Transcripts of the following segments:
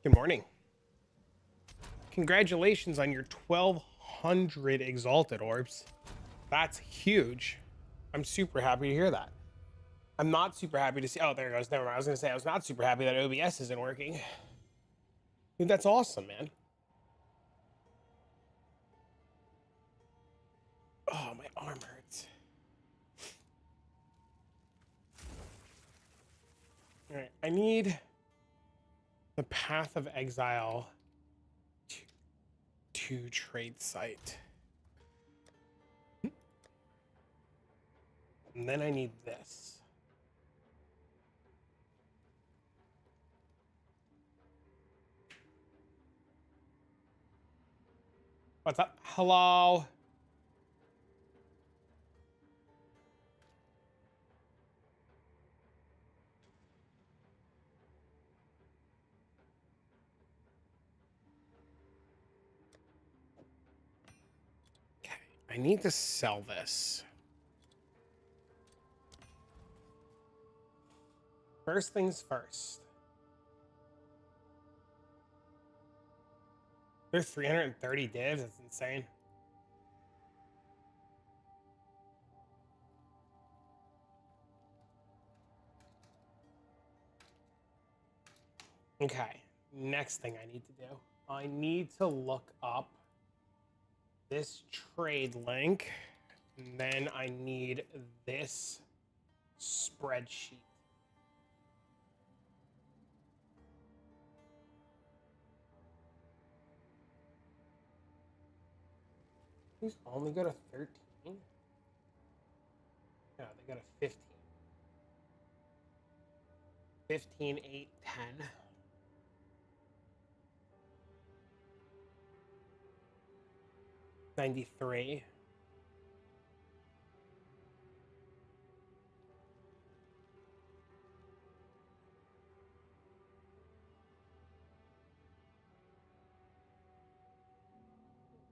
Good morning. Congratulations on your 1200 exalted orbs. That's huge. I'm super happy to hear that. I'm not super happy to see. Oh, there it goes. Never mind. I was going to say I was not super happy that OBS isn't working. Dude, that's awesome, man. Oh, my arm hurts. All right. I need the Path of Exile to trade site. And then I need this. What's up? Hello. Okay. I need to sell this. First things first. There's 330 divs. That's insane. Okay. Next thing I need to do. I need to look up this trade link. And then I need this spreadsheet. These only go to 13? No, they go to 15. 15, 8, 10. 93.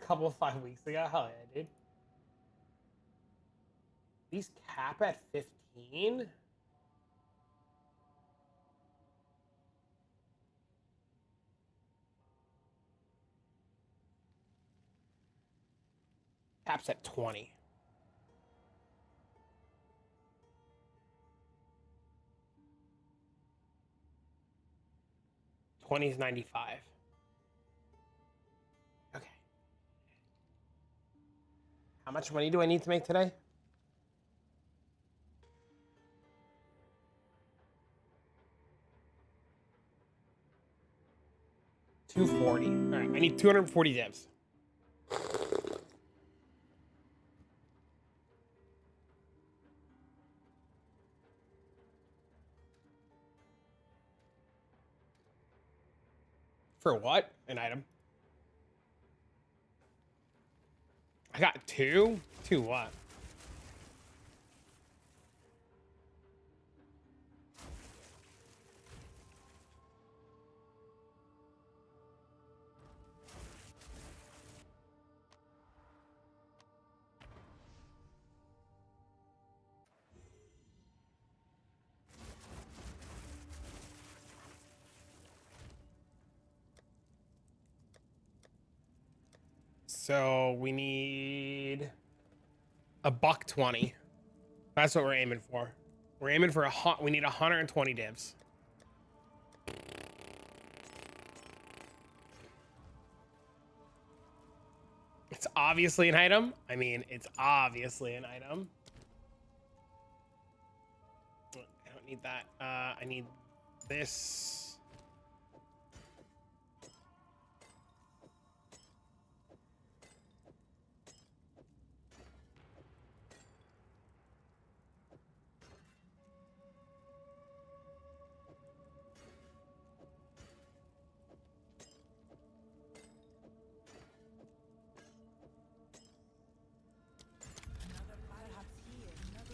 Couple of 5 weeks ago. Hell yeah, dude. These cap at 15? Caps at 20. Twenty is 95. Okay. How much money do I need to make today? $240. All right, I need 240 divs. For what? An item. I got two? Two what? So we need a $120. That's what we're aiming for. We're aiming for we need 120 divs. It's obviously an item. I mean, it's obviously an item. I don't need that. I need this.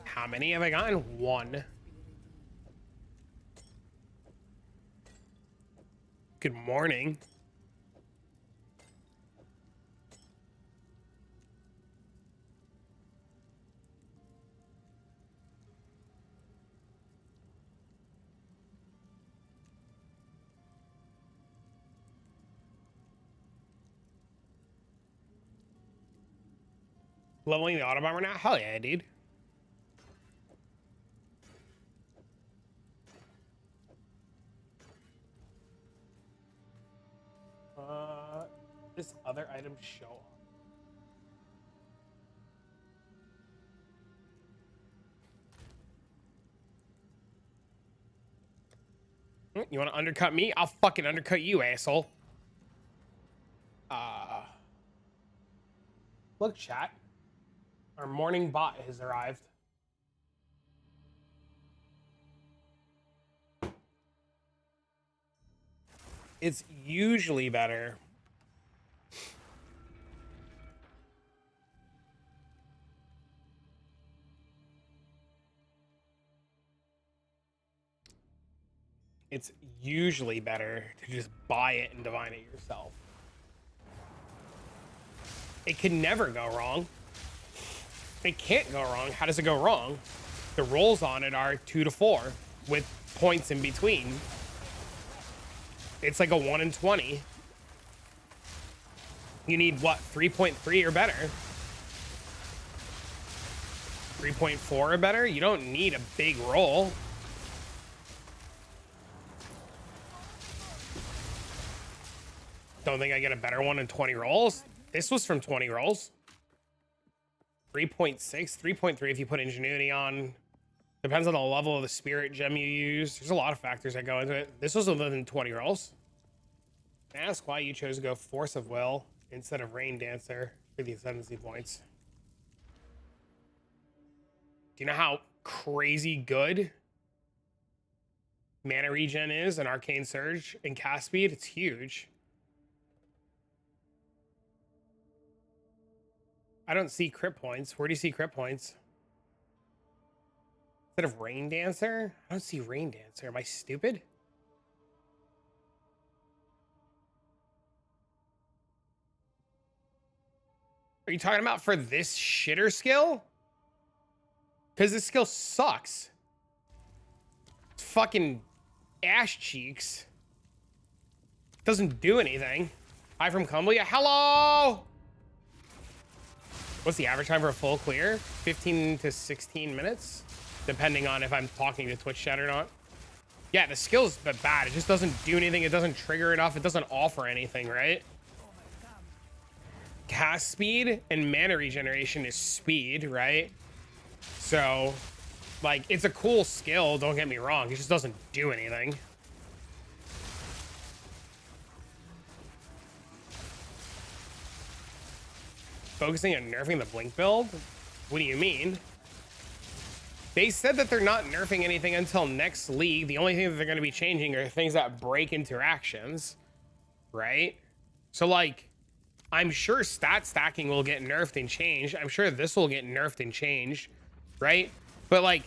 How many have I gotten? One. Good morning. Leveling the Autobomber now? Hell yeah, dude. This other item show up. You want to undercut me? I'll fucking undercut you, asshole. Look, chat. Our morning bot has arrived. It's usually better. It's usually better to just buy it and divine it yourself. It can never go wrong. It can't go wrong. How does it go wrong? The rolls on it are 2 to 4 with points in between. It's like a 1 in 20. You need what? 3.3 or better. 3.4 or better? You don't need a big roll. Don't think I get a better one in 20 rolls. This was from 20 rolls. 3.6, 3.3 if you put ingenuity on. Depends on the level of the spirit gem you use. There's a lot of factors that go into it. This was within 20 rolls. Ask why you chose to go Force of Will instead of Rain Dancer for the ascendancy points. Do you know how crazy good mana regen is in Arcane Surge and cast speed? It's huge. I don't see crit points. Where do you see crit points? Instead of Rain Dancer? I don't see Rain Dancer. Am I stupid? Are you talking about for this shitter skill? Because this skill sucks. It's fucking ash cheeks. Doesn't do anything. Hi from Cumblia. Hello! What's the average time for a full clear? 15 to 16 minutes, depending on if I'm talking to Twitch chat or not. Yeah, the skill's bad. It just doesn't do anything. It doesn't trigger enough. It doesn't offer anything, right? Cast speed and mana regeneration is speed, right? So, like, it's a cool skill, don't get me wrong. It just doesn't do anything. Focusing on nerfing the Blink build? What do you mean? They said that they're not nerfing anything until next league. The only thing that they're going to be changing are things that break interactions, right? So, like, I'm sure stat stacking will get nerfed and changed. I'm sure this will get nerfed and changed, right? But, like,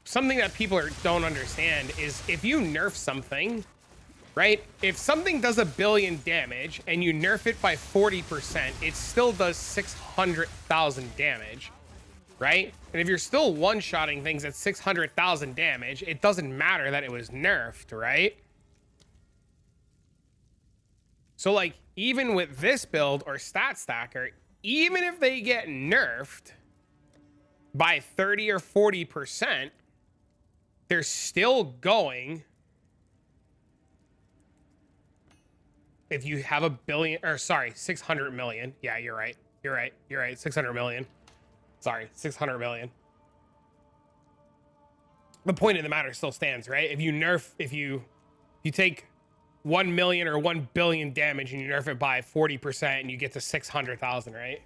something that people don't understand is if you nerf something, right? If something does 1 billion damage and you nerf it by 40%, it still does 600,000 damage, right? And if you're still one-shotting things at 600,000 damage, it doesn't matter that it was nerfed, right? So, like, even with this build or stat stacker, even if they get nerfed by 30 or 40%, they're still going. If you have 1 billion, or sorry, 600 million. Yeah, you're right. You're right. You're right. 600 million. Sorry, 600 million. The point of the matter still stands, right? If you nerf, if you take 1 million or 1 billion damage and you nerf it by 40% and you get to 600,000, right?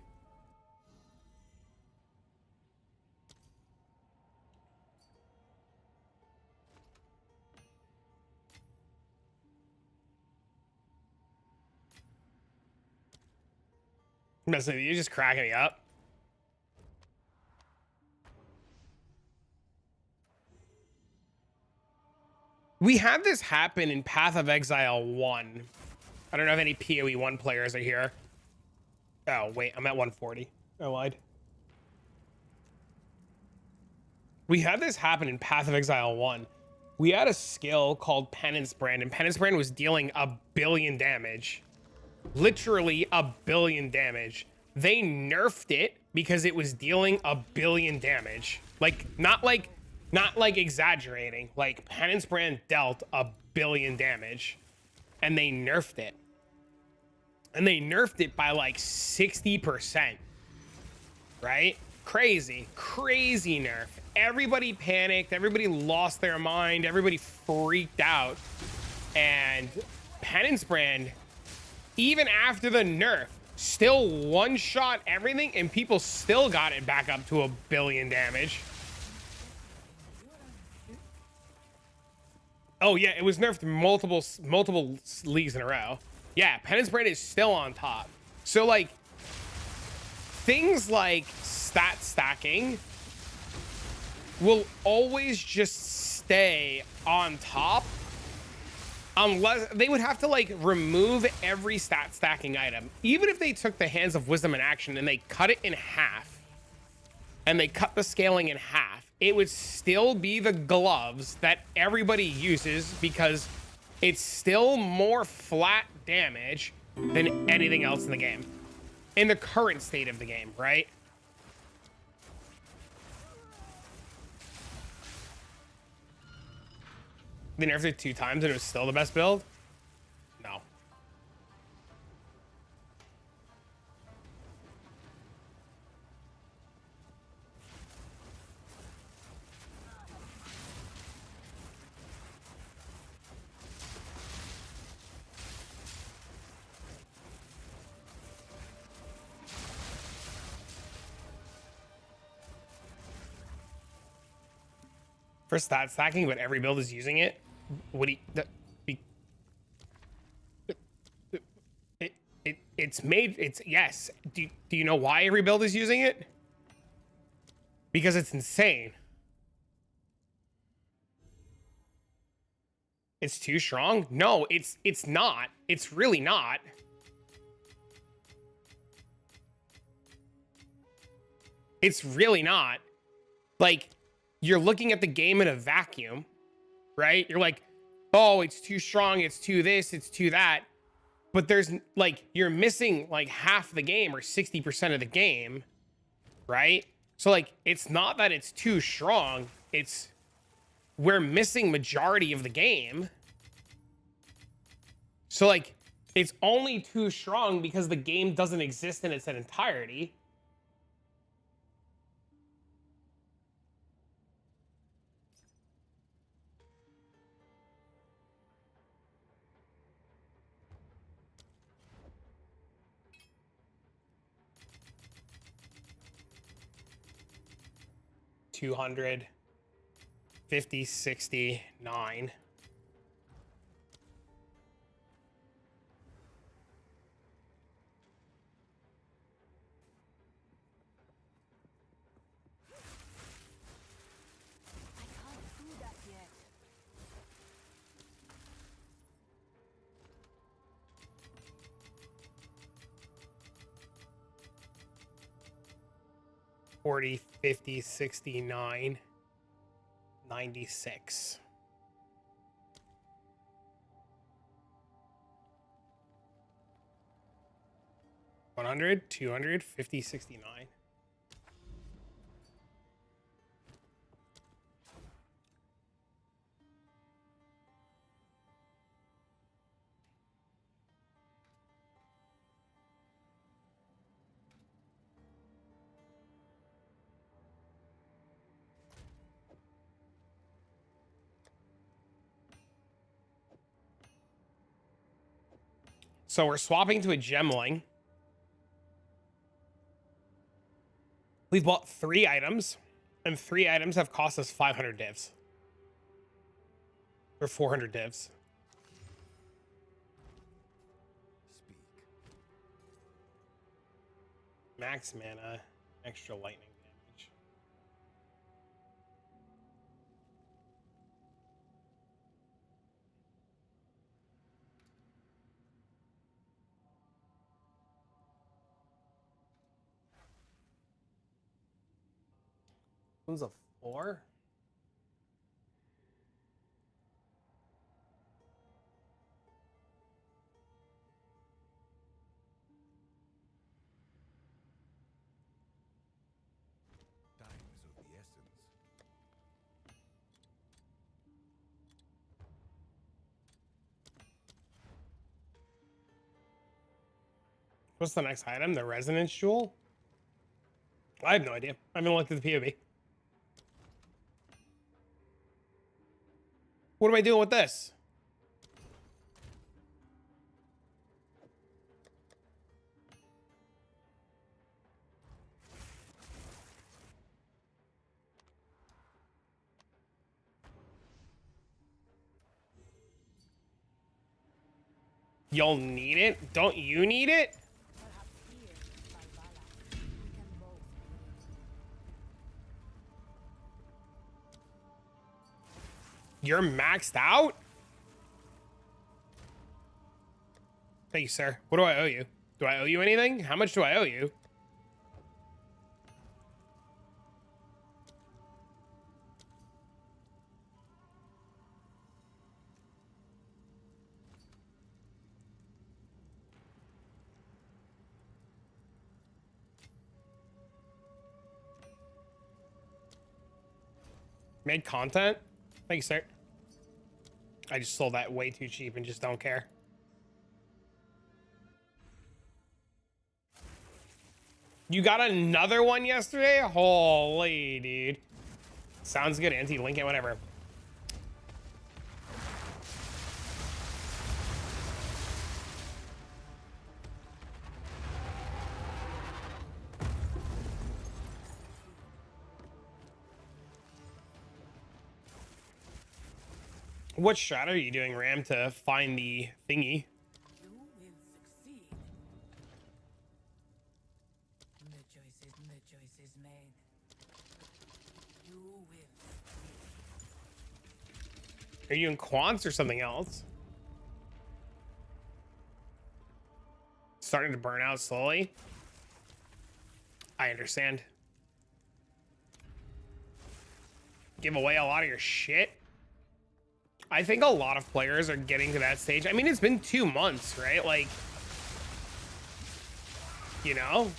You're just cracking me up. We had this happen in Path of Exile 1. I don't know if any PoE 1 players are here. Oh, wait, I'm at 140. I lied. We had this happen in Path of Exile 1. We had a skill called Penance Brand, and Penance Brand was dealing 1 billion damage. Literally 1 billion damage they nerfed it because it was dealing a billion damage. Like, not like exaggerating. Like, Penance Brand dealt a billion damage, and they nerfed it. And they nerfed it by like 60%. Right? Crazy nerf. Everybody panicked. Everybody lost their mind. Everybody freaked out. And Penance Brand, even after the nerf, still one-shot everything, and people still got it back up to a billion damage. Oh yeah, it was nerfed multiple leagues in a row. Yeah, Penance Brand is still on top. So like, things like stat stacking will always just stay on top, unless they would have to like remove every stat stacking item. Even if they took the Hands of Wisdom in action and they cut it in half, and they cut the scaling in half, it would still be the gloves that everybody uses, because it's still more flat damage than anything else in the game, in the current state of the game, right? They nerfed it 2 times and it was still the best build? No. For stat stacking, but every build is using it. What do you, yes. Do you know why every build is using it? Because it's insane. It's too strong? No, it's not. It's really not. It's really not. Like, you're looking at the game in a vacuum, right? You're like, oh, it's too strong, it's too this, it's too that. But there's like, you're missing like half the game or 60% of the game, right? So like, it's not that it's too strong, it's we're missing majority of the game. So like, it's only too strong because the game doesn't exist in its entirety. $250, $69. $40, $50, $69, $96. $100, $200, $50, $69. So we're swapping to a gemling. We've bought 3 items, and 3 items have cost us 500 divs. Or 400 divs. Speak. Max mana, extra lightning damage. One's a 4. What's the next item? The resonance jewel? I have no idea. I haven't looked at the POV. What am I doing with this? You'll need it? Don't you need it? You're maxed out? Thank you, sir. What do I owe you? Do I owe you anything? How much do I owe you? Made content? Thank you, sir. I just sold that way too cheap and just don't care. You got another one yesterday? Holy, dude. Sounds good, Auntie. Link it, whatever. What strat are you doing, Ram, to find the thingy? You will succeed. The choice is made. You will. Are you in quants or something else? Starting to burn out slowly? I understand. Give away a lot of your shit? I think a lot of players are getting to that stage. I mean, it's been 2 months, right? Like, you know?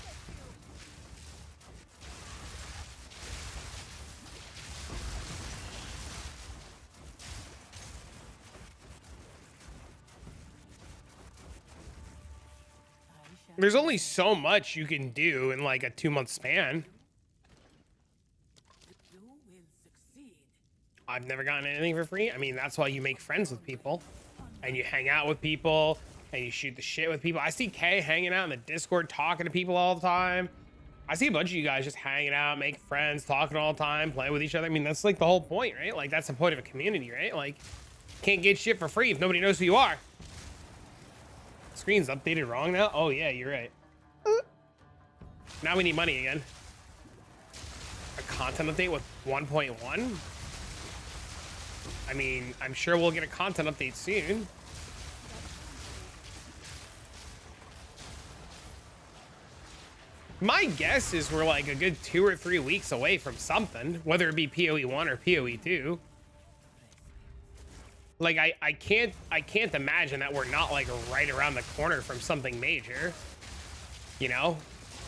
There's only so much you can do in like a 2-month span. You will succeed. I've never gotten anything for free. I mean, that's why you make friends with people and you hang out with people and you shoot the shit with people. I see Kay hanging out in the Discord, talking to people all the time. I see a bunch of you guys just hanging out, making friends, talking all the time, playing with each other. I mean, that's like the whole point, right? Like, that's the point of a community, right? Like, can't get shit for free if nobody knows who you are. Screen's updated wrong now? Oh, yeah, you're right. Now we need money again. A content update with 1.1? I mean, I'm sure we'll get a content update soon. My guess is we're like a good 2 or 3 weeks away from something, whether it be PoE 1 or PoE 2. Like, I can't imagine that we're not like right around the corner from something major. You know?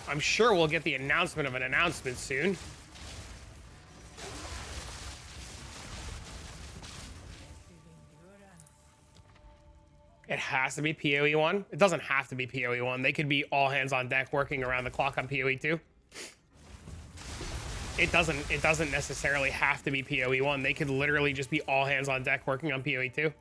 I'm sure we'll get the announcement of an announcement soon. It has to be PoE 1. It doesn't have to be PoE 1. They could be all hands on deck working around the clock on PoE 2. It doesn't necessarily have to be PoE 1. They could literally just be all hands on deck working on PoE 2.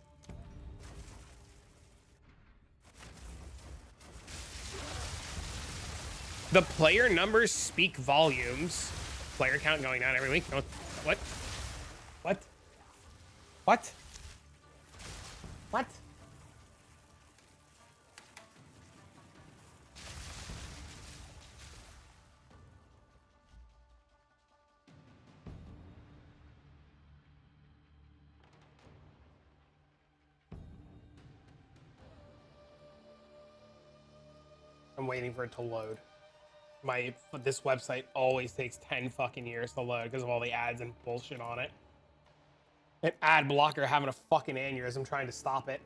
The player numbers speak volumes. Player count going down every week. What? What? What? What? I'm waiting for it to load. This website always takes 10 fucking years to load because of all the ads and bullshit on it. An ad blocker having a fucking aneurysm trying to stop it.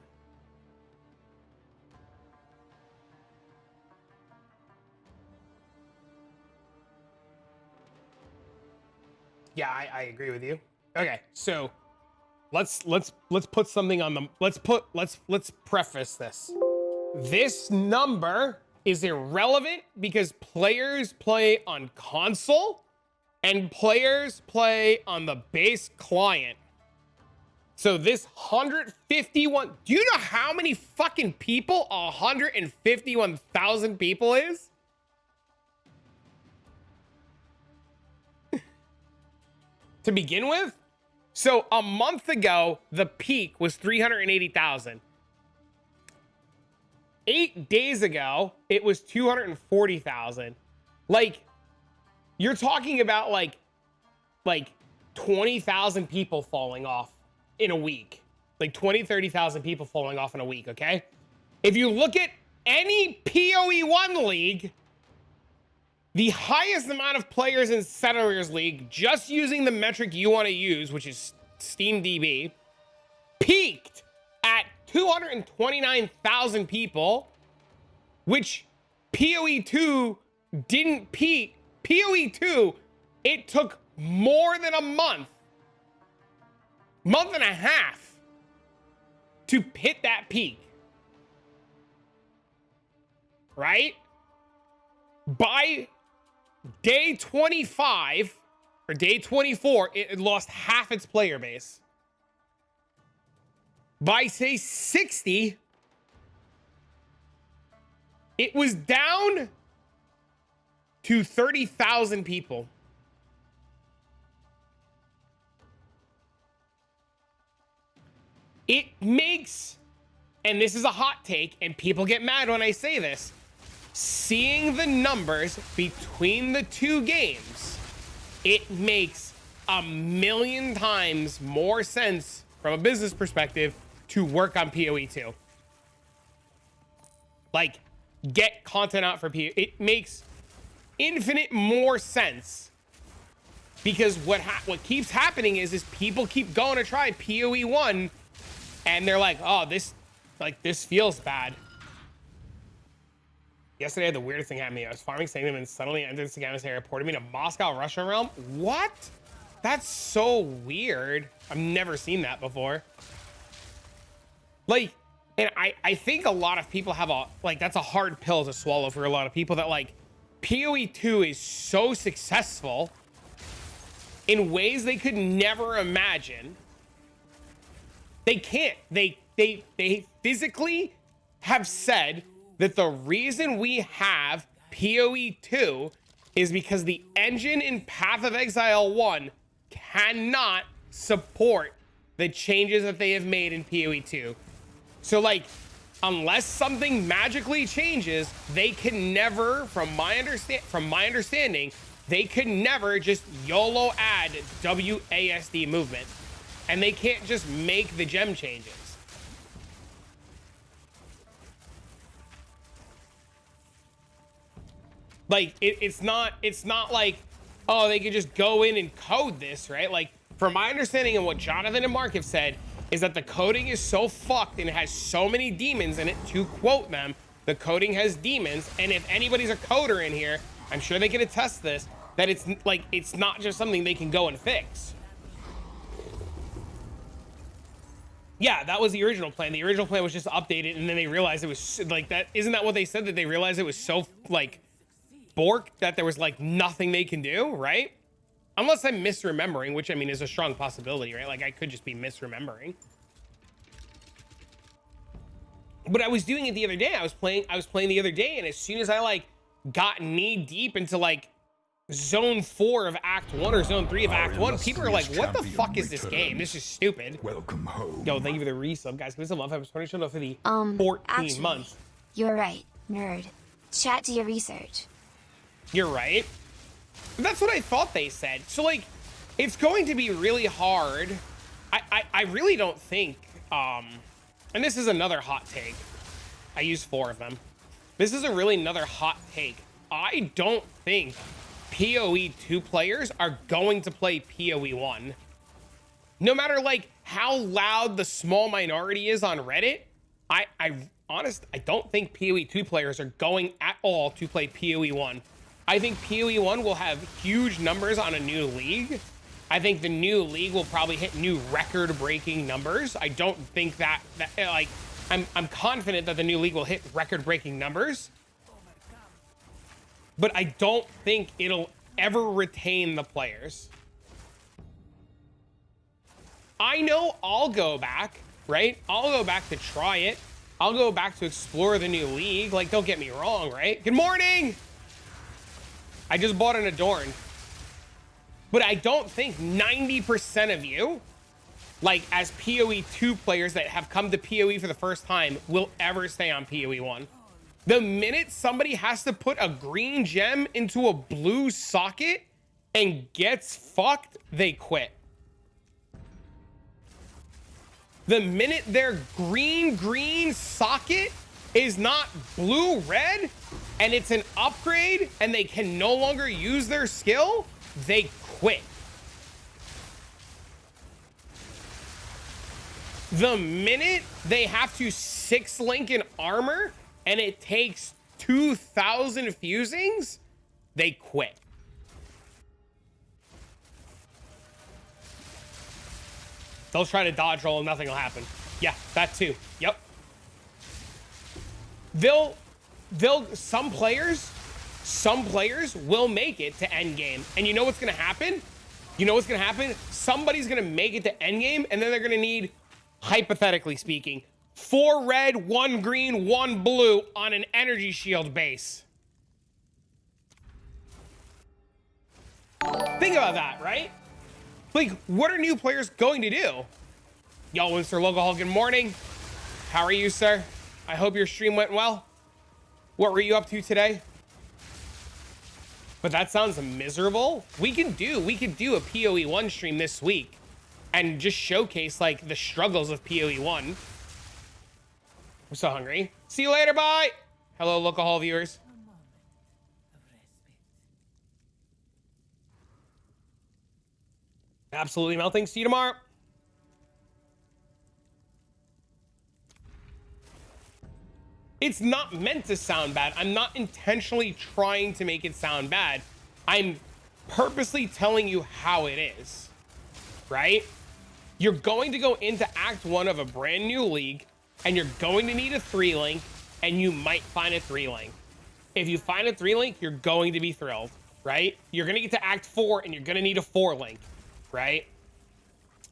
Yeah, I agree with you. Okay, so let's put something on the let's preface this. This number is irrelevant because players play on console and players play on the base client. So this 151, do you know how many fucking people 151,000 people is? To begin with? So a month ago, the peak was 380,000. 8 days ago, it was 240,000. Like, you're talking about like 20,000 people falling off in a week. Like 20, 30,000 people falling off in a week, okay? If you look at any PoE1 league, the highest amount of players in Settlers League, just using the metric you want to use, which is SteamDB, peaked at 229,000 people, which PoE2 didn't peak. PoE2, it took more than a month and a half to hit that peak. Right? By day 25 or day 24, it lost half its player base. By say 60, it was down to 30,000 people. It makes, and this is a hot take, and people get mad when I say this, seeing the numbers between the two games, it makes a million times more sense from a business perspective to work on PoE2. Like, get content out for PoE. It makes infinite more sense because what keeps happening is people keep going to try PoE1 and they're like, oh, this feels bad. Yesterday, I had the weirdest thing happen to me. I was farming Sekhemas and suddenly entered Sekhemas area, reported me to Moscow, Russia realm. What? That's so weird. I've never seen that before. Like, and I think a lot of people have that's a hard pill to swallow for a lot of people that like PoE2 is so successful in ways they could never imagine. They can't. They physically have said that the reason we have PoE2 is because the engine in Path of Exile 1 cannot support the changes that they have made in PoE2. So like, unless something magically changes, they can never, from my understanding, they could never just YOLO add WASD movement. And they can't just make the gem changes. Like, it's not like, oh, they could just go in and code this, right? Like, from my understanding and what Jonathan and Mark have said, is that the coding is so fucked and it has so many demons in it, to quote them, the coding has demons, and if anybody's a coder in here, I'm sure they can attest this, that it's like, it's not just something they can go and fix. Yeah, that was the original plan. The original plan was just updated, and then they realized it was like that. Isn't that what they said? That they realized it was so like bork that there was like nothing they can do, right? Unless I'm misremembering, which I mean is a strong possibility, right? Like I could just be misremembering. But I was doing it the other day. I was playing the other day, and as soon as I like got knee deep into like Zone 4 of Act 1 or Zone 3 of Act 1, people are like, what the fuck is this game? This is stupid. Welcome home. Yo, thank you for the resub, guys. Give us a love. I was 20 shown up for the 14 actually, months. You're right, nerd. Chat to your research. You're right. That's what I thought they said. So like, it's going to be really hard. I really don't think, and this is another hot take. I used 4 of them. This is another hot take. I don't think PoE2 players are going to play PoE1. No matter like how loud the small minority is on Reddit, I don't think PoE2 players are going at all to play PoE1. I think PoE1 will have huge numbers on a new league. I think the new league will probably hit new record-breaking numbers. I don't think that like, I'm confident that the new league will hit record-breaking numbers. but I don't think it'll ever retain the players. I know I'll go back, right? I'll go back to try it. I'll go back to explore the new league. Like, don't get me wrong, right? Good morning! I just bought an Adorn. But I don't think 90% of you, like, as PoE 2 players that have come to PoE for the first time, will ever stay on PoE 1. The minute somebody has to put a green gem into a blue socket and gets fucked, they quit. The minute their green socket is not blue-red and it's an upgrade and they can no longer use their skill, they quit. The minute they have to 6-link in armor and it takes 2,000 fusings, they quit. They'll try to dodge roll and nothing will happen. Yeah, that too. Yep. Some players will make it to end game. And you know what's going to happen? Somebody's going to make it to end game and then they're going to need, hypothetically speaking, 4 red, 1 green, 1 blue on an energy shield base. Think about that, right? Like, what are new players going to do? Yo, Mr. Local, good morning. How are you, sir? I hope your stream went well. What were you up to today? But that sounds miserable. We could do a PoE 1 stream this week and just showcase, like, the struggles of PoE 1. I'm so hungry. See you later, bye! Hello, Local Hall viewers. A moment of respite. Absolutely melting. See you tomorrow. It's not meant to sound bad. I'm not intentionally trying to make it sound bad. I'm purposely telling you how it is, right? You're going to go into Act 1 of a brand new league, and you're going to need a 3-link, and you might find a 3-link. If you find a 3-link, you're going to be thrilled, right? You're going to get to Act 4, and you're going to need a 4-link, right?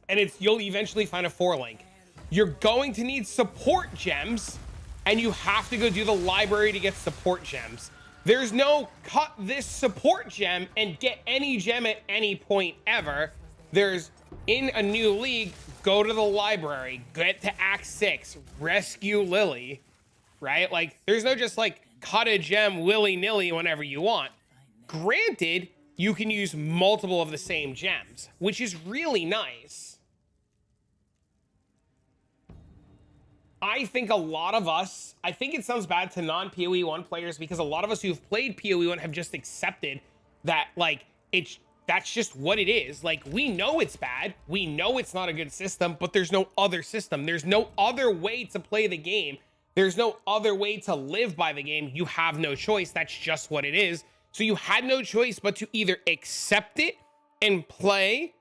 And you'll eventually find a 4-link. You're going to need support gems, and you have to go do the library to get support gems. There's no cut this support gem and get any gem at any point ever. There's, in a new league, go to the library, get to Act 6, rescue Lily, right? Like, there's no just like cut a gem willy-nilly whenever you want. Granted, you can use multiple of the same gems, which is really nice. I think a lot of us, I think it sounds bad to non-PoE 1 players because a lot of us who've played PoE 1 have just accepted that, like, that's just what it is. Like, we know it's bad. We know it's not a good system, but there's no other system. There's no other way to play the game. There's no other way to live by the game. You have no choice. That's just what it is. So you had no choice but to either accept it and play,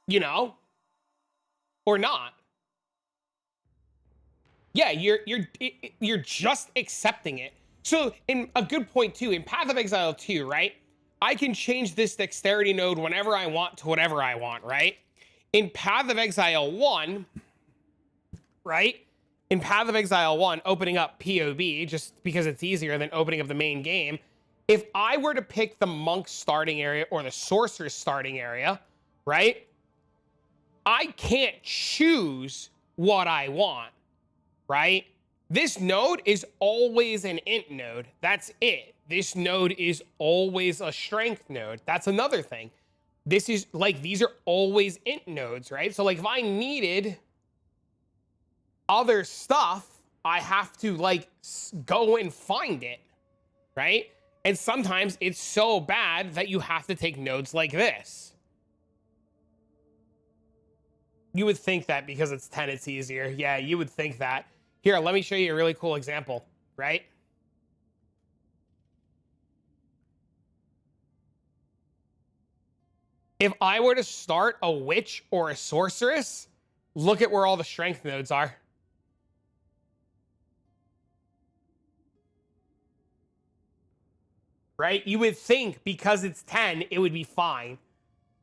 you know, or not. Yeah, you're just accepting it. So, in a good point too, in Path of Exile 2, right? I can change this dexterity node whenever I want to whatever I want, right? In Path of Exile 1, right? In Path of Exile 1, opening up POB, just because it's easier than opening up the main game, if I were to pick the Monk starting area or the Sorcerer's starting area, right? I can't choose what I want. Right? This node is always an int node. That's it. This node is always a strength node. That's another thing. This is like, these are always int nodes, right? So like if I needed other stuff, I have to like go and find it, right? And sometimes it's so bad that you have to take nodes like this. You would think that because it's 10, it's easier. Yeah, you would think that. Here, let me show you a really cool example, right? If I were to start a witch or a sorceress, look at where all the strength nodes are. right? You would think because it's 10, it would be fine.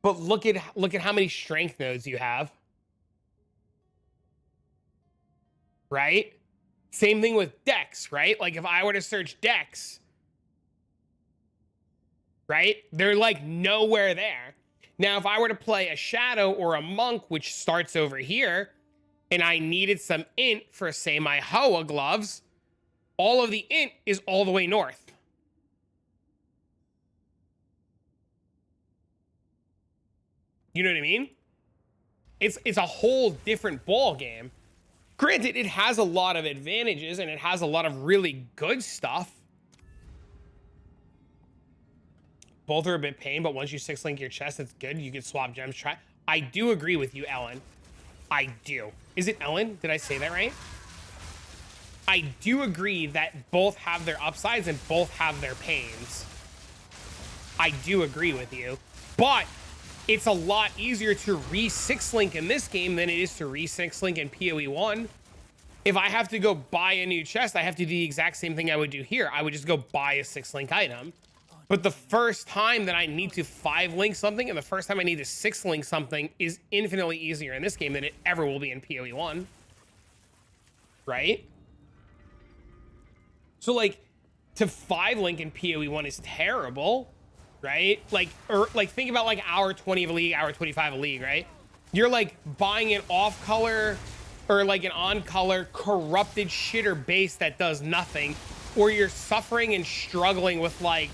But look at how many strength nodes you have. Right? Same thing with Dex, right? Like if I were to search Dex, right? They're like nowhere there. Now, if I were to play a Shadow or a Monk, which starts over here, and I needed some int for, say, my Hoa gloves, all of the int is all the way north. You know what I mean? It's a whole different ball game. Granted, it has a lot of advantages and it has a lot of really good stuff. Both are a bit pain, but once you 6-link your chest, it's good. You can swap gems. Try. I do agree with you, Ellen. I do. Is it Ellen? Did I say that right? I do agree that both have their upsides and both have their pains. I do agree with you, but it's a lot easier to re-6-link in this game than it is to re-6-link in PoE 1. If I have to go buy a new chest, I have to do the exact same thing I would do here. I would just go buy a 6-link item. But the first time that I need to 5-link something and the first time I need to 6-link something is infinitely easier in this game than it ever will be in PoE 1. Right? So, like, to 5-link in PoE 1 is terrible. Right? Like, or like think about like hour 20 of a league, hour 25 of a league, right? You're like buying an off color or like an on color corrupted shitter base that does nothing, or you're suffering and struggling with like,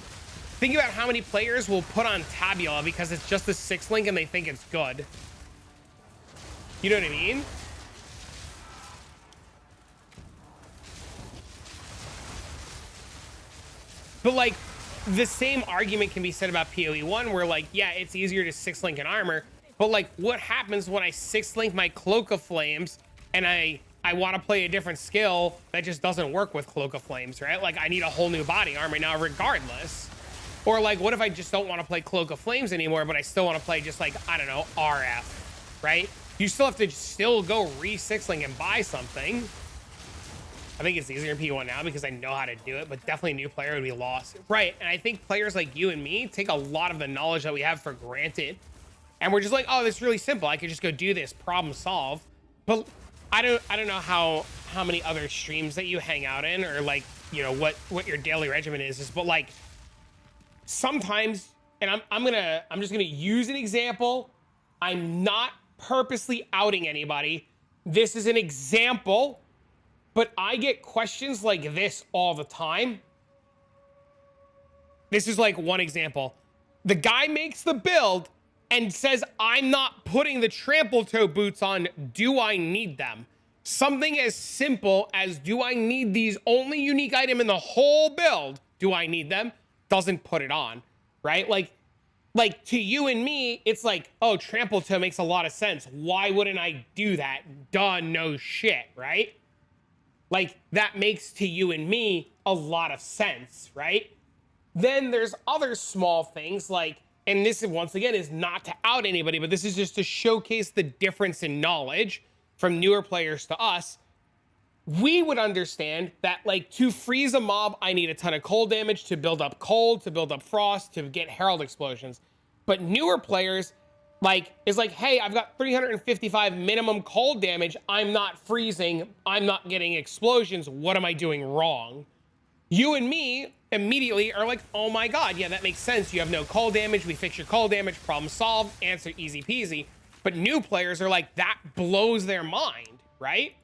think about how many players will put on Tabula because it's just a 6-link and they think it's good. You know what I mean? But like, the same argument can be said about PoE 1 where like, yeah, it's easier to 6-link an armor, but like what happens when I 6-link my Cloak of Flames and I want to play a different skill that just doesn't work with Cloak of Flames, right? Like I need a whole new body armor now regardless. Or like, what if I just don't want to play Cloak of Flames anymore, but I still want to play just like, I don't know, RF, right? You still have to still go re-6-link and buy something. I think it's easier in P1 now because I know how to do it, but definitely a new player would be lost. Right, and I think players like you and me take a lot of the knowledge that we have for granted. And we're just like, oh, this is really simple. I could just go do this, problem solved. But I don't know how many other streams that you hang out in or like, you know, what your daily regimen is, but like sometimes, and I'm just gonna use an example. I'm not purposely outing anybody. This is an example. But I get questions like this all the time. This is like one example. The guy makes the build and says, I'm not putting the trample toe boots on. Do I need them? Something as simple as, do I need these only unique item in the whole build? Do I need them? Doesn't put it on, right? Like to you and me, it's like, oh, trample toe makes a lot of sense. Why wouldn't I do that? Duh, no shit, right? Like, that makes to you and me a lot of sense, right? Then there's other small things like, and this is, once again, is not to out anybody, but this is just to showcase the difference in knowledge from newer players to us. We would understand that, like, to freeze a mob, I need a ton of cold damage to build up cold, to build up frost, to get herald explosions. But newer players, like, is like, hey, I've got 355 minimum cold damage. I'm not freezing. I'm not getting explosions. What am I doing wrong? You and me immediately are like, oh my God, yeah, that makes sense. You have no cold damage. We fix your cold damage. Problem solved. Answer easy peasy. But new players are like, that blows their mind, right?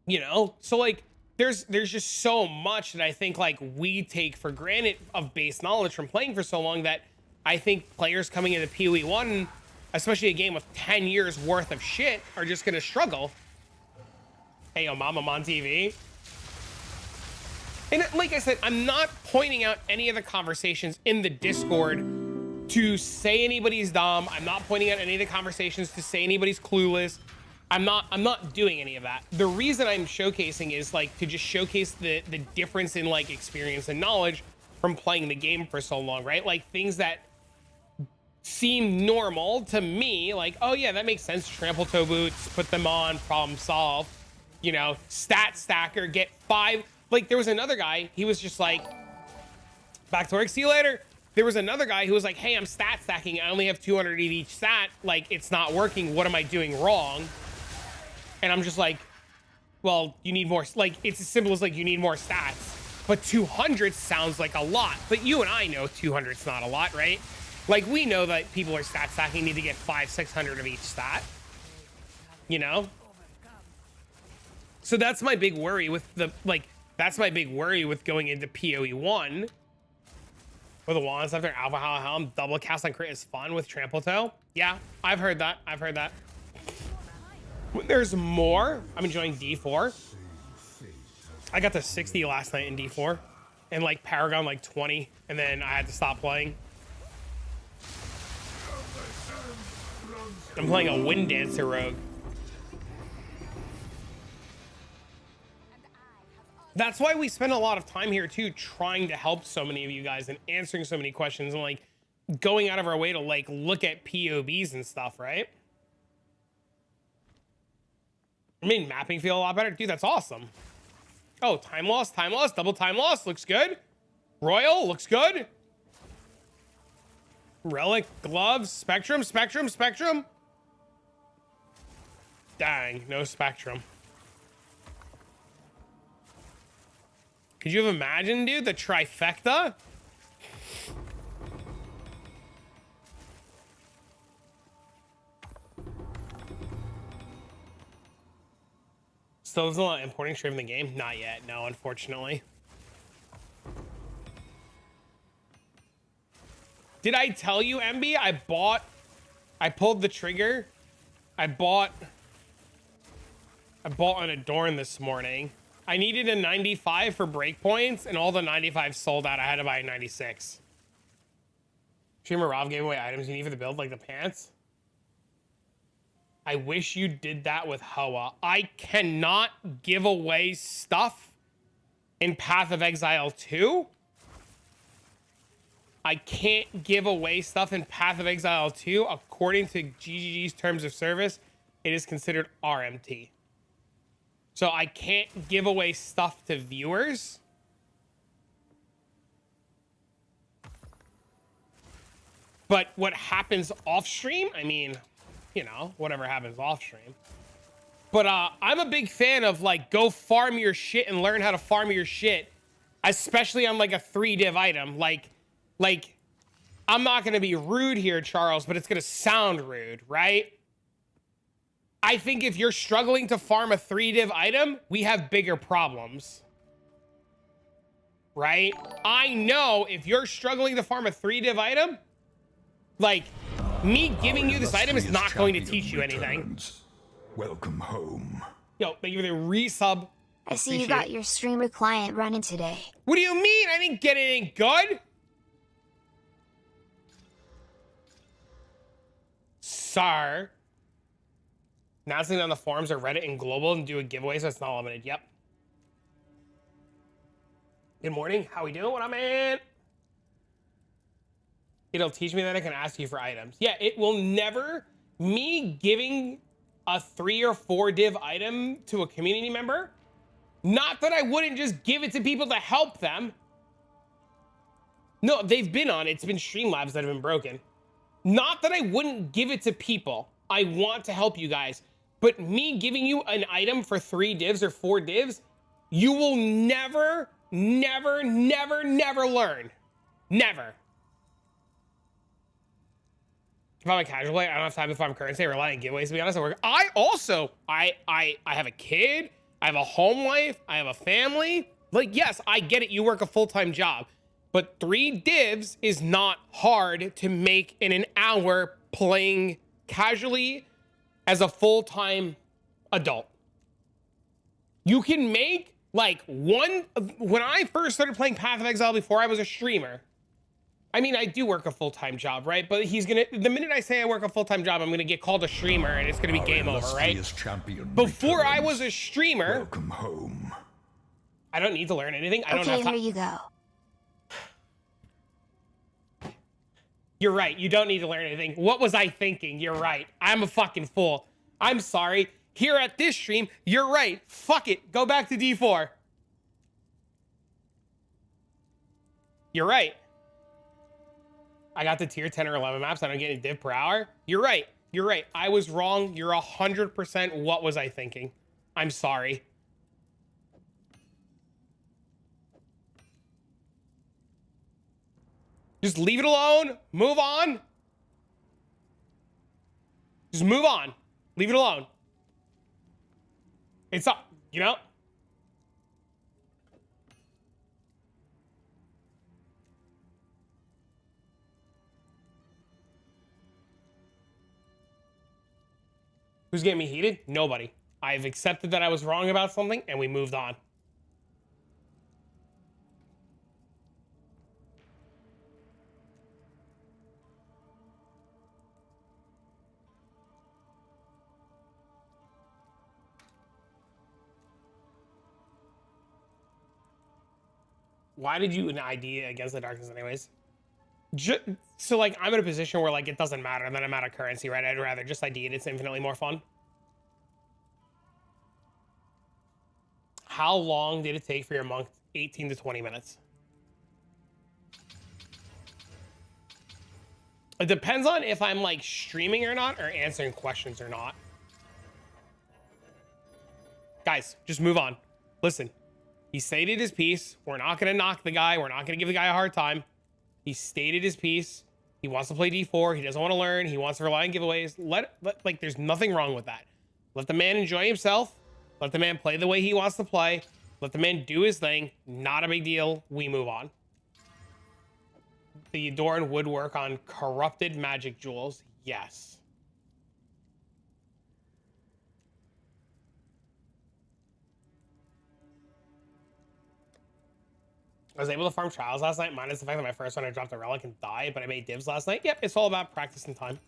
You know, so like, there's just so much that I think like we take for granted of base knowledge from playing for so long that I think players coming into PoE 1, especially a game with 10 years worth of shit, are just gonna struggle. Hey, yo, mom, I'm on TV. And like I said, I'm not pointing out any of the conversations in the Discord to say anybody's dumb. I'm not pointing out any of the conversations to say anybody's clueless. I'm not doing any of that. The reason I'm showcasing is like to just showcase the difference in like experience and knowledge from playing the game for so long, right? Like things that seem normal to me, like, oh yeah, that makes sense. Trample toe boots, put them on, problem solved. you know, stat stacker, get 5. Like, there was another guy, he was just like, back to work, see you later. There was another guy who was like, hey, I'm stat stacking. I only have 200 of each stat. Like, it's not working. What am I doing wrong? And I'm just like, well, you need more. Like, it's as simple as like, you need more stats. But 200 sounds like a lot. But you and I know 200's not a lot, right? Like, we know that people are stat stacking, need to get 500-600 of each stat. You know? So that's my big worry with the, like, that's my big worry with going into PoE 1. With the wands after Alpha Helm, double cast on crit is fun with Trample Toe. Yeah, I've heard that. I've heard that. When there's more, I'm enjoying D4. I got to 60 last night in D4. And like Paragon like 20. And then I had to stop playing. I'm playing a Wind Dancer rogue. That's why we spend a lot of time here too, trying to help so many of you guys and answering so many questions and like going out of our way to like look at POBs and stuff, right? I mean, mapping feel a lot better. Dude, that's awesome. Oh, time loss, double time loss. Looks good. Royal, looks good. Relic, gloves, spectrum. Dang, no spectrum. Could you have imagined, dude, the trifecta? Still isn't a lot importing straight from the game? Not yet, no, unfortunately. Did I tell you, MB? I pulled the trigger. I bought an Adorn this morning. I needed a 95 for breakpoints, and all the 95 sold out. I had to buy a 96. Streamer Rob gave away items you need for the build, like the pants. I wish you did that with Hoa. I cannot give away stuff in Path of Exile 2. I can't give away stuff in Path of Exile 2. According to GGG's terms of service, it is considered RMT. So I can't give away stuff to viewers. But what happens off stream, I mean, you know, whatever happens off stream. But I'm a big fan of like, go farm your shit and learn how to farm your shit, especially on like a 3-div item. Like, I'm not going to be rude here, Charles, but it's going to sound rude, right? I think if you're struggling to farm a 3-div item, we have bigger problems. Right? I know if you're struggling to farm a 3-div item, like, me giving you this item is not going to teach you anything. Welcome home. Yo, thank you for the resub. I see you got your streamer client running today. What do you mean? I didn't get anything good. Sir. Now sitting on the forums or Reddit and global and do a giveaway so it's not limited. Yep. Good morning. How we doing? What I'm in? It'll teach me that I can ask you for items. Yeah, it will never. Me giving a 3 or 4 div item to a community member. Not that I wouldn't just give it to people to help them. No, they've been on. It's been Streamlabs that have been broken. Not that I wouldn't give it to people. I want to help you guys. But me giving you an item for 3 divs or 4 divs, you will never learn. Never. If I'm a casual player, I don't have time to farm currency. I rely on giveaways, to be honest. I have a kid. I have a home life. I have a family. Like, yes, I get it. You work a full-time job. But 3 divs is not hard to make in an hour playing casually as a full-time adult. You can make like one. When I first started playing Path of Exile before I was a streamer, I mean, I do work a full-time job, right? But the minute I say I work a full-time job, I'm gonna get called a streamer and it's gonna be game over, right? Before I was a streamer, Welcome home. I don't need to learn anything. I don't have Okay, time. here you go. You're right. You don't need to learn anything. What was I thinking? You're right. I'm a fucking fool. I'm sorry. Here at this stream, you're right. Fuck it. Go back to D4. You're right. I got the tier 10 or 11 maps. I don't get any div per hour. You're right. You're right. I was wrong. You're 100%. What was I thinking? I'm sorry. Just leave it alone. Move on. Just move on. Leave it alone. It's up, you know? Who's getting me heated? Nobody. I've accepted that I was wrong about something and we moved on. Why did you an idea against the darkness anyways? So like I'm in a position where like it doesn't matter that I'm out of currency, right? I'd rather just ID it. It's infinitely more fun. How long did it take for your monk? 18 to 20 minutes. It depends on if I'm like streaming or not or answering questions or not. Guys, just move on. Listen, he stated his piece. We're not going to knock the guy. We're not going to give the guy a hard time. He stated his piece. He wants to play D4. He doesn't want to learn. He wants to rely on giveaways. Like, there's nothing wrong with that. Let the man enjoy himself. Let the man play the way he wants to play. Let the man do his thing. Not a big deal. We move on. The Adorn would work on corrupted magic jewels. Yes. I was able to farm trials last night, minus the fact that my first one I dropped a relic and died, but I made divs last night. Yep, it's all about practice and time.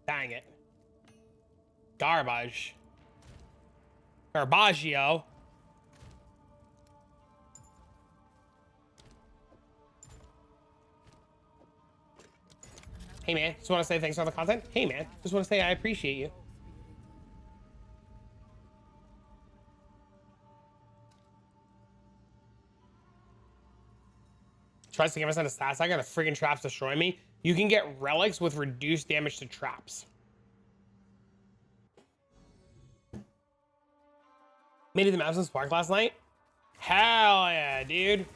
Dang it. Garbage. Garbaggio. Hey man, just want to say thanks for all the content. Hey man, just want to say I appreciate you. Tries to give us on the stats. I got a friggin' traps destroy me. You can get relics with reduced damage to traps. Made it to Maps and Spark last night? Hell yeah, dude.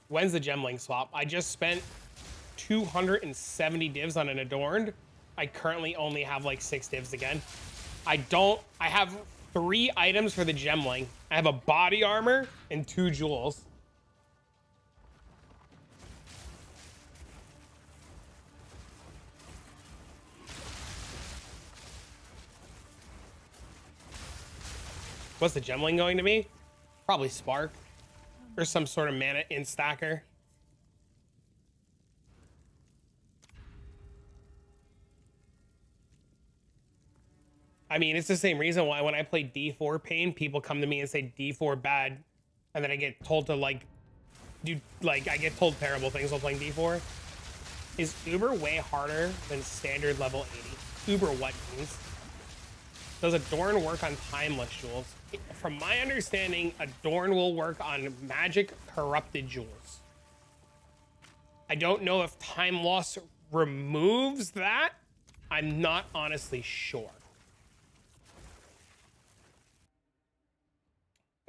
When's the gemling swap? I just spent 270 divs on an Adorned. I currently only have like 6 divs again. I have 3 items for the gemling. I have a body armor and 2 jewels. What's the gemling going to be? Probably Spark. Or some sort of mana in stacker. I mean, it's the same reason why when I play D4 Pain, people come to me and say D4 bad. And then I get told to like, I get told terrible things while playing D4. Is Uber way harder than standard level 80? Uber what means? Does Adorn work on timeless jewels? From my understanding, Adorn will work on magic corrupted jewels. I don't know if time loss removes that. I'm not honestly sure.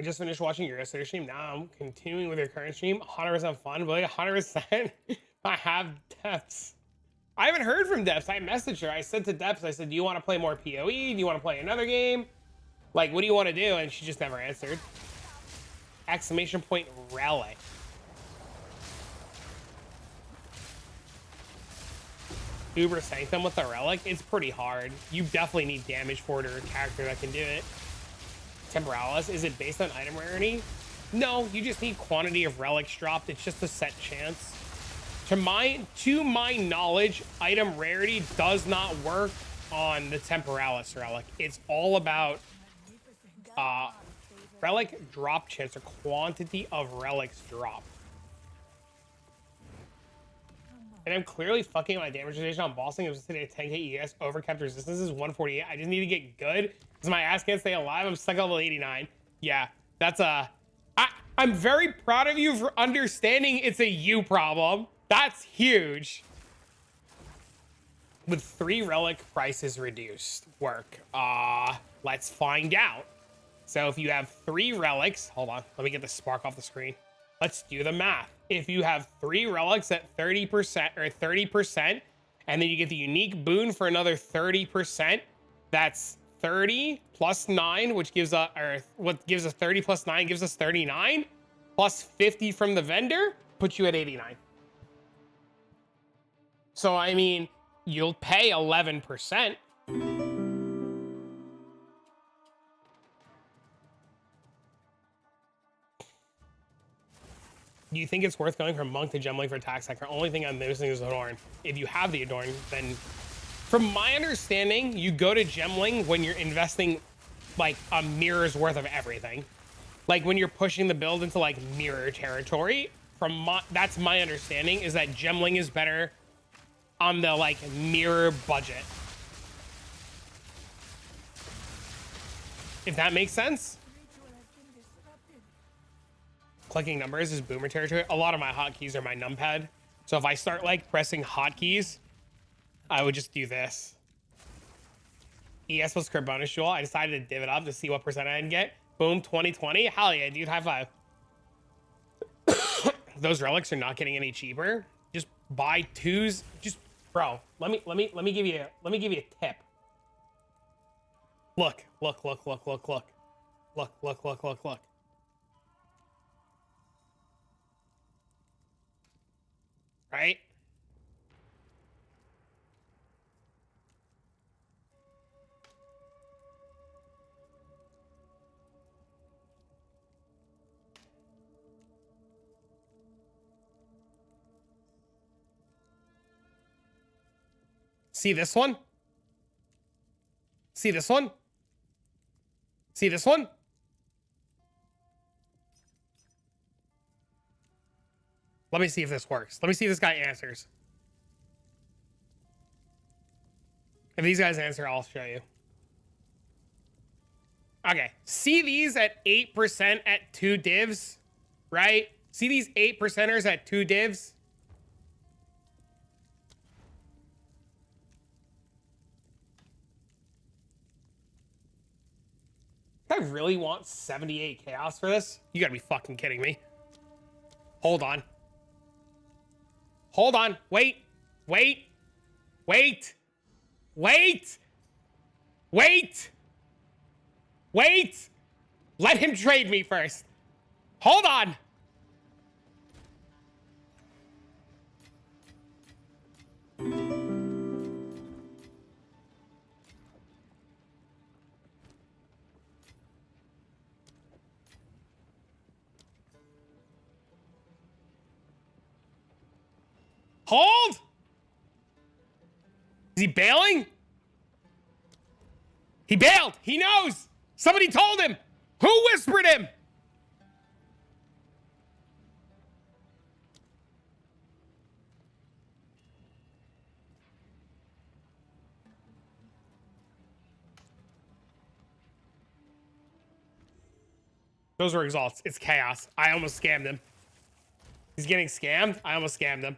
I just finished watching your yesterday stream. Now I'm continuing with your current stream. 100% fun, but 100% I have depths. I haven't heard from Depths. I messaged her. I said to Depths, I said, do you want to play more PoE? Do you want to play another game? Like, what do you want to do? And she just never answered. Exclamation point Relic. Uber Sanctum with the Relic. It's pretty hard. You definitely need damage for it or a character that can do it. Temporalis. Is it based on item rarity? No, you just need quantity of relics dropped. It's just a set chance. To my knowledge, item rarity does not work on the Temporalis relic. It's all about relic drop chance or quantity of relics dropped. And I'm clearly fucking my damage rotation on bossing. I'm sitting at 10k ES, overkept resistance is 148. I just need to get good because my ass can't stay alive. I'm stuck at level 89. Yeah, that's I'm very proud of you for understanding it's a you problem. That's huge. With 3 relic, prices reduced. Work. Let's find out. So if you have 3 relics, hold on, let me get the spark off the screen. Let's do the math. If you have 3 relics at 30% or 30%, and then you get the unique boon for another 30%, that's 30 plus 9, which gives us, or what gives us 30 plus 9 gives us 39, plus 50 from the vendor, puts you at 89. So, I mean, you'll pay 11%. Do you think it's worth going from monk to gemling for tax hacker? Only thing I'm noticing is adorn. If you have the adorn, then from my understanding, you go to gemling when you're investing like a mirror's worth of everything. Like when you're pushing the build into like mirror territory. That's my understanding, is that gemling is better on the like mirror budget. If that makes sense. Clicking numbers is boomer territory. A lot of my hotkeys are my numpad. So if I start like pressing hotkeys, I would just do this. ES plus crit bonus jewel. I decided to div it up to see what percent I'd get. Boom, 2020. Hell yeah, dude. High five. Those relics are not getting any cheaper. Just buy 2s. Just bro, let me give you a tip. Look. Right? See this one? See this one? See this one? Let me see if this works. Let me see if this guy answers. If these guys answer, I'll show you. Okay. See these at 8% at 2 divs, right? See these 8%ers at 2 divs? I really want 78 chaos for this? You gotta be fucking kidding me. Hold on. Hold on. Wait. Wait. Wait. Wait. Wait. Wait. Let him trade me first. Hold on. Hold! Is he bailing? He bailed. He knows. Somebody told him. Who whispered him? Those were exalts. It's chaos. I almost scammed him. He's getting scammed. I almost scammed him.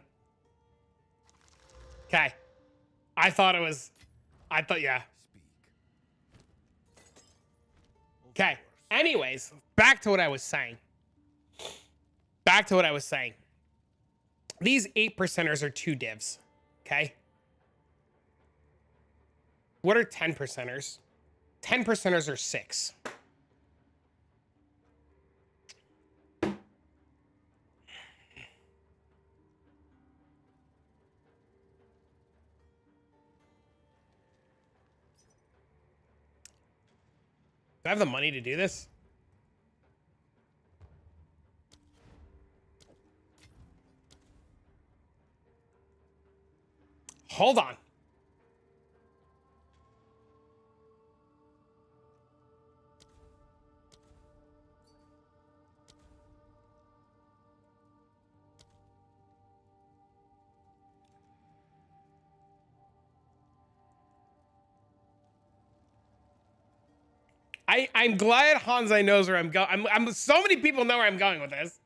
Okay. I thought, yeah. Okay. Anyways, back to what I was saying. These 8%ers are 2 divs. Okay. What are 10%ers? 10%ers are 6. Do I have the money to do this? Hold on. I'm glad Hanzai knows where I'm going. I'm so many people know where I'm going with this.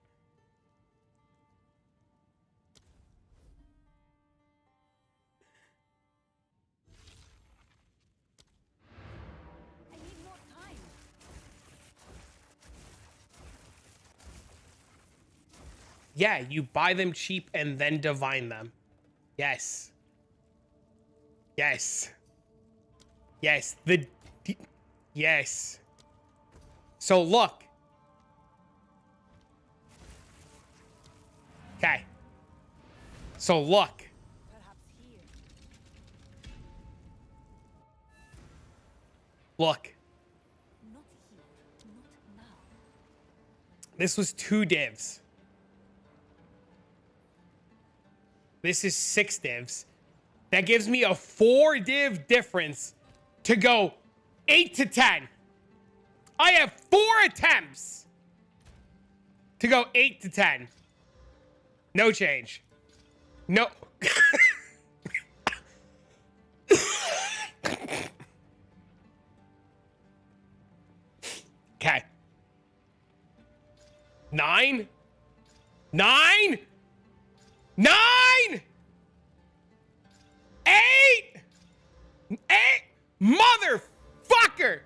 I need more time. Yeah, you buy them cheap and then divine them. Yes. Yes. Yes. Yes. So look. Okay. So look. Perhaps here. Look. Not here. Not now. This was 2 divs. This is 6 divs. That gives me a 4 div difference to go 8 to 10. I have 4 attempts to go 8 to 10. No change. No. Okay. 9. 9. 9. 8. 8. Motherfucker.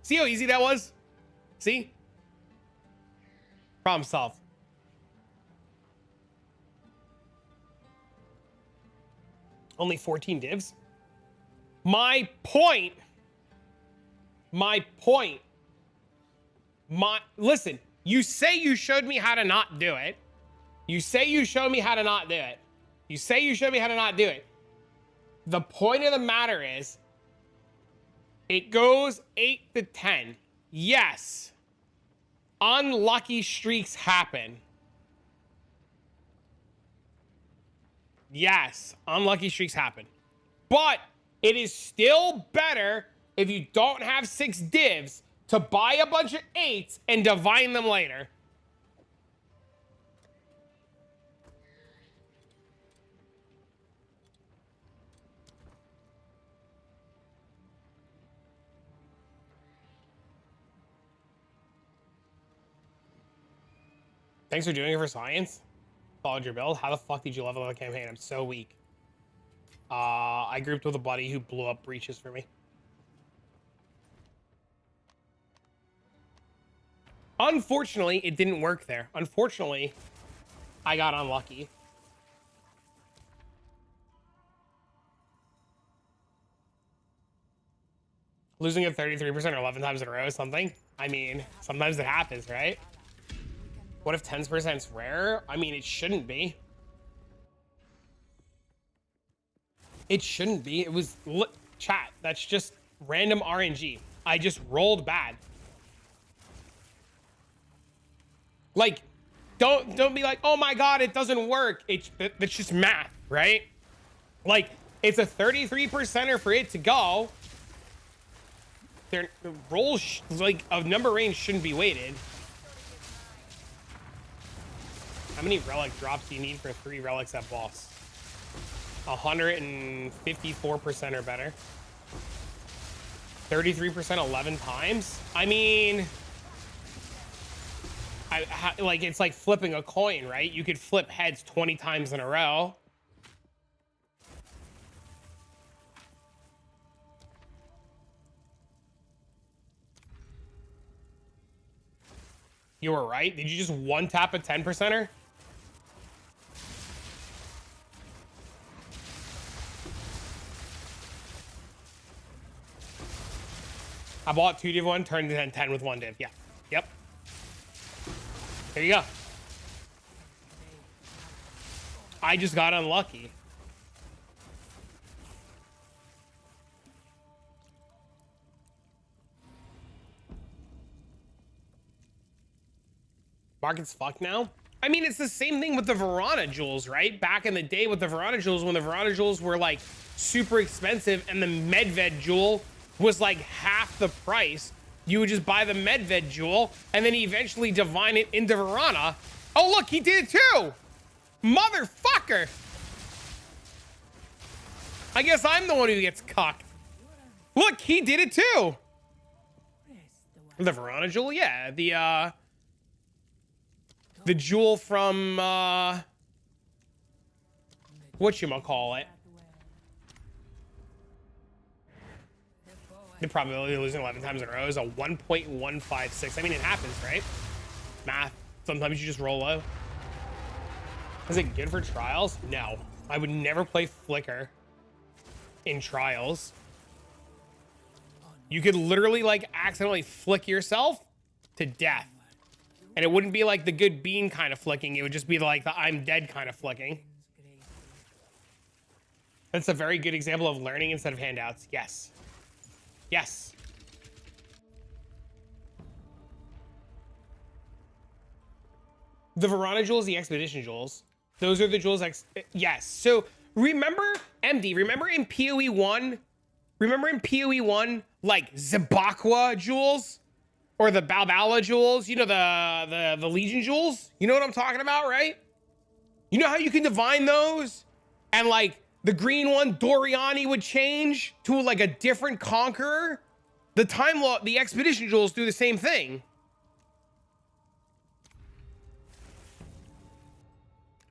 See how easy that was? See? Problem solved. Only 14 divs. My point. Listen, you say you showed me how to not do it. You say you showed me how to not do it. You say you showed me how to not do it. The point of the matter is, it goes 8 to 10. Yes. Unlucky streaks happen. Yes, unlucky streaks happen. But it is still better if you don't have 6 divs to buy a bunch of 8s and divine them later. Thanks for doing it for science. Followed your build. How the fuck did you level up the campaign? I'm so weak. I grouped with a buddy who blew up breaches for me. Unfortunately, it didn't work there. Unfortunately, I got unlucky. Losing at 33% or 11 times in a row is something. I mean, sometimes it happens, right? What if 10% is rare? I mean, it shouldn't be. It shouldn't be. It was chat. That's just random RNG. I just rolled bad. Like, don't be like, oh my god, it doesn't work. It's just math, right? Like, it's a 33%er for it to go. Their rolls, like, a number range shouldn't be weighted. How many relic drops do you need for 3 relics at boss? 154% or better. 33% 11 times? I mean, like, it's like flipping a coin, right? You could flip heads 20 times in a row. You were right. Did you just one tap a 10%er? I bought 2 div 1, turned it 10 with 1 div. Yeah. Yep. There you go. I just got unlucky. Market's fucked now. I mean, it's the same thing with the Verana jewels, right? Back in the day with the Verana jewels, when the Verana jewels were like super expensive and the Medved jewel was like half the price, you would just buy the Medved jewel and then eventually divine it into Verana. Oh, look, he did it too. Motherfucker. I guess I'm the one who gets cucked. Look, he did it too. The Verana jewel, yeah. The jewel from whatchamacallit. The probability of losing 11 times in a row is a 1.156. I mean, it happens, right? Math. Sometimes you just roll low. Is it good for trials? No. I would never play Flicker in trials. You could literally like accidentally flick yourself to death. And it wouldn't be like the good bean kind of flicking. It would just be like the I'm dead kind of flicking. That's a very good example of learning instead of handouts. Yes. Yes. The Verana jewels, the expedition jewels. Those are the jewels. Yes. So remember, MD, remember in PoE 1? Remember in PoE 1, like Zabakwa jewels? Or the Balbala jewels? You know, the Legion jewels? You know what I'm talking about, right? You know how you can divine those? And like the green one, Doriani, would change to like a different conqueror? The time law, the expedition jewels do the same thing.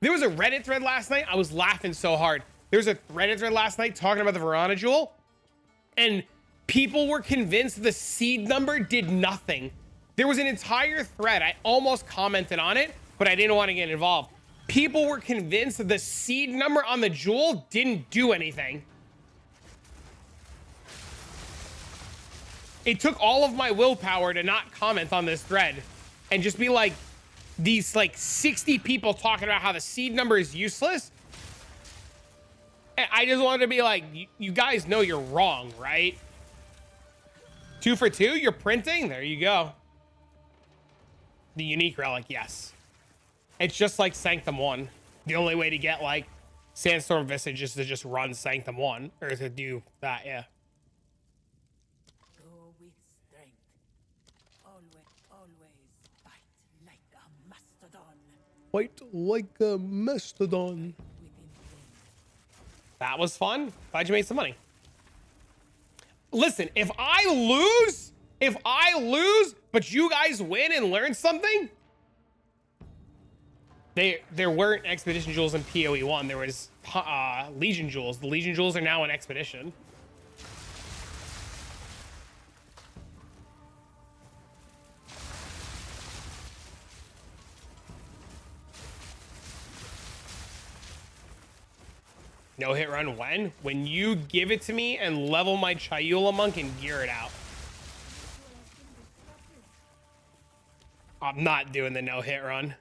There was a Reddit thread last night. I was laughing so hard. There was a Reddit thread last night talking about the Verana jewel. And people were convinced the seed number did nothing. There was an entire thread. I almost commented on it, but I didn't want to get involved. People were convinced that the seed number on the jewel didn't do anything. It took all of my willpower to not comment on this thread and just be like, these like 60 people talking about how the seed number is useless. And I just wanted to be like, you guys know you're wrong, right? 2 for 2, you're printing? There you go. The unique relic, yes. It's just like Sanctum 1. The only way to get like Sandstorm Visage is to just run Sanctum 1, or to do that, yeah. Go with strength. Always fight like a mastodon. Fight like a mastodon. Within them. That was fun. Glad you made some money. Listen, if I lose, but you guys win and learn something, there weren't expedition jewels in PoE 1. There was Legion jewels. The Legion jewels are now in expedition. No hit run when? When you give it to me and level my Chayula Monk and gear it out. I'm not doing the no hit run.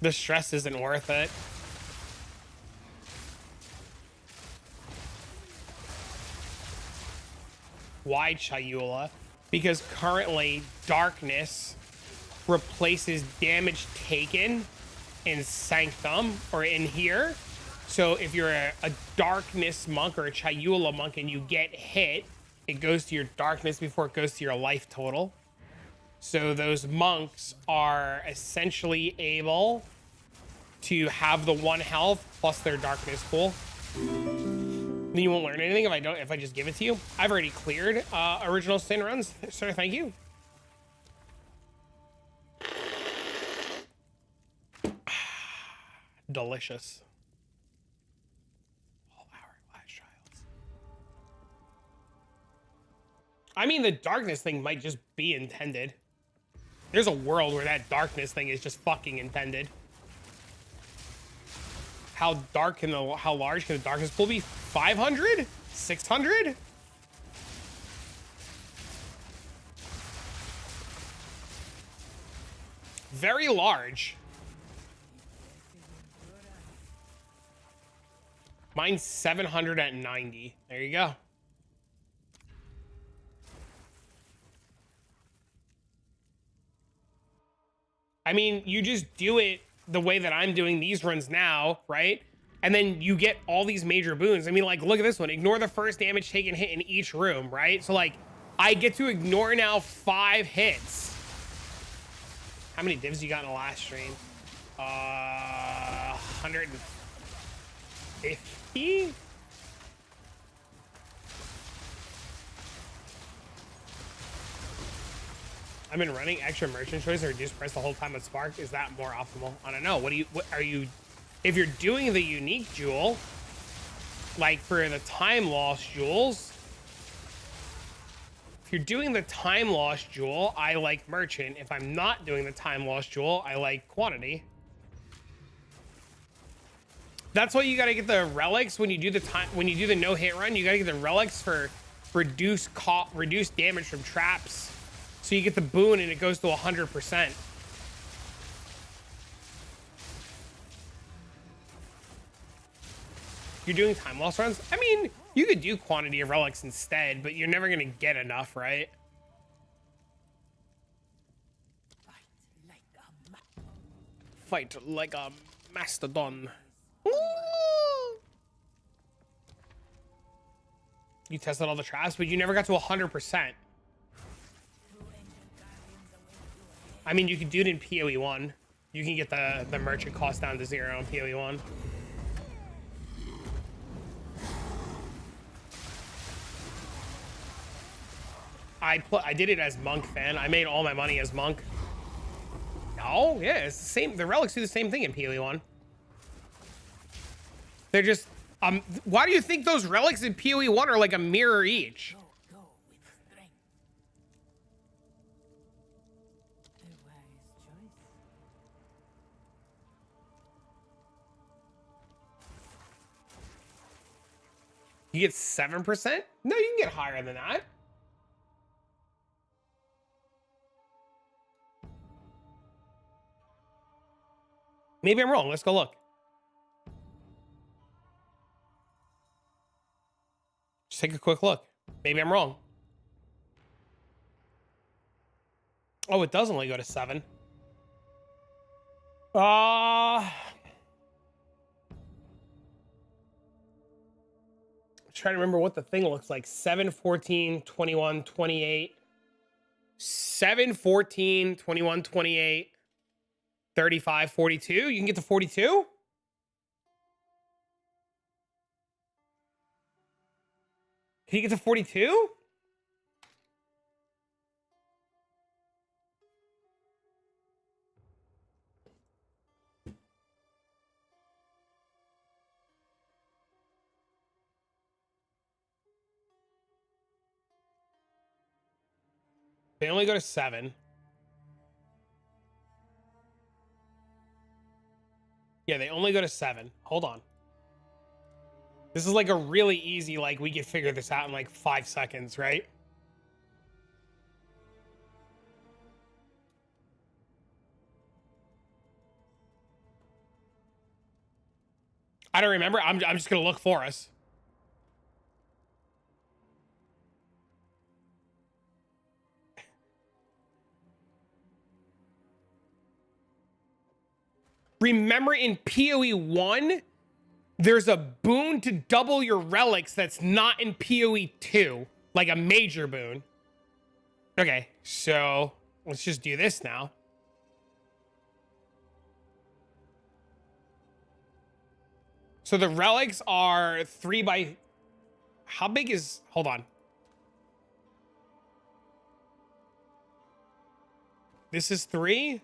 The stress isn't worth it. Why Chayula? Because currently darkness replaces damage taken in Sanctum or in here. So if you're a darkness monk or a Chayula monk and you get hit, it goes to your darkness before it goes to your life total. So those monks are essentially able to have the 1 health plus their darkness pool. Then you won't learn anything if I just give it to you. I've already cleared original sin runs, sir. Thank you. Delicious. All hourglass trials. I mean, the darkness thing might just be intended. There's a world where that darkness thing is just fucking intended. How large can the darkness pool be? 500? 600? Very large. Mine's 700 at 90. There you go. I mean, you just do it the way that I'm doing these runs now, right? And then you get all these major boons. I mean, like, look at this one. Ignore the first damage taken hit in each room, right? So, like, I get to ignore now 5 hits. How many divs you got in the last stream? 150. I've been running extra merchant choice and reduced price the whole time with Spark. Is that more optimal? I don't know. What are you, if you're doing the unique jewel, like for the time loss jewels, if you're doing the time loss jewel, I like merchant. If I'm not doing the time loss jewel, I like quantity. That's why you got to get the relics when you do the time, when you do the no hit run, you got to get the relics for reduced damage from traps. So you get the boon and it goes to 100%. You're doing time loss runs? I mean, you could do quantity of relics instead, but you're never going to get enough, right? Fight like a mastodon. Ooh. You tested all the traps, but you never got to 100%. I mean, you could do it in PoE 1. You can get the merchant cost down to 0 in PoE 1. I did it as monk, fan. I made all my money as monk. No, yeah, it's the same. The relics do the same thing in PoE 1. They're just why do you think those relics in PoE 1 are like a mirror each? Go with strength. A wise choice. You get 7%? No, you can get higher than that. Maybe I'm wrong. Let's go look. Just take a quick look. Maybe I'm wrong. Oh, it does only go to 7. Trying to remember what the thing looks like. 7, 14, 21, 28. 7, 14, 21, 28, 35, 42. You can get to 42? Can you get to 42? They only go to 7. Yeah, they only go to 7. Hold on. This is like a really easy, like we could figure this out in like 5 seconds, right? I don't remember. I'm just gonna look for us. Remember in PoE 1, there's a boon to double your relics that's not in PoE 2, like a major boon. Okay, so let's just do this now. So the relics are 3 by... How big is... Hold on. This is 3,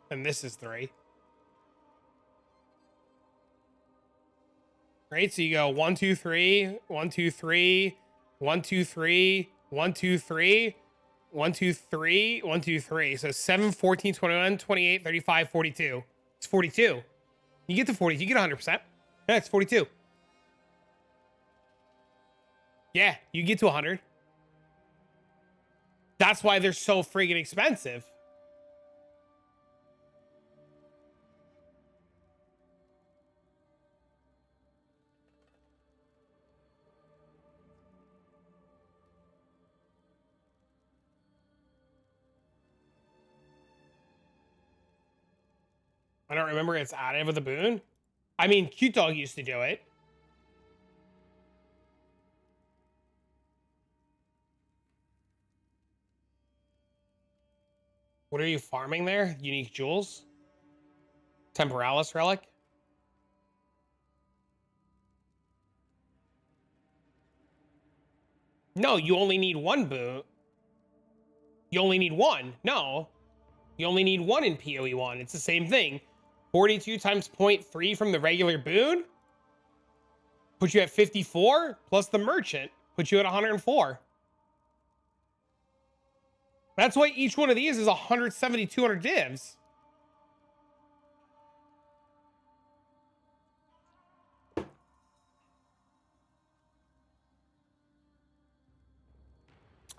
and this is 3. Right, so you go 1, 2, 3, 1, 2, 3, 1, 2, 3, 1, 2, 3, 1, 2, 3, 1, 2, 3. So 7, 14, 21, 28, 35, 42. It's 42. You get to 40. You get 100%. Yeah, it's 42. Yeah, you get to 100. That's why they're so friggin' expensive. I don't remember it's added with a boon. I mean, Cute Dog used to do it. What are you farming there? Unique jewels? Temporalis relic. No, you only need one boon. You only need one. No, you only need one in PoE 1. It's the same thing. 42 times 0.3 from the regular boon puts you at 54, plus the merchant puts you at 104. That's why each one of these is 170, 200 divs.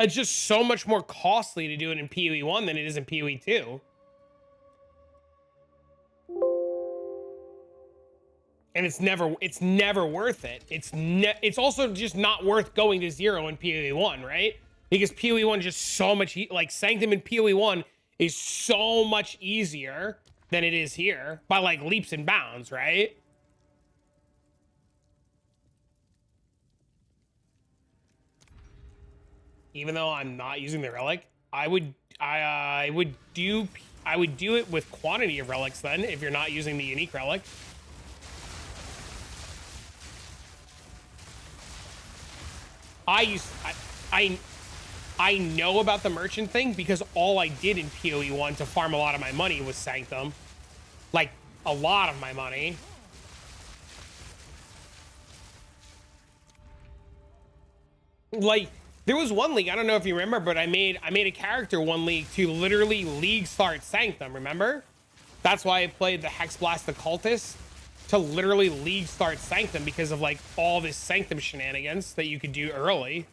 It's just so much more costly to do it in PoE 1 than it is in PoE 2. And it's never worth it. It's also just not worth going to 0 in PoE 1, right? Because PoE 1 is just so much, like Sanctum in PoE 1 is so much easier than it is here by like leaps and bounds, right? Even though I'm not using the relic, I would do it with quantity of relics then if you're not using the unique relic. I know about the merchant thing because all I did in PoE 1 to farm a lot of my money was Sanctum. Like, a lot of my money. Like, there was one league, I don't know if you remember, but I made a character one league to literally league start Sanctum, remember? That's why I played the Hexblast Occultist to literally league start Sanctum because of like all this Sanctum shenanigans that you could do early.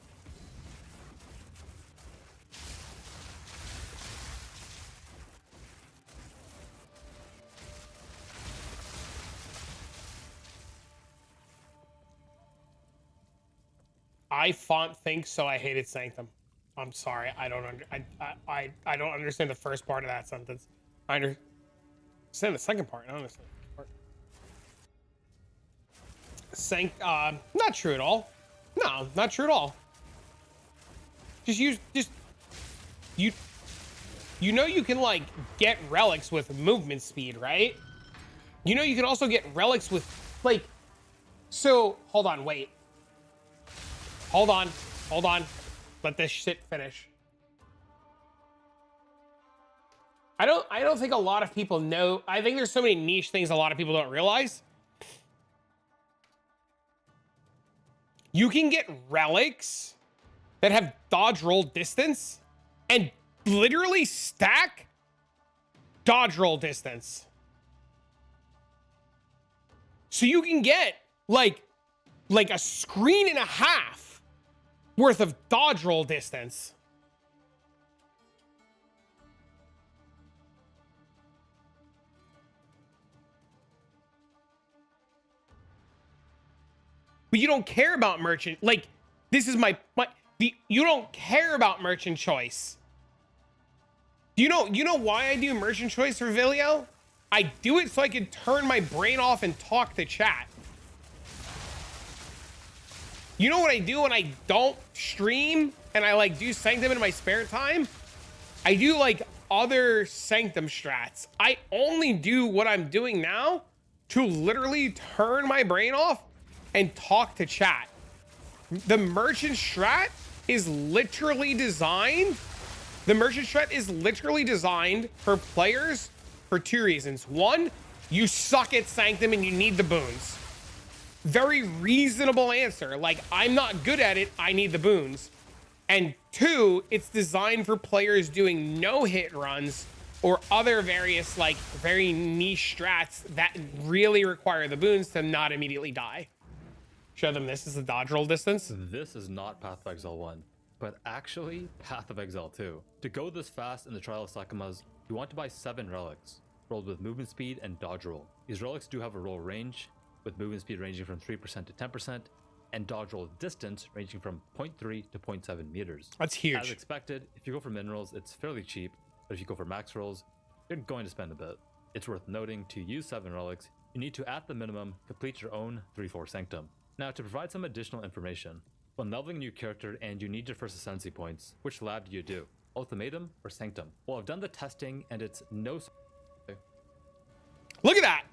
I font think so I hated Sanctum. I'm sorry, I don't understand the first part of that sentence. I understand the second part. I don't understand the first part. Not true at all. No, not true at all. You know you can like get relics with movement speed, right? You know you can also get relics with like, so hold on, wait. Hold on. Let this shit finish. I don't think a lot of people know. I think there's so many niche things a lot of people don't realize. You can get relics that have dodge roll distance and literally stack dodge roll distance. So you can get like a screen and a half worth of dodge roll distance. But you don't care about merchant. Like, this is you don't care about merchant choice. You know why I do merchant choice for Vilio? I do it so I can turn my brain off and talk to chat. You know what I do when I don't stream and I like do Sanctum in my spare time? I do like other Sanctum strats. I only do what I'm doing now to literally turn my brain off and talk to chat. The merchant strat is literally designed. The merchant strat is literally designed for players for two reasons. One, you suck at Sanctum and you need the boons. Very reasonable answer. Like, I'm not good at it, I need the boons. And two, it's designed for players doing no hit runs or other various like very niche strats that really require the boons to not immediately die. Show them this is the dodge roll distance. This is not Path of Exile 1, but actually Path of Exile 2. To go this fast in the Trial of Sekhemas, you want to buy 7 relics, rolled with movement speed and dodge roll. These relics do have a roll range, with movement speed ranging from 3% to 10%, and dodge roll distance ranging from 0.3 to 0.7 meters. That's huge. As expected, if you go for minerals, it's fairly cheap, but if you go for max rolls, you're going to spend a bit. It's worth noting, to use 7 relics, you need to, at the minimum, complete your own 3-4 Sanctum. Now, to provide some additional information, when leveling a new character and you need your first ascendancy points, which lab do you do? Ultimatum or Sanctum? Well, I've done the testing and it's no... Look at that.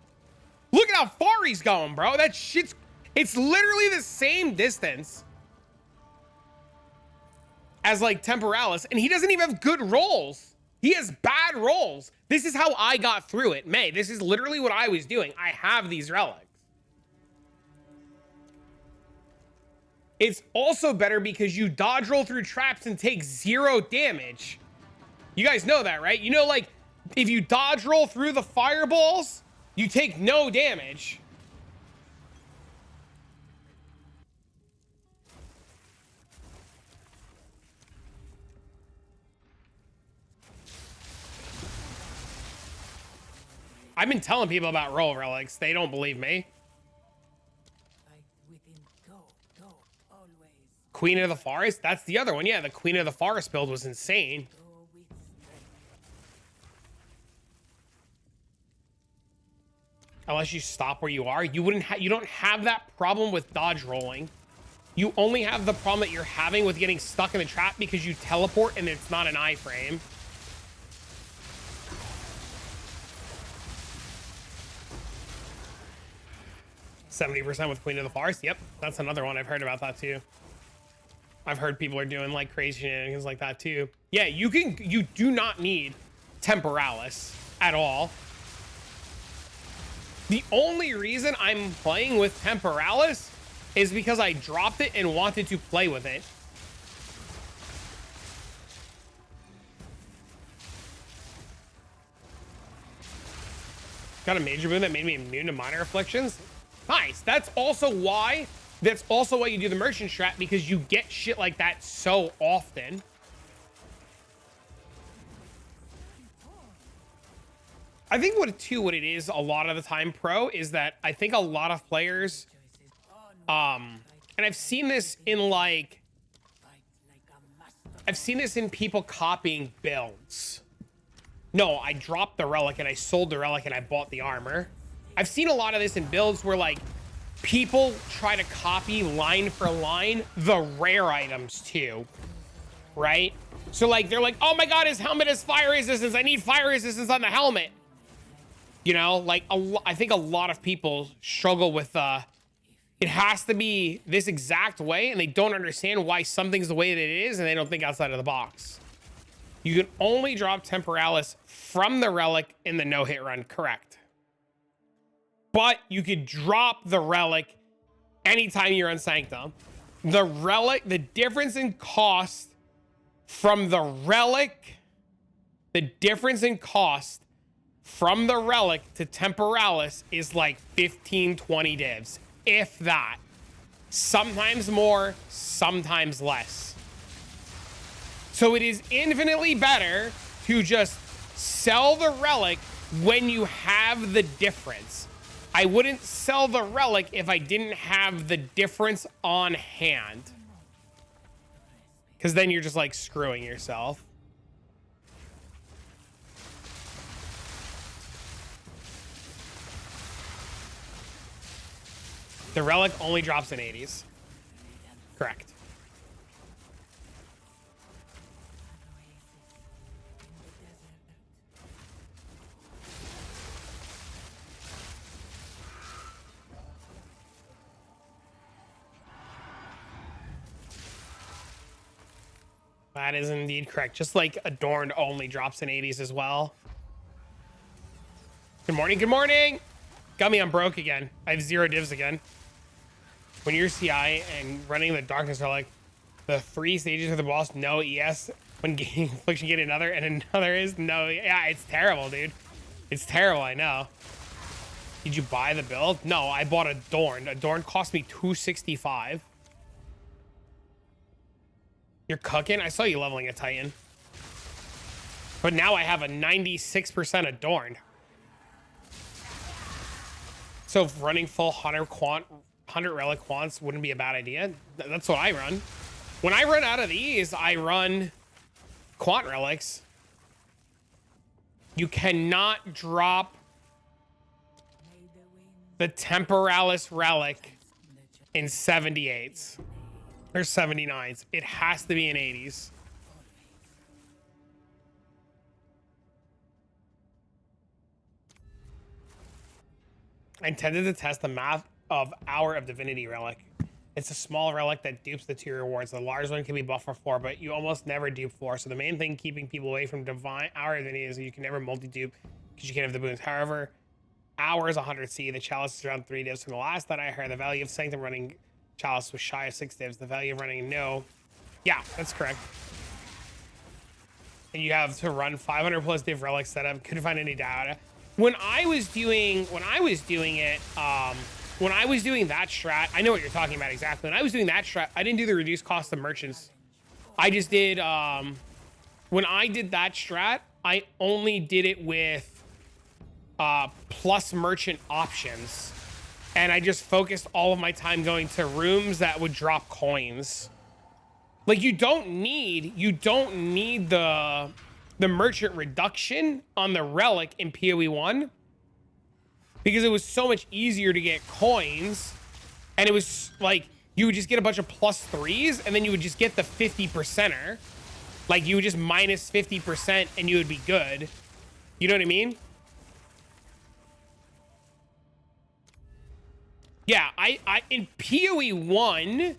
Look at how far he's going, bro. That shit's, it's literally the same distance as like Temporalis, and he doesn't even have good rolls. He has bad rolls. This is how I got through it. May, this is literally what I was doing. I have these relics. It's also better because you dodge roll through traps and take 0 damage. You guys know that, right? You know, like, if you dodge roll through the fireballs, you take no damage. I've been telling people about roll relics. They don't believe me. Fight within. Go, go, always. Queen of the Forest? That's the other one. Yeah, the Queen of the Forest build was insane. Go with strength. Unless you stop where you are, you don't have that problem with dodge rolling. You only have the problem that you're having with getting stuck in the trap because you teleport and it's not an iframe. %70 with Queen of the Forest. Yep, that's another one. I've heard about that too. I've heard people are doing like crazy shenanigans like that too. Yeah, you do not need Temporalis at all. The only reason I'm playing with Temporalis is because I dropped it and wanted to play with it. Got a major boon that made me immune to minor afflictions. Nice. That's also why you do the merchant strat, because you get shit like that so often. I think what it is a lot of the time, Pro, is that I think a lot of players, and I've seen this in like, I've seen this in people copying builds. No, I dropped the relic and I sold the relic and I bought the armor. I've seen a lot of this in builds where like people try to copy line for line the rare items too, right? So like they're like, oh my god, his helmet has fire resistance. I need fire resistance on the helmet. You know, like I think a lot of people struggle with it has to be this exact way, and they don't understand why something's the way that it is, and they don't think outside of the box. You can only drop Temporalis from the relic in the no-hit run, correct? But you could drop the relic anytime you're on Sanctum. The relic, the difference in cost from the relic, the difference in cost from the relic to Temporalis is like 15, 20 divs, if that. Sometimes more, sometimes less. So it is infinitely better to just sell the relic when you have the difference. I wouldn't sell the relic if I didn't have the difference on hand. Because then you're just like screwing yourself. The relic only drops in 80s. Correct. That is indeed correct. Just like Adorned only drops in 80s as well. Good morning, good morning. Got me on broke again. I have 0 divs again. When you're CI and running the darkness are like the 3 stages of the boss, no ES. When gaining affliction, get another, and another is no. Yeah, it's terrible, dude. It's terrible, I know. Did you buy the build? No, I bought Adorned. Adorned cost me $265. You're cooking? I saw you leveling a Titan. But now I have a 96% Adorned. So if running full 100 relic quants wouldn't be a bad idea. That's what I run. When I run out of these, I run quant relics. You cannot drop the Temporalis relic in 78s. Or 79s. It has to be in 80s. I intended to test the math of Hour of Divinity relic. It's a small relic that dupes the 2 rewards. The large one can be buffed for 4, but you almost never dupe 4. So the main thing keeping people away from Divine Hour of Divinity is that you can never multi-dupe because you can't have the boons. However, Hour is 100C. The chalice is around 3 divs from the last that I heard. The value of Sanctum running chalice was shy of 6 divs. The value of running no. Yeah, that's correct. And you have to run 500 plus div relic setup. Couldn't find any data. When I was doing that strat, I know what you're talking about exactly. When I was doing that strat, I didn't do the reduced cost of merchants. I just did, when I did that strat, I only did it with plus merchant options. And I just focused all of my time going to rooms that would drop coins. Like you don't need the merchant reduction on the relic in PoE 1 because it was so much easier to get coins, and it was like you would just get a bunch of +3s and then you would just get the 50%er. Like you would just minus 50% and you would be good. You know what I mean? Yeah, I in PoE 1,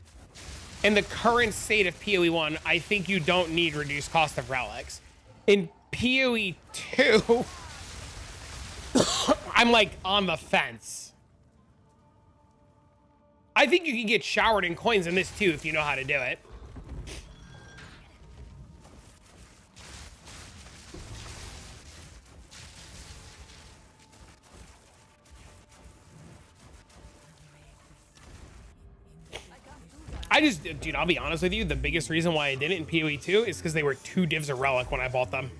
in the current state of PoE 1, I think you don't need reduced cost of relics. In PoE 2, I'm like on the fence. I think you can get showered in coins in this too if you know how to do it. I just, dude, I'll be honest with you. The biggest reason why I did it in PoE 2 is because they were 2 divs of relic when I bought them.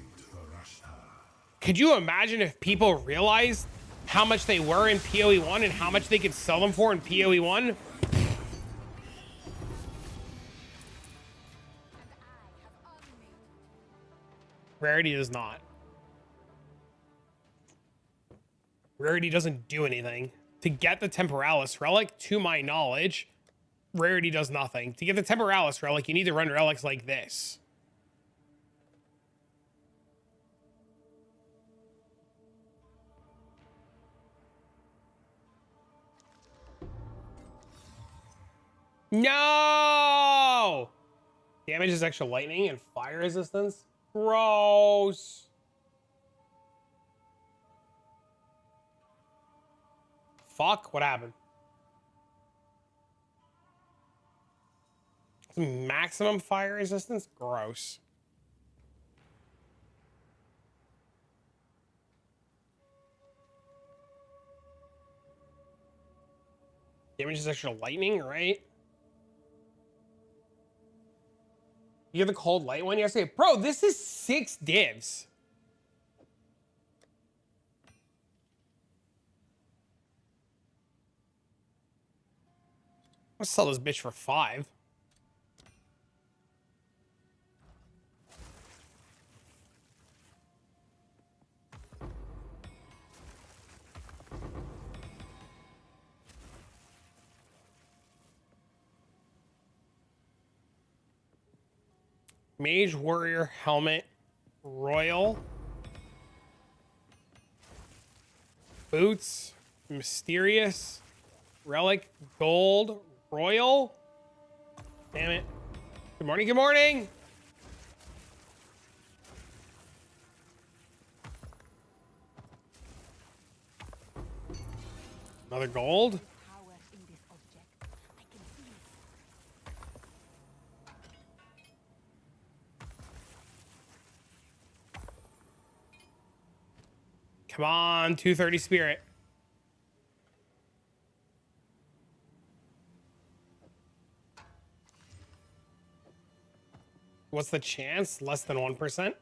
Could you imagine if people realized how much they were in PoE 1 and how much they could sell them for in PoE 1? Rarity does not. Rarity doesn't do anything. To get the Temporalis relic, to my knowledge, Rarity does nothing. To get the Temporalis relic, you need to run relics like this. No! Damage is extra lightning and fire resistance. Gross. Fuck, what happened? Maximum fire resistance? Gross. Damage is extra lightning, right? You get the cold light one yesterday? Bro, this is 6 divs. I'll sell this bitch for 5. Mage Warrior Helmet Royal. Boots Mysterious Relic Gold Royal. Damn it. Good morning, good morning. Another gold. Come on, 230 spirit. What's the chance? Less than 1%?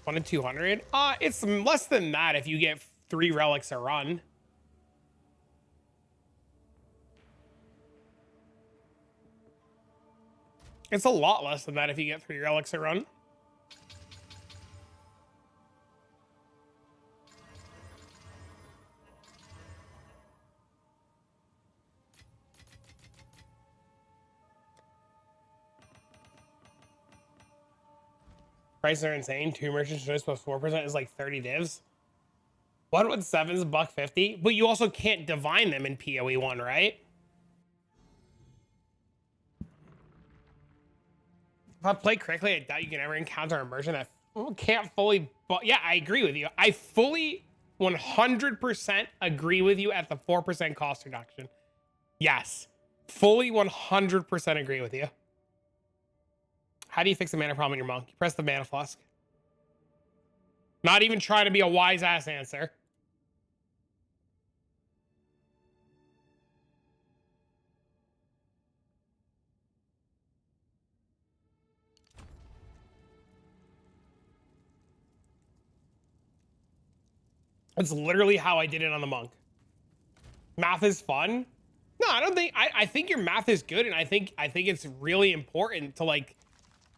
1 in 200? It's less than that if you get 3 relics a run. It's a lot less than that if you get 3 relics a run. Prices are insane. 2 merchant choice plus 4% is like 30 divs. 117's $150, but you also can't divine them in PoE 1, right? If I play correctly, I doubt you can ever encounter a merchant that can't fully. But yeah, I agree with you. I fully 100% agree with you at the 4% cost reduction. Yes, fully 100% agree with you. How do you fix the mana problem in your monk? You press the mana flask. Not even trying to be a wise ass answer. It's literally how I did it on the monk. Math is fun. No, I don't think. I think your math is good, and I think it's really important to like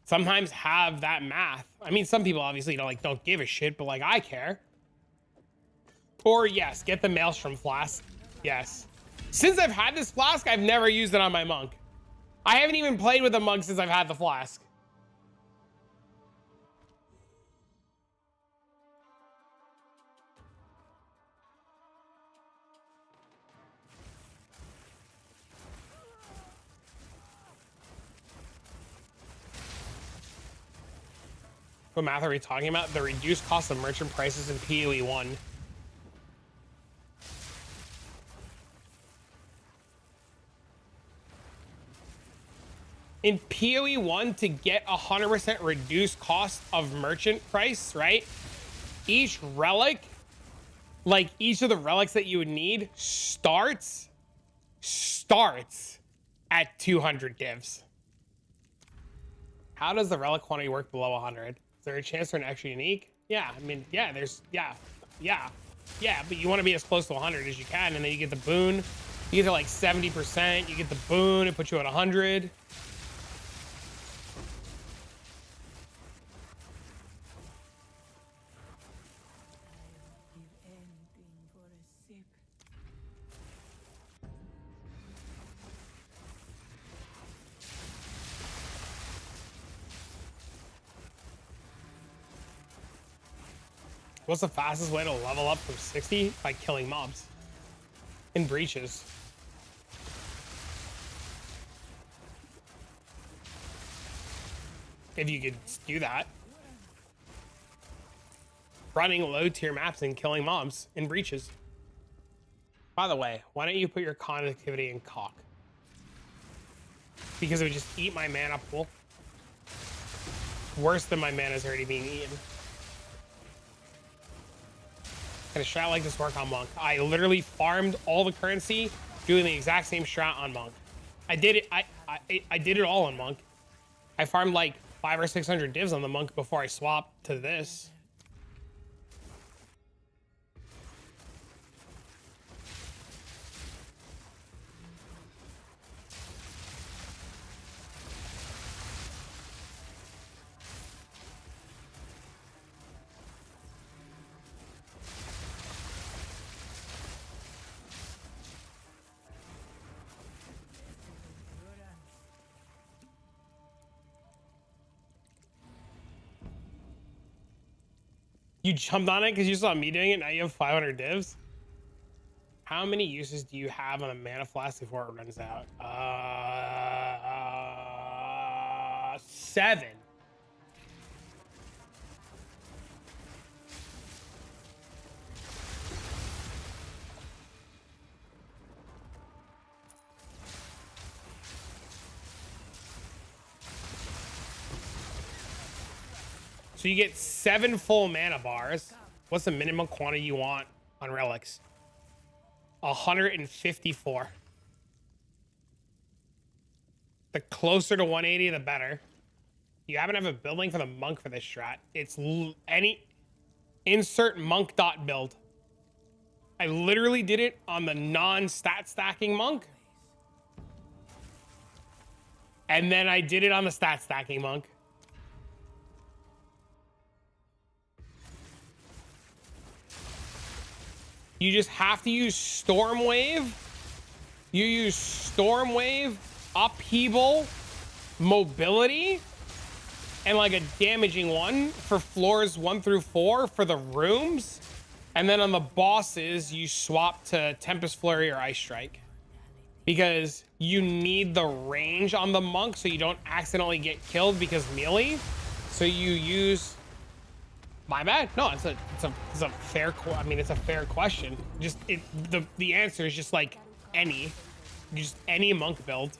sometimes have that math. I mean, some people obviously don't give a shit, but like I care. Or yes, get the Maelstrom flask. Yes. Since I've had this flask, I've never used it on my monk. I haven't even played with the monk since I've had the flask. What math are we talking about? The reduced cost of merchant prices in PoE 1. In PoE 1, to get 100% reduced cost of merchant price, right? Each relic, like each of the relics that you would need, starts at 200 divs. How does the relic quantity work below 100? Is there a chance for an extra unique? Yeah, I mean, yeah, but you want to be as close to 100 as you can, and then you get the boon. You get to like 70%, you get the boon, it puts you at 100. Give anything for a sip. What's the fastest way to level up from 60? By killing mobs in breaches. If you could do that. Running low tier maps and killing mobs in breaches. By the way, why don't you put your conductivity in cock? Because it would just eat my mana pool. Worse than my mana is already being eaten. Can a strat like this work on monk? I literally farmed all the currency doing the exact same strat on monk. I did it. I did it all on monk. I farmed like 500 or 600 divs on the monk before I swapped to this. You jumped on it because you saw me doing it. Now you have 500 divs. How many uses do you have on a mana flask before it runs out? 7. So you get 7 full mana bars. What's the minimum quantity you want on relics? 154. The closer to 180, the better. You happen to have a building for the monk for this strat. It's any insert monk dot build. I literally did it on the non-stat stacking monk. And then I did it on the stat stacking monk. You just have to use Storm Wave. You use Storm Wave, Upheaval, Mobility, and like a damaging one for floors 1 through 4 for the rooms. And then on the bosses, you swap to Tempest Flurry or Ice Strike. Because you need the range on the monk so you don't accidentally get killed because melee. So you use... My bad. No, it's a fair. I mean, it's a fair question. Just the answer is just like just any monk build.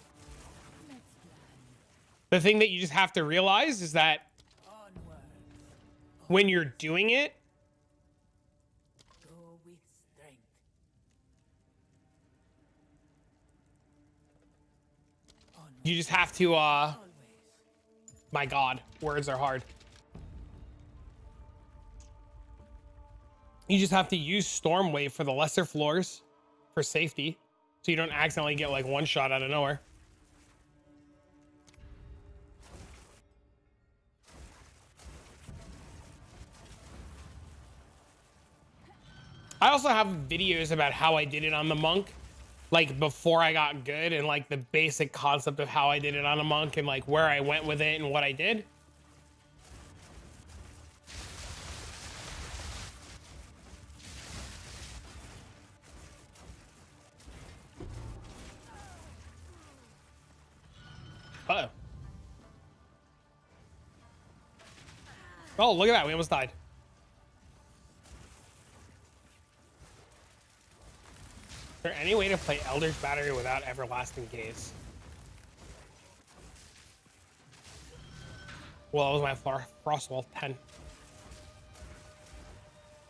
The thing that you just have to realize is that when you're doing it, Go with strength. you just have to. My God, words are hard. You just have to use Storm Wave for the lesser floors for safety, so you don't accidentally get like one shot out of nowhere. I also have videos about how I did it on the monk, like before I got good, and like the basic concept of how I did it on a monk and like where I went with it and what I did. Uh-oh. Oh, look at that. We almost died. Is there any way to play Eldritch Battery without Everlasting Gaze? Well, that was my Frostwall 10.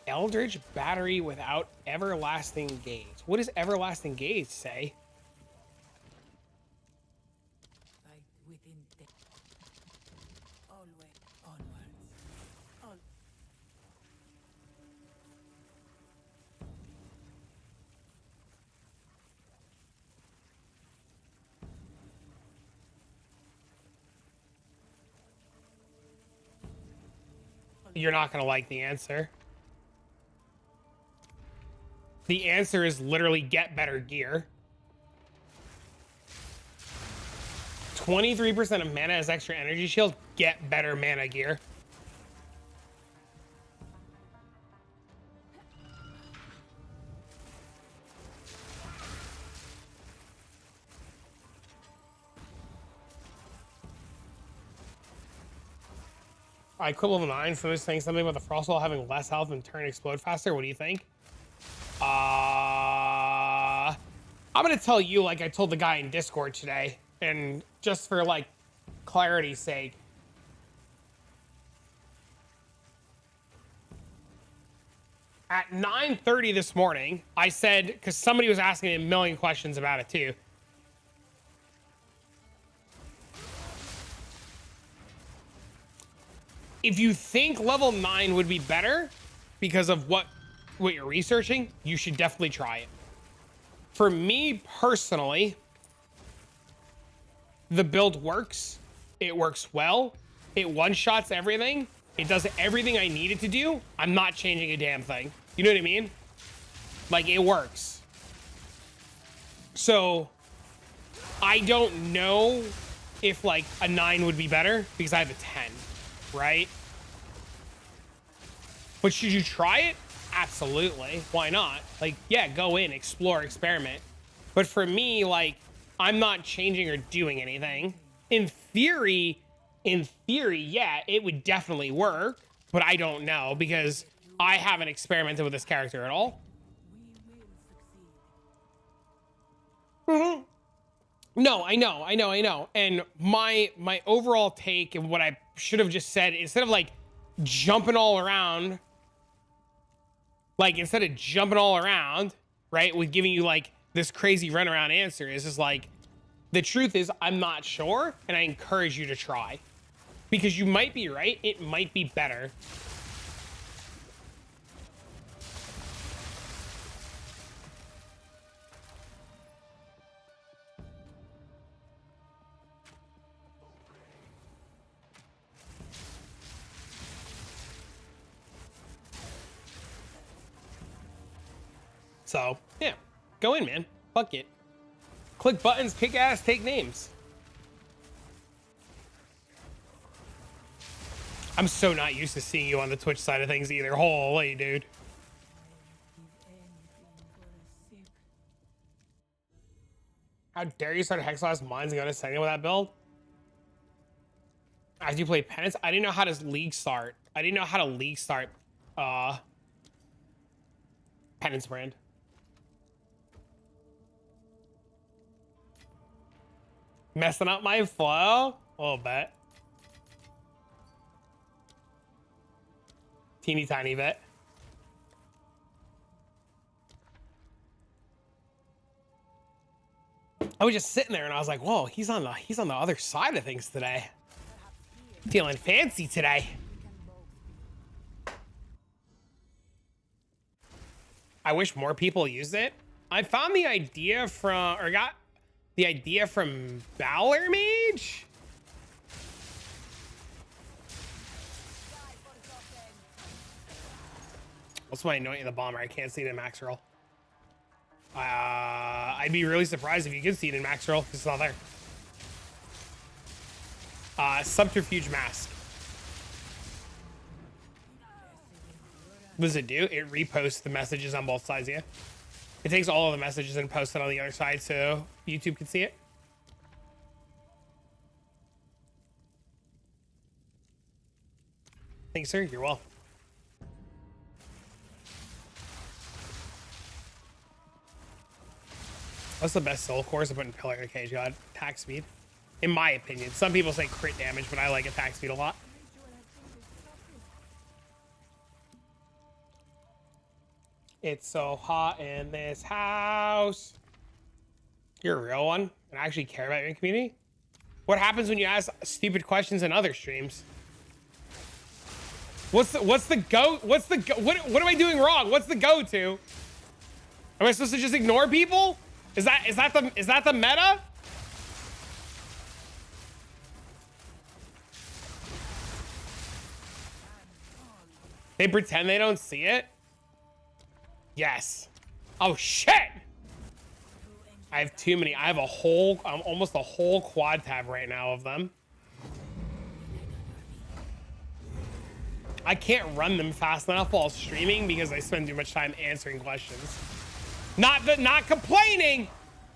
Eldritch Battery without Everlasting Gaze. What does Everlasting Gaze say? Fight within always onwards. All You're not going to like the answer. The answer is literally get better gear. 23% of mana is extra energy shield. Get better mana gear. I quit level 9, so they're saying something about the Frostwall having less health and turn explode faster. What do you think? I'm gonna tell you like I told the guy in Discord today, and just for like clarity's sake. At 9:30 this morning, I said, because somebody was asking me a million questions about it too. If you think level 9 would be better because of what you're researching, you should definitely try it. For me personally, the build works. It works well. It one-shots everything. It does everything I need it to do. I'm not changing a damn thing. You know what I mean? Like, it works. So, I don't know if, like, a 9 would be better because I have a 10, right? But should you try it? Absolutely. Why not? Like, yeah, go in, explore, experiment. But for me, like, I'm not changing or doing anything. In theory, yeah, it would definitely work, but I don't know because I haven't experimented with this character at all. No, I know. And my overall take and what I should have just said, instead of like jumping all around, right, with giving you like this crazy runaround answer, is just like, the truth is I'm not sure, and I encourage you to try. Because you might be right, it might be better. So, yeah, go in, man. Fuck it. Click buttons, kick ass, take names. I'm so not used to seeing you on the Twitch side of things either. Holy, dude. How dare you start Hexalast Mines and go to second with that build? As you play Penance, I didn't know how to league start. I didn't know how to league start Penance brand. Messing up my flow? A little bit. Teeny tiny bit. I was just sitting there and I was like, whoa, he's on the other side of things today. Feeling fancy today. I wish more people used it. I found the idea from, or got the idea from Valor Mage. What's my anointing the bomber? I can't see it in max roll. I'd be really surprised if you could see it in max roll because it's not there. Subterfuge mask. What does it do? It reposts the messages on both sides, yeah? It takes all of the messages and posts it on the other side so YouTube can see it. Thanks, sir. You're welcome. What's the best soul course to put in Pillar of the Cage God? Attack speed. In my opinion. Some people say crit damage, but I like attack speed a lot. It's so hot in this house. You're a real one and I actually care about your community. What happens when you ask stupid questions in other streams? What am I doing wrong? What's the go-to? Am I supposed to just ignore people? Is that the meta? They pretend they don't see it? Yes. Oh shit! I have too many. I have almost a whole quad tab right now of them. I can't run them fast enough while streaming because I spend too much time answering questions. Not complaining.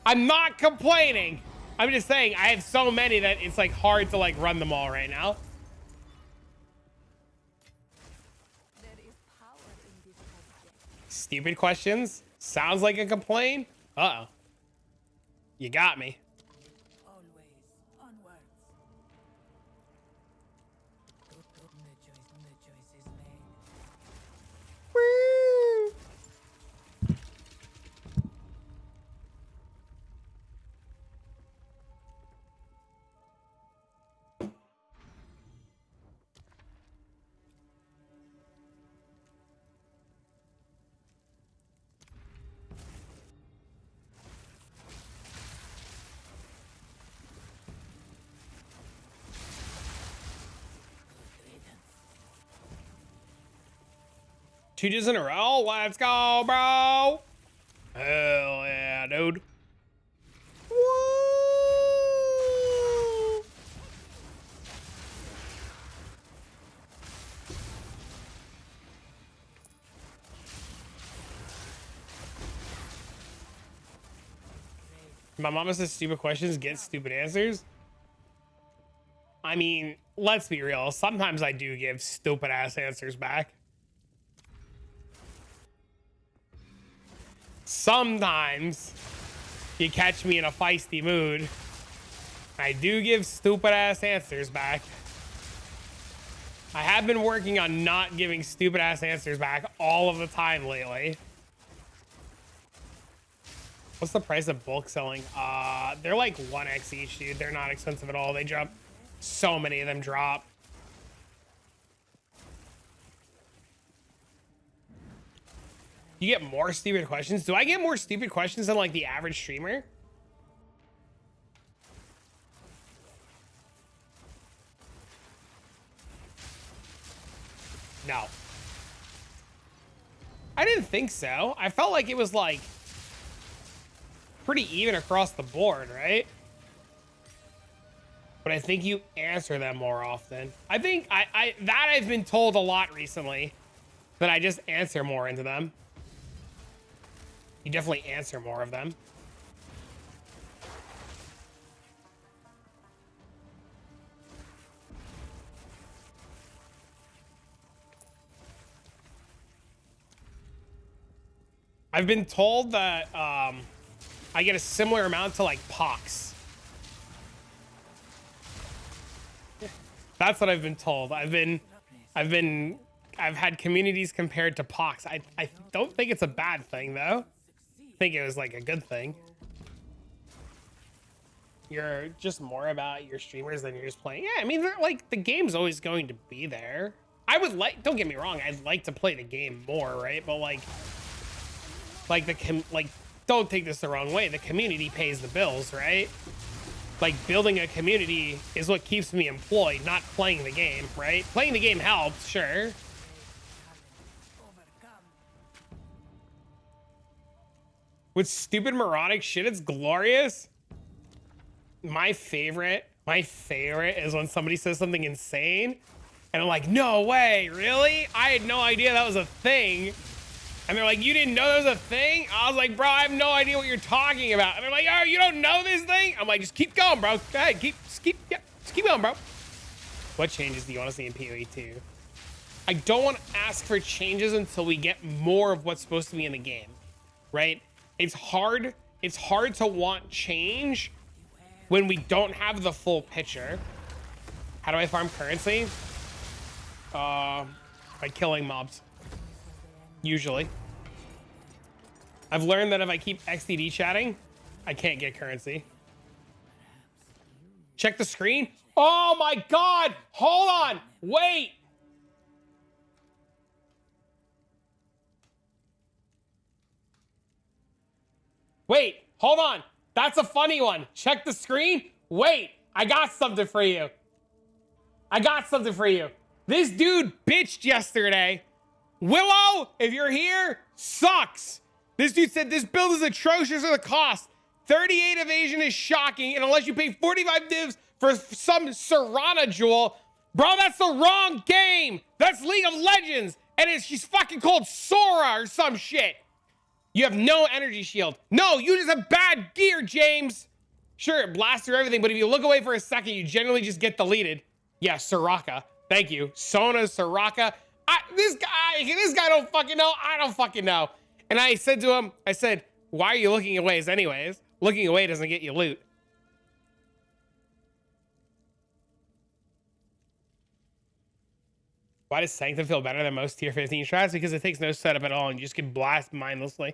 I'm not complaining. I'm just saying I have so many that it's like hard to like run them all right now. Stupid questions. Sounds like a complaint. Uh-oh. You got me. Always onwards. The choice is made. Woo! Two days in a row. Let's go, bro. Hell yeah, dude. Woo! My mama says stupid questions get stupid answers. I mean, let's be real. Sometimes I do give stupid ass answers back. Sometimes you catch me in a feisty mood. I do give stupid ass answers back. I have been working on not giving stupid ass answers back all of the time lately. What's the price of bulk selling? They're like 1x each, dude. They're not expensive at all. They drop. So many of them drop. You get more stupid questions? Do I get more stupid questions than like the average streamer? No. I didn't think so. I felt like it was like pretty even across the board, right? But I think you answer them more often. I think that I've been told a lot recently, that I just answer more into them. You definitely answer more of them. I've been told that I get a similar amount to like Pox. That's what I've been told. I've had communities compared to Pox. I don't think it's a bad thing though. I think it was like a good thing. You're just more about your streamers than you're just playing. Yeah, I mean, like the game's always going to be there. I would like, don't get me wrong, I'd like to play the game more, right? But like don't take this the wrong way. The community pays the bills, right? Like building a community is what keeps me employed, not playing the game, right? Playing the game helps, sure. With stupid moronic shit, it's glorious. My favorite is when somebody says something insane and I'm like, no way, really? I had no idea that was a thing. And they're like, you didn't know that was a thing? I was like, bro, I have no idea what you're talking about. And they're like, oh, you don't know this thing? I'm like, just keep going, bro. Go ahead, just keep going, bro. What changes do you want to see in PoE 2? I don't want to ask for changes until we get more of what's supposed to be in the game, right? It's hard to want change when we don't have the full picture. How do I farm currency? By killing mobs. Usually. I've learned that if I keep XDD chatting, I can't get currency. Check the screen. Oh my God, hold on, wait. Wait, hold on. That's a funny one. Check the screen. Wait, I got something for you. This dude bitched yesterday. Willow, if you're here, sucks. This dude said this build is atrocious at the cost. 38 evasion is shocking, and unless you pay 45 divs for some Serana jewel, bro, that's the wrong game. That's League of Legends, and she's fucking called Sora or some shit. You have no energy shield. No, you just have bad gear, James. Sure, it blasts through everything, but if you look away for a second, you generally just get deleted. Yeah, Soraka. Thank you. Sona, Soraka. This guy don't fucking know. I don't fucking know. And I said to him, I said, why are you looking away anyways? Looking away doesn't get you loot. Why does Sanctum feel better than most tier 15 strats? Because it takes no setup at all and you just can blast mindlessly.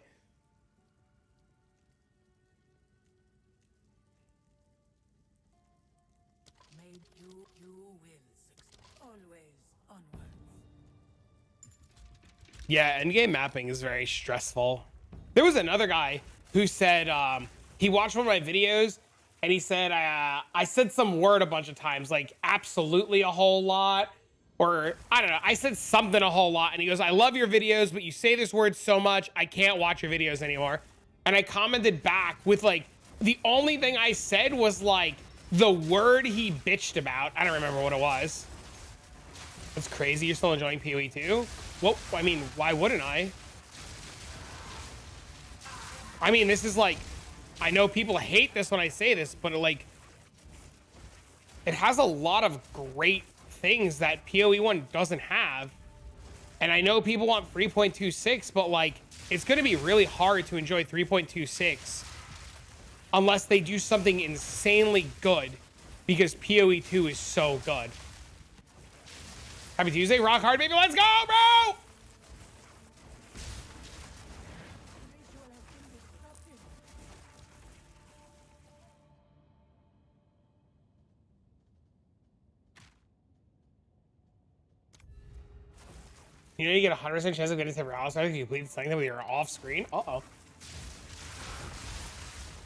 Yeah, endgame mapping is very stressful. There was another guy who said he watched one of my videos and he said I said some word a bunch of times, like absolutely a whole lot, or I don't know, I said something a whole lot, and he goes, I love your videos, but you say this word so much I can't watch your videos anymore. And I commented back with like, the only thing I said was like the word he bitched about. I don't remember what it was. That's crazy. You're still enjoying PoE 2? Well, I mean, why wouldn't I? I mean, this is like, I know people hate this when I say this, but it has a lot of great things that PoE 1 doesn't have. And I know people want 3.26, but like, it's going to be really hard to enjoy 3.26 unless they do something insanely good, because PoE 2 is so good. Happy Tuesday, rock hard, baby. Let's go, bro. You know, you get a 100% chance of getting to Relic if you complete something with your off screen. Uh-oh.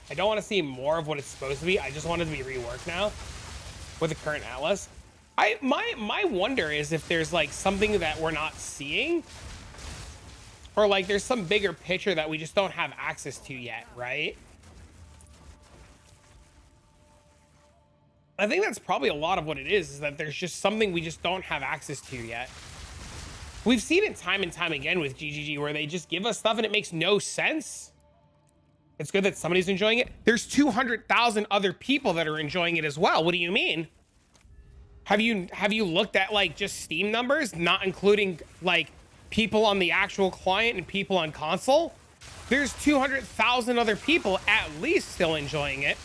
I don't want to see more of what it's supposed to be. I just want it to be reworked now with the current Atlas. My wonder is if there's like something that we're not seeing, or like there's some bigger picture that we just don't have access to yet, right? I think that's probably a lot of what it is that there's just something we just don't have access to yet. We've seen it time and time again with GGG where they just give us stuff and it makes no sense. It's good that somebody's enjoying it. There's 200,000 other people that are enjoying it as well. What do you mean? Have you looked at like just Steam numbers, not including like people on the actual client and people on console? there's 200,000 other people at least still enjoying it.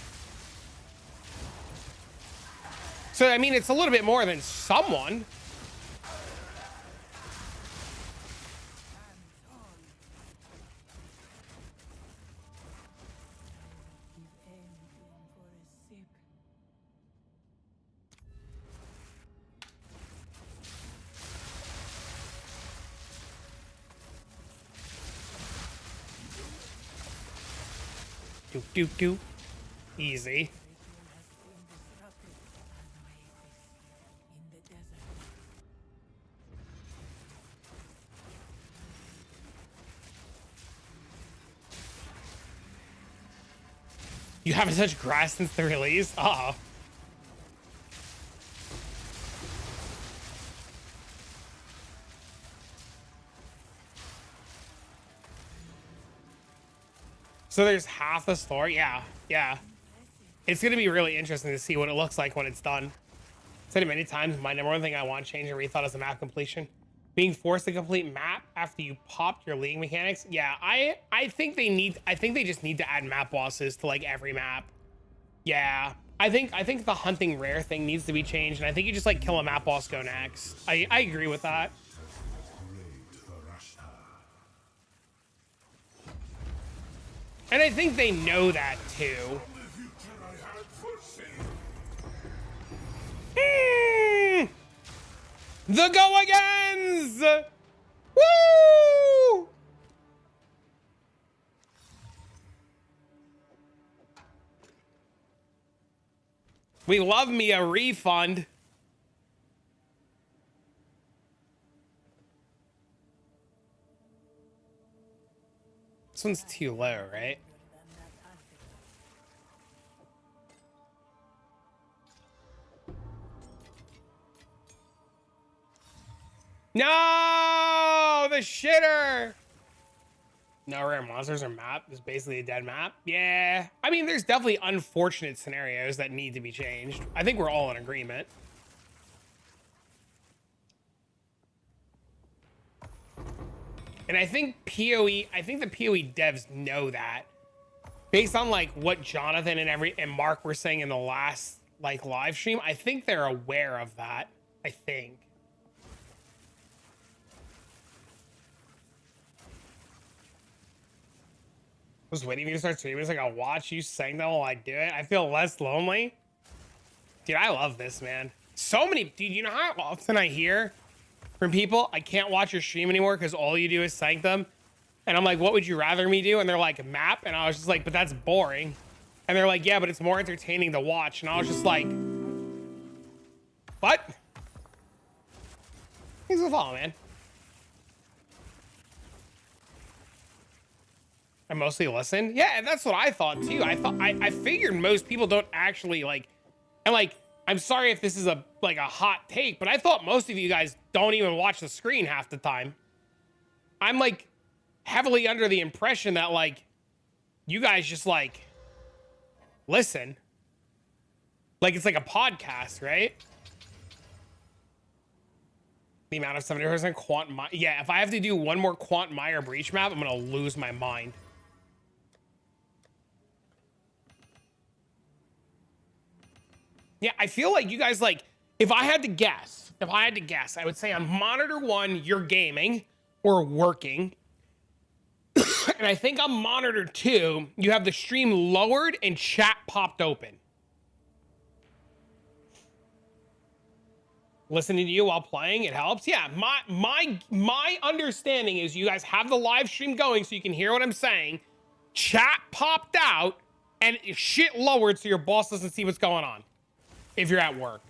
So, I mean, it's a little bit more than someone. Give anything for a sip. Do, do, do. Easy. Ritual has been disrupted. An oasis in the desert. You haven't touched grass since the release? Uh-oh. So there's half the story? Yeah, yeah. It's gonna be really interesting to see what it looks like when it's done. I've said it many times, my number one thing I want changed and rethought is the map completion. Being forced to complete map after you popped your league mechanics. Yeah, I think they just need to add map bosses to like every map. Yeah. I think the hunting rare thing needs to be changed, and I think you just like kill a map boss, go next. I agree with that. And I think they know that too. The go agains! Woo! We love me a refund. This one's too low, right? No, the shitter. No rare monsters or map is basically a dead map. Yeah, I mean, there's definitely unfortunate scenarios that need to be changed. I think we're all in agreement. And I think the PoE devs know that, based on like what Jonathan and Mark were saying in the last like live stream. I think they're aware of that. I think. I was waiting for you to start streaming. It's like I'll watch you sing them while I do it. I feel less lonely. Dude, I love this, man. So many, dude, you know how often I hear from people, I can't watch your stream anymore because all you do is thank them. And I'm like, what would you rather me do? And they're like, map. And I was just like, but that's boring. And they're like, yeah, but it's more entertaining to watch. And I was just like, what? Thanks for the follow, man. I mostly listen. Yeah, and that's what I thought too. I figured most people don't actually like, and like, I'm sorry if this is a hot take, but I thought most of you guys don't even watch the screen half the time. I'm like heavily under the impression that like you guys just like listen. Like it's like a podcast, right? The amount of 70% Quant Mire. Yeah, if I have to do one more Quant Mire breach map, I'm gonna lose my mind. Yeah, I feel like you guys like, if I had to guess, I would say on monitor 1, you're gaming or working. And I think on monitor 2, you have the stream lowered and chat popped open. Listening to you while playing, it helps. Yeah, my understanding is you guys have the live stream going so you can hear what I'm saying. Chat popped out and shit lowered so your boss doesn't see what's going on. If you're at work.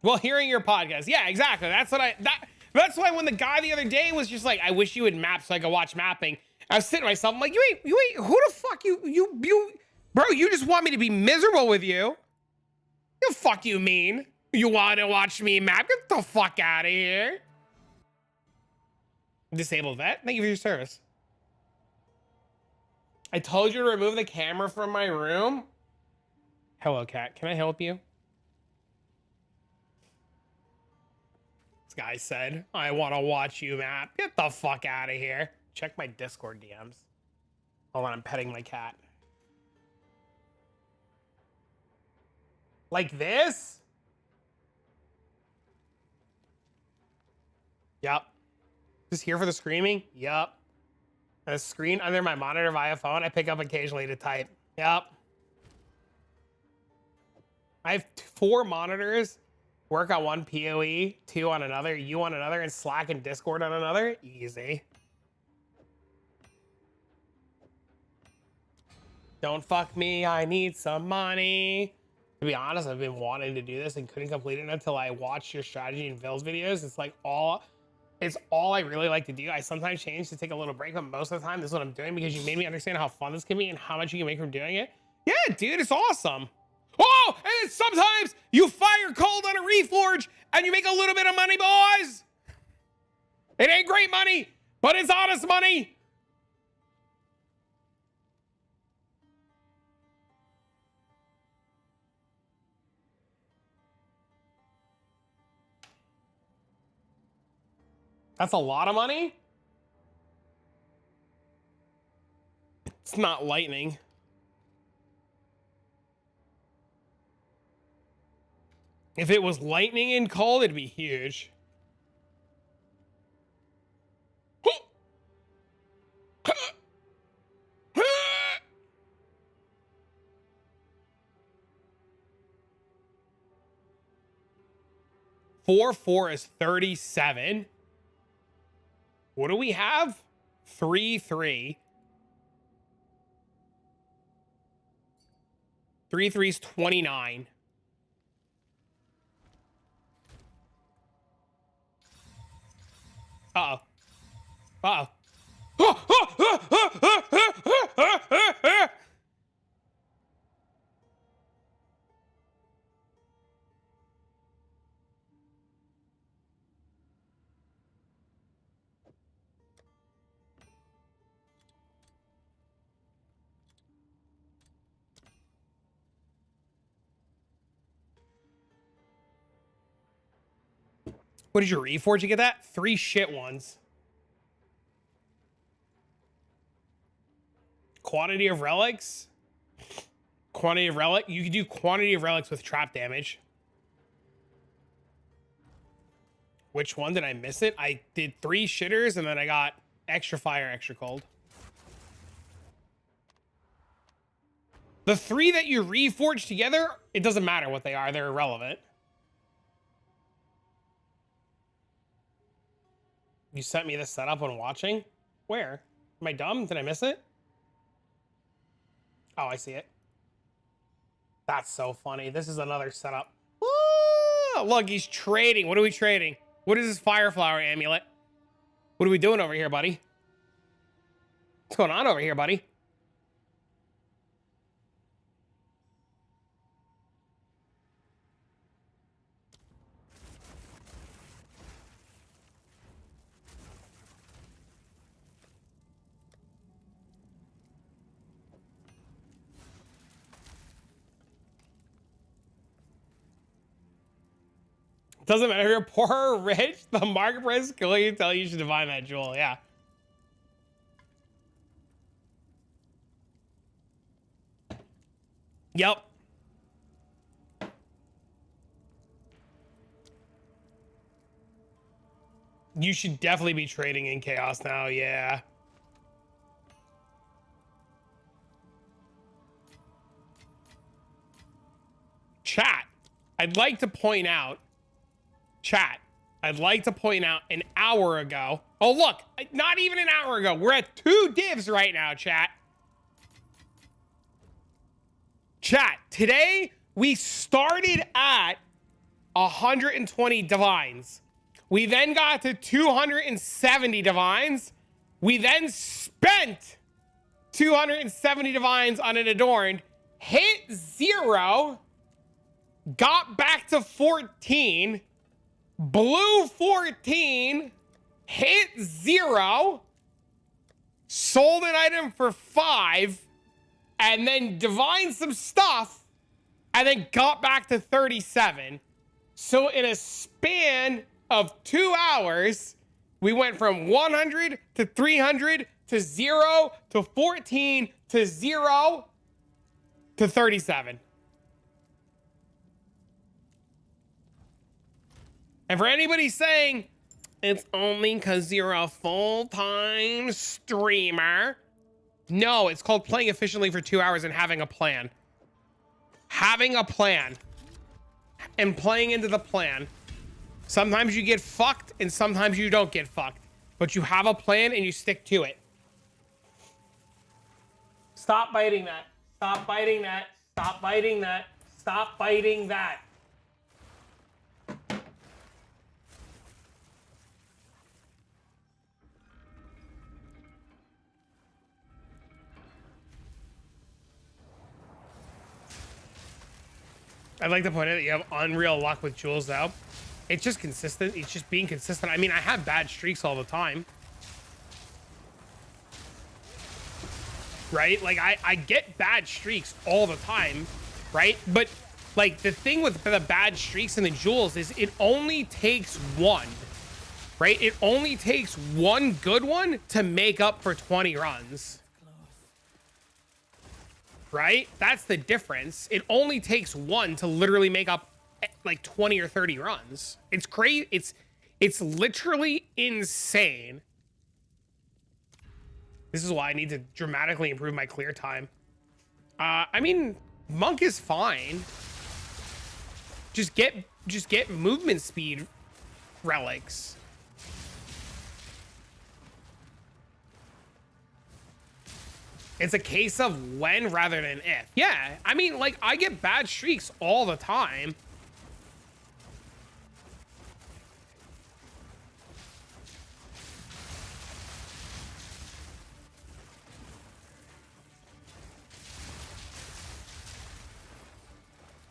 Well, hearing your podcast. Yeah, exactly. That's why when the guy the other day was just like, I wish you would map so I could watch mapping. I was sitting to myself, I'm like, you ain't, who the fuck you, bro, you just want me to be miserable with you. The fuck you mean? You want to watch me map? Get the fuck out of here. Disabled vet, thank you for your service. I told you to remove the camera from my room. Hello, cat. Can I help you? guy said. I want to watch you, Matt. Get the fuck out of here. Check my Discord DMs. Hold on, I'm petting my cat. Like this? Yep. Just here for the screaming? Yep. And a screen under my monitor via phone I pick up occasionally to type. Yep. I have 4 monitors. Work on one PoE, 2 on another, you on another, and Slack and Discord on another. Easy. Don't fuck me, I need some money. To be honest, I've been wanting to do this and couldn't complete it until I watched your strategy and builds videos. It's like all I really like to do. I sometimes change to take a little break, but most of the time this is what I'm doing because you made me understand how fun this can be and how much you can make from doing it. Yeah, dude, it's awesome. Oh, and then sometimes you fire cold on a reforge and you make a little bit of money, boys. It ain't great money, but it's honest money. That's a lot of money. It's not lightning. If it was lightning in cold, it'd be huge. Four is 37. What do we have? 3-3. 3-3 is 29. Uh-oh. Uh-oh. What did you reforge to get that? 3 shit ones. Quantity of relics? Quantity of relic? You can do quantity of relics with trap damage. Which one did I miss it? I did 3 shitters and then I got extra fire, extra cold. The 3 that you reforged together, it doesn't matter what they are. They're irrelevant. You sent me this setup when watching? Where? Am I dumb? Did I miss it? Oh, I see it. That's so funny. This is another setup. Ah, look, he's trading. What are we trading? What is this fire flower amulet? What are we doing over here, buddy? What's going on over here, buddy? Doesn't matter if you're poor or rich, the market price can only tell you should divine that jewel. Yeah. Yep. You should definitely be trading in chaos now. Yeah. Chat, I'd like to point out. Chat, I'd like to point out an hour ago. Oh, look, not even an hour ago. We're at 2 divs right now, chat. Chat, today we started at 120 divines. We then got to 270 divines. We then spent 270 divines on an adorned, hit 0, got back to 14, blew 14, hit 0, sold an item for 5, and then divined some stuff, and then got back to 37. So in a span of 2 hours, we went from 100 to 300 to 0 to 14 to 0 to 37. And for anybody saying it's only because you're a full-time streamer, no, it's called playing efficiently for 2 hours and having a plan. Having a plan and playing into the plan. Sometimes you get fucked and sometimes you don't get fucked, but you have a plan and you stick to it. Stop biting that. Stop biting that. Stop biting that. Stop biting that. I'd like to point out that you have unreal luck with Jules, though. It's just consistent. It's just being consistent. I mean, I have bad streaks all the time. Right? Like, I get bad streaks all the time, right? But, like, the thing with the bad streaks and the Jules is it only takes one, right? It only takes one good one to make up for 20 runs. Right? That's the difference. It only takes one to literally make up like 20 or 30 runs. It's great. It's literally insane. This is why I need to dramatically improve my clear time. I mean, Monk is fine. Just get movement speed relics. It's a case of when rather than if. Yeah, I mean, like, I get bad streaks all the time.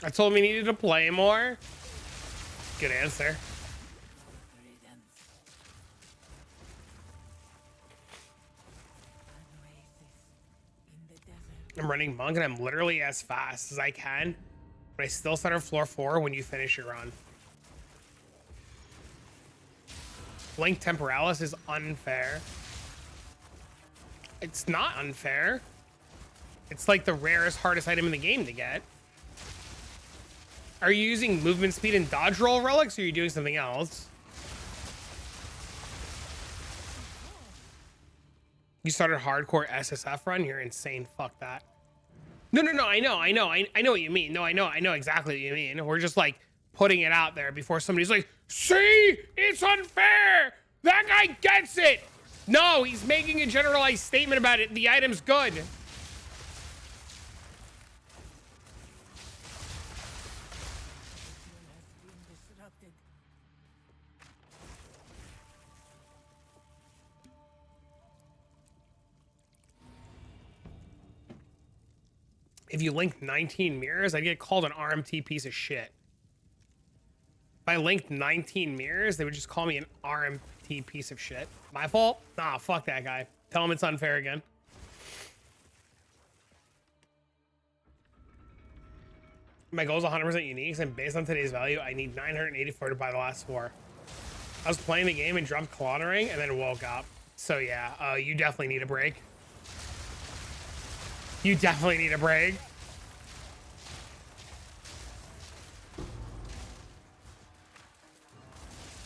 I told him he needed to play more. Good answer. I'm running Monk and I'm literally as fast as I can, but I still start on floor 4 when you finish your run. Blink Temporalis is unfair. It's not unfair. It's like the rarest, hardest item in the game to get. Are you using movement speed and dodge roll relics, or are you doing something else? You started hardcore SSF run? You're insane. Fuck that. No, I know what you mean. No, I know exactly what you mean. We're just like putting it out there before somebody's like, see, it's unfair. That guy gets it. No, he's making a generalized statement about it. The item's good. If you link 19 mirrors, I'd get called an RMT piece of shit. If I linked 19 mirrors, they would just call me an RMT piece of shit. My fault? Nah, fuck that guy. Tell him it's unfair again. My goal is 100% uniques, and based on today's value, I need 984 to buy the last 4. I was playing the game and dropped clawing and then woke up. So yeah, you definitely need a break. You definitely need a break.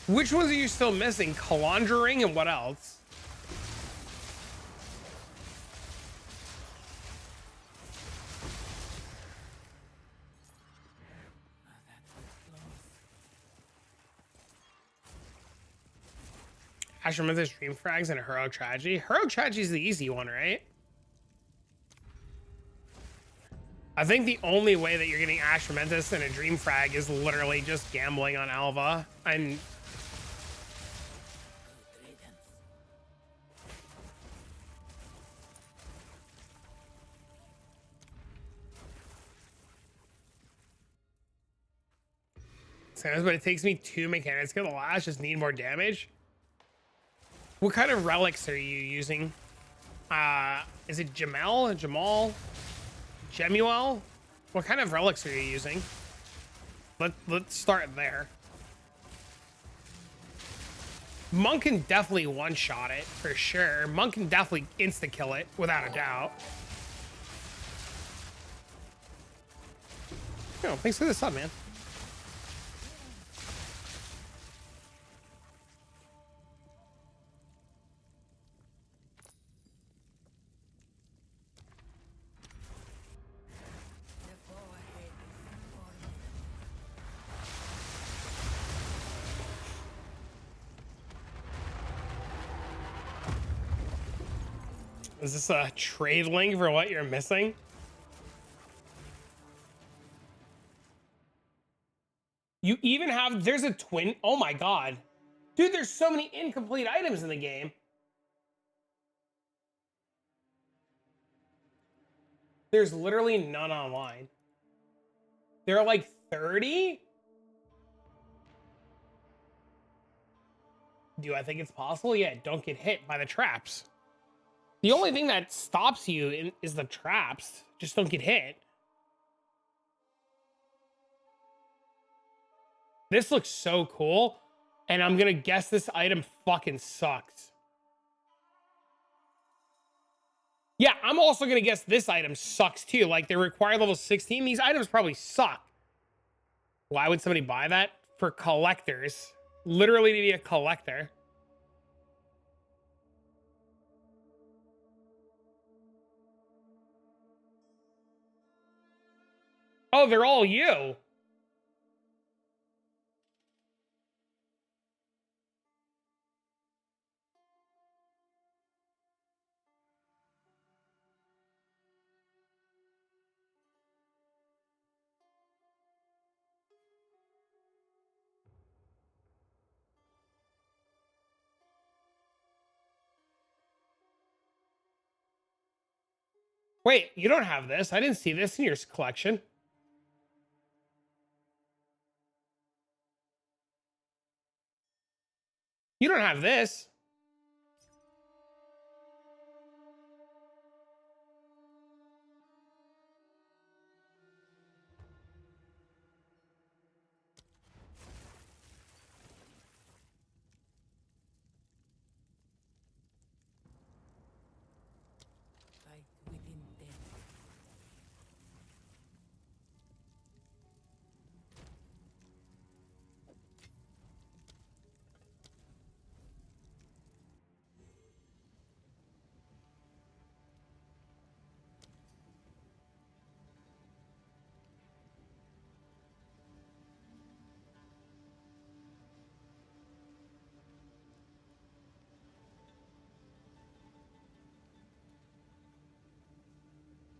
Which ones are you still missing? Conjuring and what else? Astromantis Dream Frags and a Heroic Tragedy. Heroic Tragedy is the easy one, right? I think the only way that you're getting Astromantis and a Dream Frag is literally just gambling on Alva. And but it takes me 2 mechanics to get the last, just need more damage. What kind of relics are you using? Is it Jamal? Jemuel? What kind of relics are you using? Let's start there. Monk can definitely one-shot it, for sure. Monk can definitely insta-kill it, without a doubt. Yo, thanks for the sub, man. The forehead is formidable. Is this a trade link for what you're missing? You even have, there's a twin. Oh my God. Dude, there's so many incomplete items in the game. There's literally none online. There are like 30? Do I think it's possible? Yeah, don't get hit by the traps. The only thing that stops you is the traps. Just don't get hit. This looks so cool. And I'm gonna guess this item fucking sucks. Yeah, I'm also gonna guess this item sucks too. Like, they require level 16. These items probably suck. Why would somebody buy that? For collectors. Literally to be a collector. Oh, they're all you. Wait, you don't have this. I didn't see this in your collection. You don't have this. Fight within them.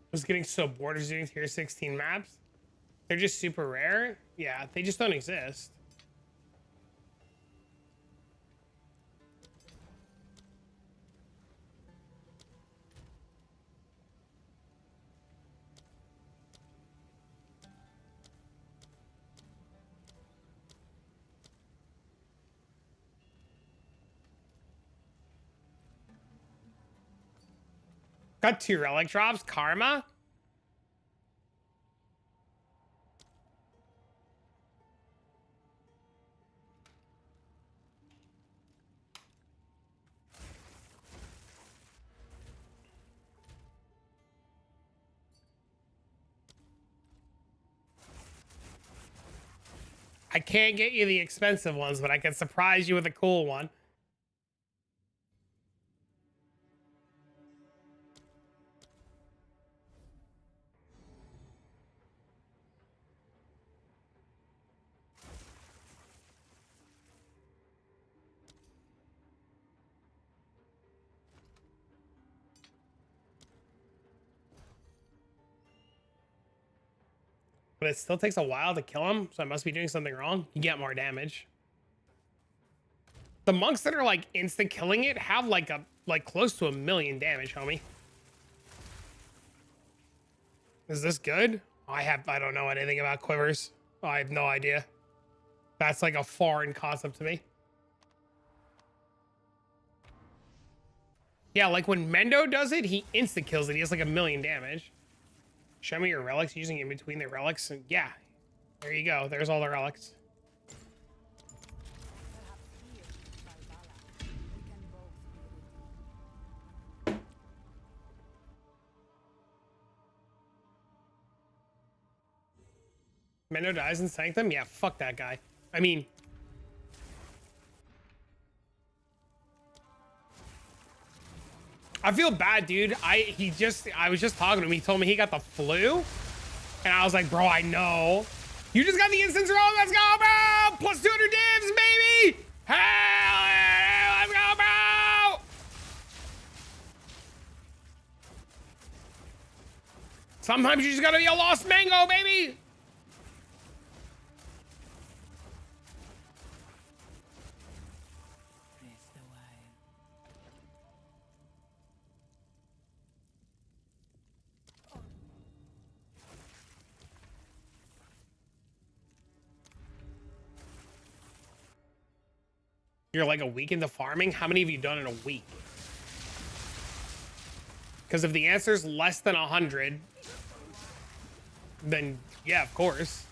I was getting so bored of doing tier 16 maps. They're just super rare. Yeah, they just don't exist. Got 2 relic drops. Karma. I can't get you the expensive ones, but I can surprise you with a cool one. But it still takes a while to kill him, so I must be doing something wrong. You get more damage. The monks that are like instant killing it have like close to 1,000,000 damage, homie. Is this good? I don't know anything about quivers. I have no idea. That's like a foreign concept to me. Yeah, like when Mendo does it, he insta kills it. He has like 1,000,000 damage. Show me your relics, using in between the relics. And yeah, there you go. There's all the relics. Mendo dies in Sanctum? Yeah, fuck that guy. I mean... I feel bad, dude. I was just talking to him. He told me he got the flu. And I was like, bro, I know. You just got the instance roll. Let's go, bro. Plus 200 divs, baby. Hell yeah, let's go, bro. Sometimes you just gotta be a lost mango, baby. Praise the wild. You're like a week into farming? How many have you done in a week? Because if the answer is less than 100, then yeah, of course.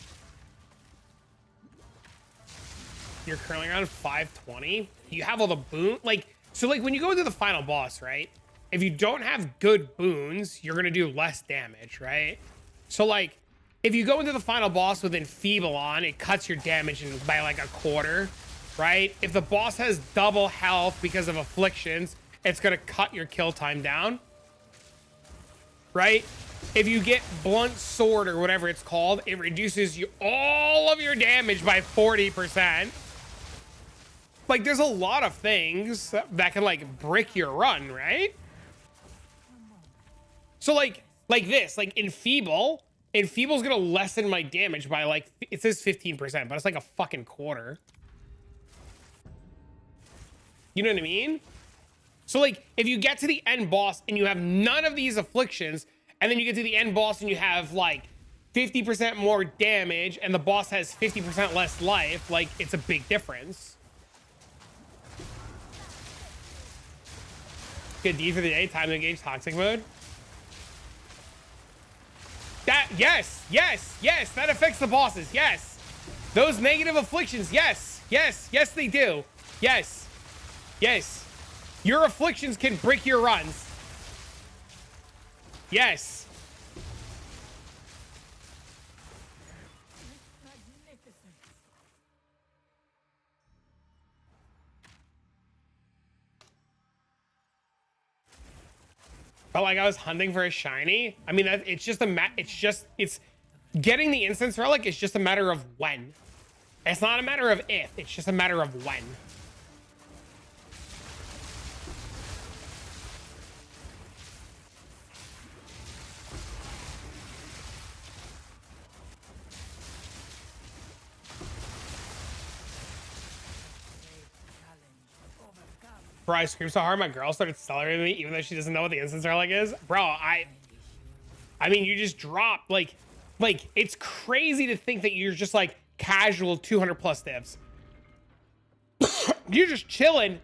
You're currently around 520. You have all the boon, like, so like when you go into the final boss, right? If you don't have good boons, you're gonna do less damage, right? So like, if you go into the final boss with Enfeeble on, it cuts your damage by like a quarter, right? If the boss has double health because of afflictions, it's gonna cut your kill time down, right? If you get blunt sword or whatever it's called, it reduces all of your damage by 40%. Like, there's a lot of things that can like brick your run, right? So like this, like Enfeeble's gonna lessen my damage by like, it says 15%, but it's like a fucking quarter. You know what I mean? So like, if you get to the end boss and you have none of these afflictions, and then you get to the end boss and you have like 50% more damage and the boss has 50% less life, like it's a big difference. Good deed for the day, time to engage toxic mode. That, yes, that affects the bosses, yes. Those negative afflictions, yes, they do. Yes. Your afflictions can brick your runs. Yes. Magnificent. But like I was hunting for a shiny. I mean, it's just it's getting the instance relic is just a matter of when. It's not a matter of if, it's just a matter of when. Bro, I screamed so hard my girl started celebrating me even though she doesn't know what the instance relic is. Bro, I mean, you just dropped like it's crazy to think that you're just like casual 200 plus divs. You're just chilling,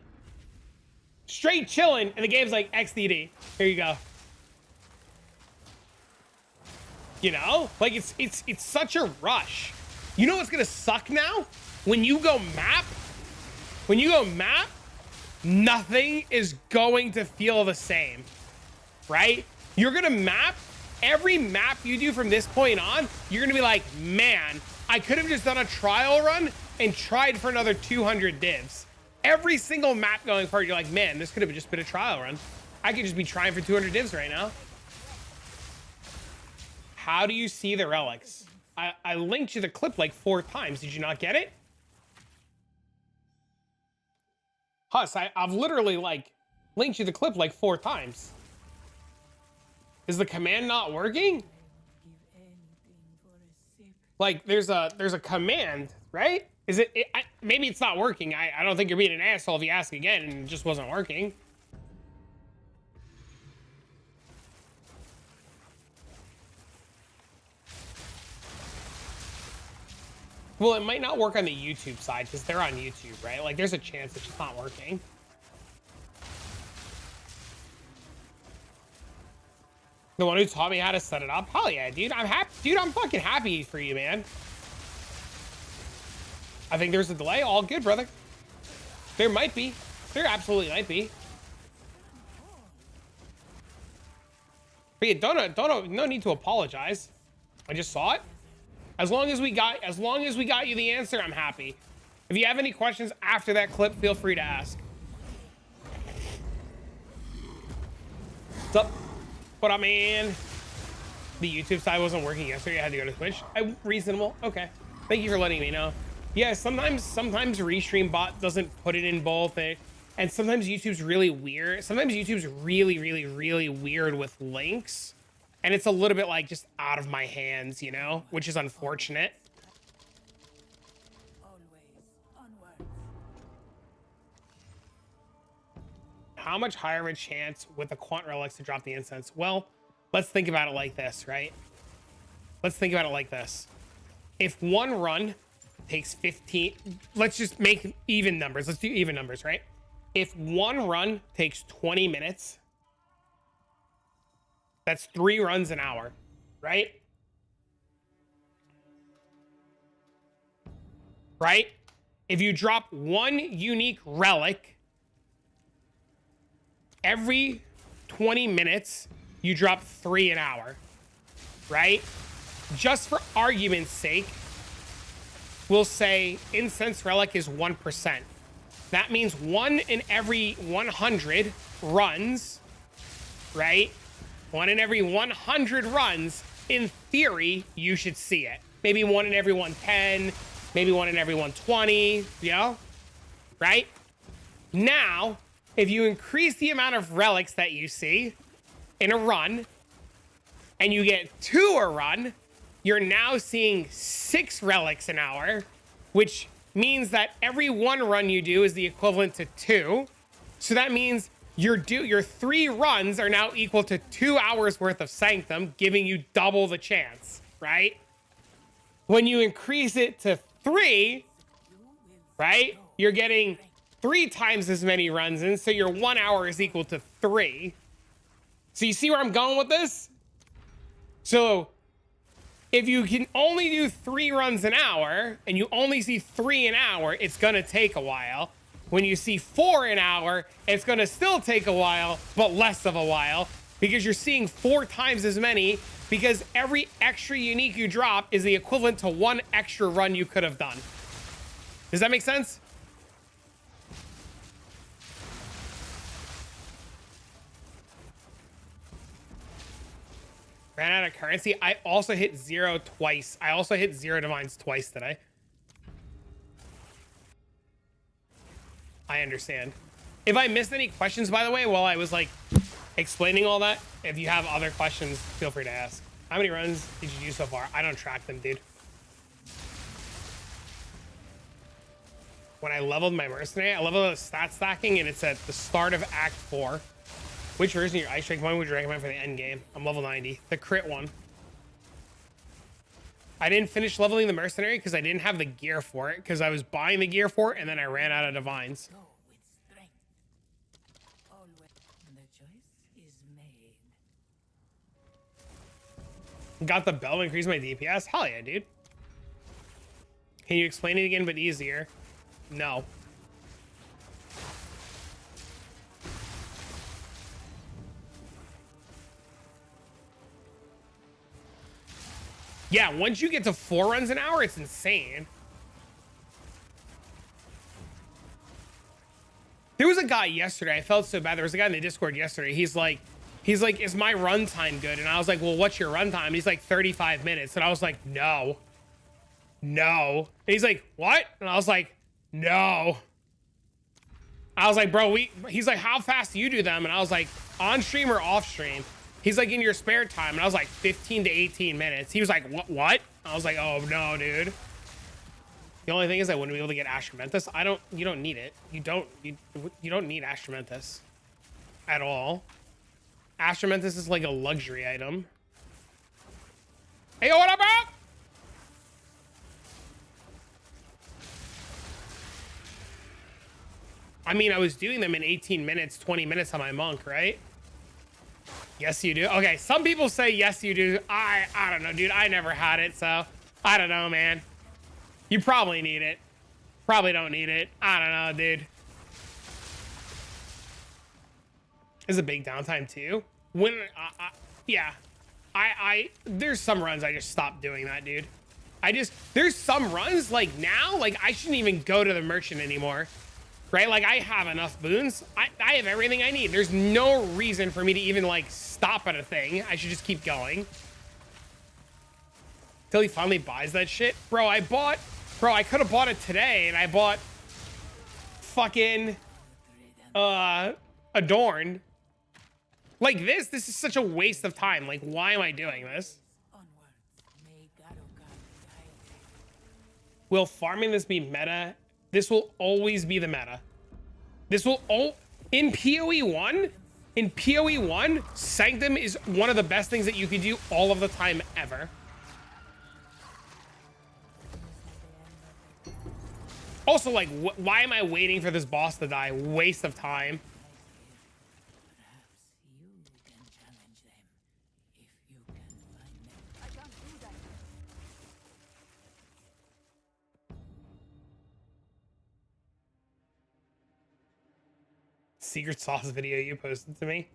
straight chilling, and the game's like XDD. Here you go. You know, like it's such a rush. You know what's gonna suck now? When you go map, nothing is going to feel the same, right? You're gonna map, every map you do from this point on, you're gonna be like, man, I could have just done a trial run and tried for another 200 divs. Every single map going forward, you're like, man, this could have just been a trial run. I could just be trying for 200 divs right now. How do you see the relics? I linked you the clip like 4 times. Did you not get it? Huss, I've literally like linked you the clip like 4 times. Is the command not working? Give anything for a sip. Like there's a command, right? Is it, maybe it's not working. I don't think you're being an asshole if you ask again and it just wasn't working. Well, it might not work on the YouTube side because they're on YouTube, right? Like there's a chance it's just not working. The one who taught me how to set it up? Hell yeah, dude. I'm happy. Dude, I'm fucking happy for you, man. I think there's a delay. All good, brother. There might be. There absolutely might be. But yeah, don't no need to apologize. I just saw it. As long as we got you the answer, I'm happy. If you have any questions after that clip, feel free to ask. What's up? What up, man? The YouTube side wasn't working yesterday. I had to go to Twitch. Reasonable. Okay. Thank you for letting me know. Yeah, sometimes Restream bot doesn't put it in both, and sometimes YouTube's really weird. Sometimes YouTube's really weird with links, and it's a little bit like just out of my hands, you know, which is unfortunate. How much higher of a chance with the Quant Relics to drop the incense? Well, let's think about it like this, right? Let's think about it like this. If one run takes 15, let's just make even numbers. Let's do even numbers, right? If one run takes 20 minutes, that's 3 runs an hour, right? Right? If you drop one unique relic every 20 minutes, you drop 3 an hour, right? Just for argument's sake, we'll say incense relic is 1%. That means 1 in every 100 runs, right? 1 in every 100 runs, in theory, you should see it. Maybe 1 in every 110, maybe 1 in every 120, you know? Right? Now, if you increase the amount of relics that you see in a run, and you get 2 a run, you're now seeing 6 relics an hour, which means that every 1 run you do is the equivalent to 2. So that means your 3 runs are now equal to 2 hours worth of Sanctum, giving you double the chance, right? When you increase it to 3, right, you're getting 3 times as many runs in, so your 1 hour is equal to 3. So you see where I'm going with this? So if you can only do 3 runs an hour and you only see 3 an hour, it's gonna take a while. When you see 4 an hour, it's gonna still take a while, but less of a while, because you're seeing 4 times as many, because every extra unique you drop is the equivalent to 1 extra run you could have done. Does that make sense? Ran out of currency. I also hit 0 twice. I also hit 0 divines twice today. I understand. If I missed any questions, by the way, while I was like explaining all that, if you have other questions, feel free to ask. How many runs did you do so far? I don't track them, dude. When I leveled my mercenary, I leveled the stat stacking, and it's at the start of Act 4. Which version of your Ice Strike one would you recommend for the end game? I'm level 90. The crit one. I didn't finish leveling the mercenary because I didn't have the gear for it, because I was buying the gear for it and then I ran out of divines. Go with strength. Always the choice is made. Got the bell to increase my DPS? Hell yeah, dude. Can you explain it again but easier? No. Yeah, once you get to 4 runs an hour, it's insane. There was a guy yesterday. I felt so bad. There was a guy in the Discord yesterday. He's like, is my runtime good? And I was like, well, what's your runtime? He's like 35 minutes. And I was like, no. And he's like, what? And I was like, no. I was like, bro, he's like, how fast do you do them? And I was like, on stream or off stream? He's like, in your spare time. And I was like, 15 to 18 minutes. He was like, what? I was like, oh no, dude. The only thing is I wouldn't be able to get Astramentus. You don't need it. You don't need Astramentus at all. Astramentus is like a luxury item. Hey, what up, bro? I mean, I was doing them in 18 minutes, 20 minutes on my monk, right? Yes, you do. Okay, some people say yes, you do. I don't know, dude. I never had it, so I don't know, man. You probably need it. Probably don't need it. I don't know, dude. Is a big downtime too. When, yeah, there's some runs I just stopped doing that, dude. there's some runs like now, like I shouldn't even go to the merchant anymore, right? Like I have enough boons. I have everything I need. There's no reason for me to even like stop at a thing. I should just keep going. Till he finally buys that shit. Bro, I could have bought it today and I bought fucking, Adorned. Like this is such a waste of time. Like, why am I doing this? Will farming this be meta? This will always be the meta. This will in PoE 1, Sanctum is one of the best things that you could do all of the time ever. Also, like, why am I waiting for this boss to die? Waste of time. Secret sauce video you posted to me.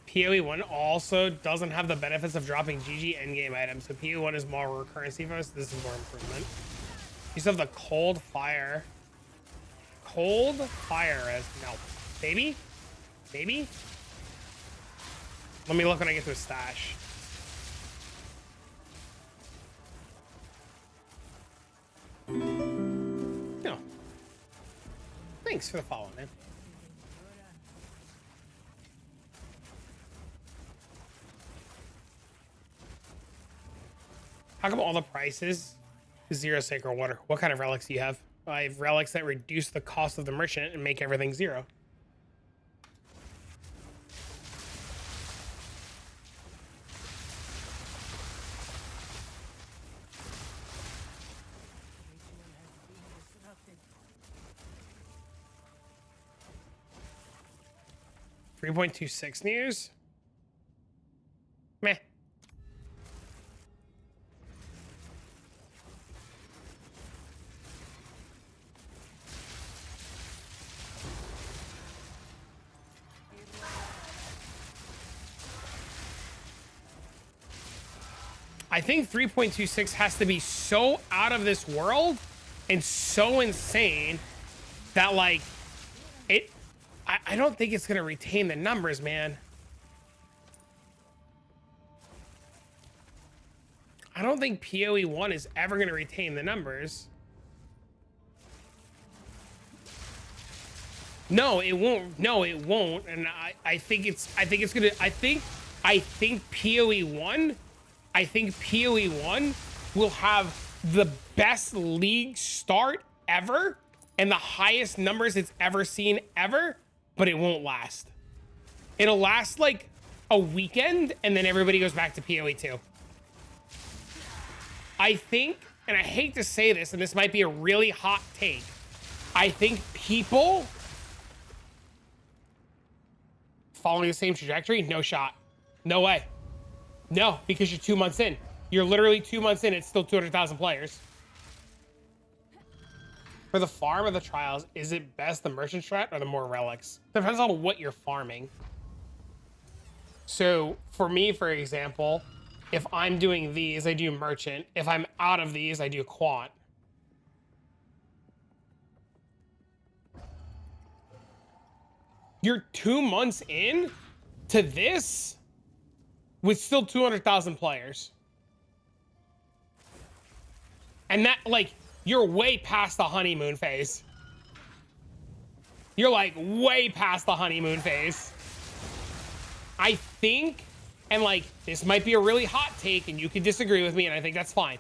PoE 1 also doesn't have the benefits of dropping GG endgame items, so PoE 1 is more recurrency focused. This is more improvement. You still have the cold fire. Cold fire as no. Maybe? Maybe? Let me look when I get to a stash. No. Thanks for the follow, man. How come all the prices is 0 sacred water? What kind of relics do you have? I have relics that reduce the cost of the merchant and make everything 0. .26 news. Meh. I think 3.26 has to be so out of this world and so insane that like it I don't think it's gonna retain the numbers, man. I don't think PoE 1 is ever gonna retain the numbers. No, it won't. No, it won't. And I think PoE 1 will have the best league start ever and the highest numbers it's ever seen ever, but it won't last. It'll last like a weekend and then everybody goes back to PoE 2. I think, and I hate to say this, and this might be a really hot take, I think people following the same trajectory, no shot. No way. No, because you're 2 months in. You're literally 2 months in, it's still 200,000 players. For the farm or the trials, is it best the merchant strat or the more relics? Depends on what you're farming. So for me, for example, if I'm doing these, I do merchant. If I'm out of these, I do quant. You're 2 months in to this with still 200,000 players. And that, like, you're way past the honeymoon phase. You're like way past the honeymoon phase. I think, and like, this might be a really hot take and you can disagree with me and I think that's fine.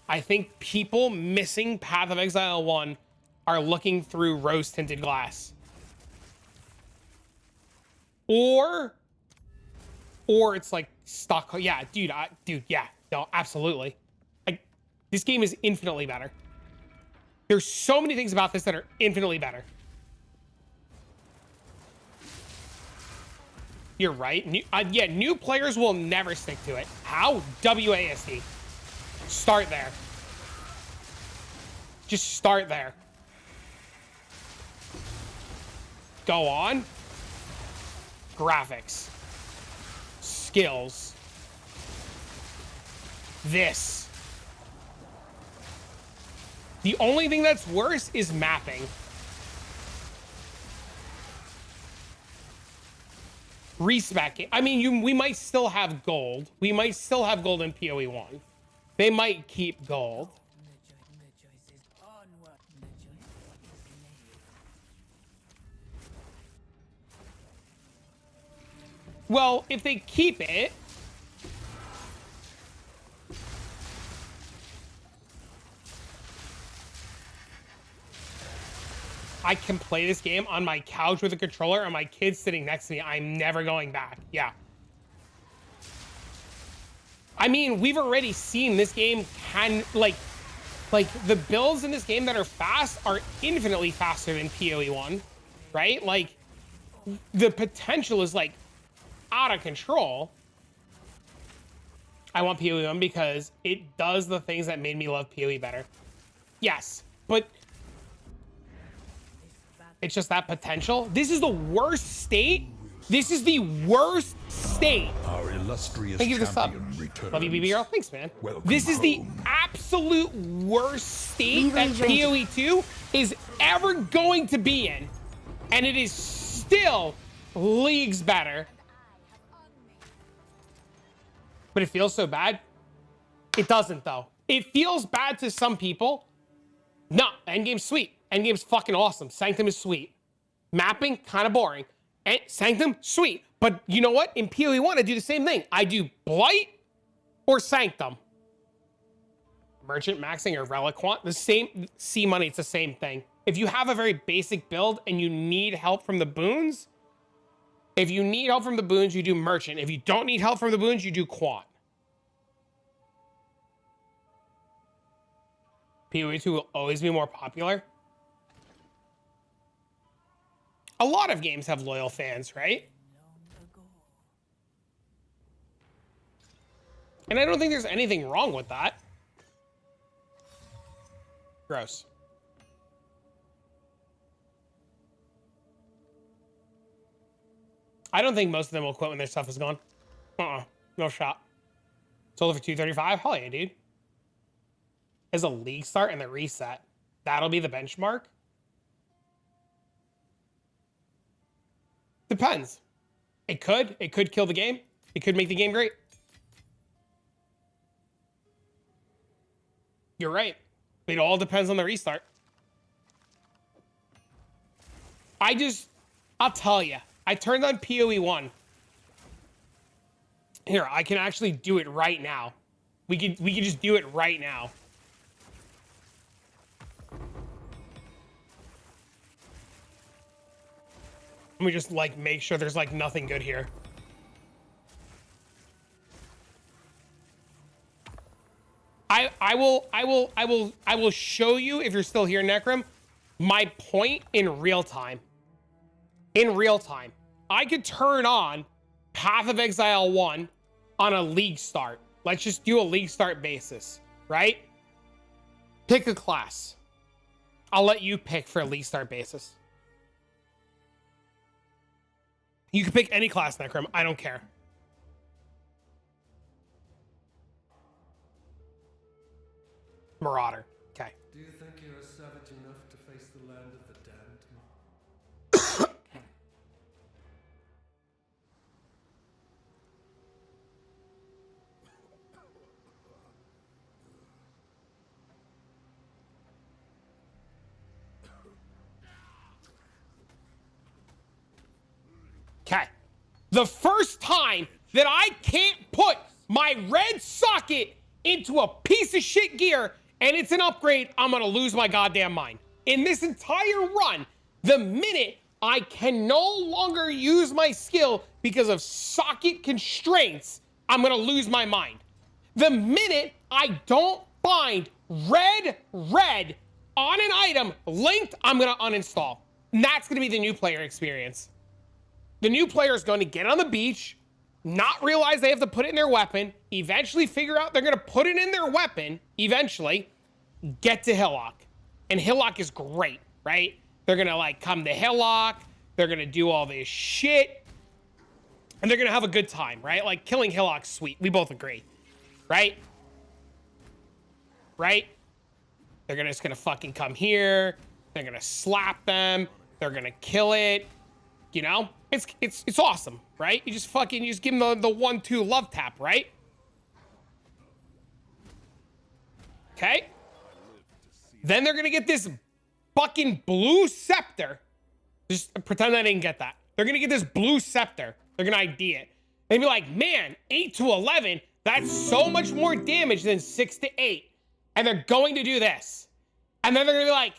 I think people missing Path of Exile 1 are looking through rose-tinted glass. Or it's like stock. Yeah, dude, yeah, no, absolutely. Like, this game is infinitely better. There's so many things about this that are infinitely better. You're right. Yeah, new players will never stick to it. How? WASD. Start there. Just start there. go on. Graphics. Skills. This. The only thing that's worse is mapping. Respec. I mean, we might still have gold. We might still have gold in PoE 1. They might keep gold. The choice is onward. The choice is made. Well, if they keep it, I can play this game on my couch with a controller and my kid's sitting next to me. I'm never going back. Yeah. I mean, we've already seen this game can, like the builds in this game that are fast are infinitely faster than PoE 1, right? Like, the potential is, like, out of control. I want PoE 1 because it does the things that made me love PoE better. Yes, but it's just that potential. This is the worst state. This is the worst state. Our illustrious Thank you for the sub. champion returns. Love you, BB girl. Thanks, man. Welcome This is the home. absolute worst state Legally that drinking. PoE 2 is ever going to be in. And it is still leagues better. But it feels so bad. It doesn't, though. It feels bad to some people. No, Endgame's sweet. Endgame's fucking awesome. Sanctum is sweet. Mapping, kind of boring. And Sanctum, sweet. But you know what? In PoE 1, I do the same thing. I do Blight or Sanctum. Merchant maxing or Relic quant. The same C money, it's the same thing. If you have a very basic build and you need help from the boons, if you need help from the boons, you do Merchant. If you don't need help from the boons, you do quant. PoE 2 will always be more popular. A lot of games have loyal fans, right? And I don't think there's anything wrong with that. Gross. I don't think most of them will quit when their stuff is gone. No shot. Sold it for 235. Hell yeah, dude. As a league start and the reset, that'll be the benchmark. Depends. It could kill the game. It could make the game great. You're right. It all depends on the restart. I'll tell you, I turned on PoE 1. Here, I can actually do it right now. We could just do it right now. Let me just like make sure there's like nothing good here. I will show you, if you're still here, Necrom, my point in real time. In real time. I could turn on Path of Exile 1 on a league start. Let's just do a league start basis, right? Pick a class. I'll let you pick for a league start basis. You can pick any class, Necrom. I don't care. Marauder. Okay. Do you think you're savage enough to face the land of the damned? Okay. The first time that I can't put my red socket into a piece of shit gear and it's an upgrade, I'm gonna lose my goddamn mind. In this entire run, the minute I can no longer use my skill because of socket constraints, I'm gonna lose my mind. The minute I don't find red on an item linked, I'm gonna uninstall. And that's gonna be the new player experience. The new player is going to get on the beach, not realize they have to put it in their weapon, eventually figure out they're going to put it in their weapon, eventually, get to Hillock. And Hillock is great, right? They're going to like come to Hillock, They're gonna do all this shit. And they're gonna have a good time, right? Like, killing Hillock's sweet. We both agree. Right? Right? They're just gonna fucking come here. They're gonna slap them. They're gonna kill it. You know? It's awesome, right? You just give them the 1-2 love tap, right? Okay? Then they're gonna get this fucking blue scepter. Just pretend I didn't get that. They're gonna get this blue scepter. They're gonna ID it. They'd be like, man, 8 to 11, that's so much more damage than 6 to 8. And they're going to do this. And then they're gonna be like,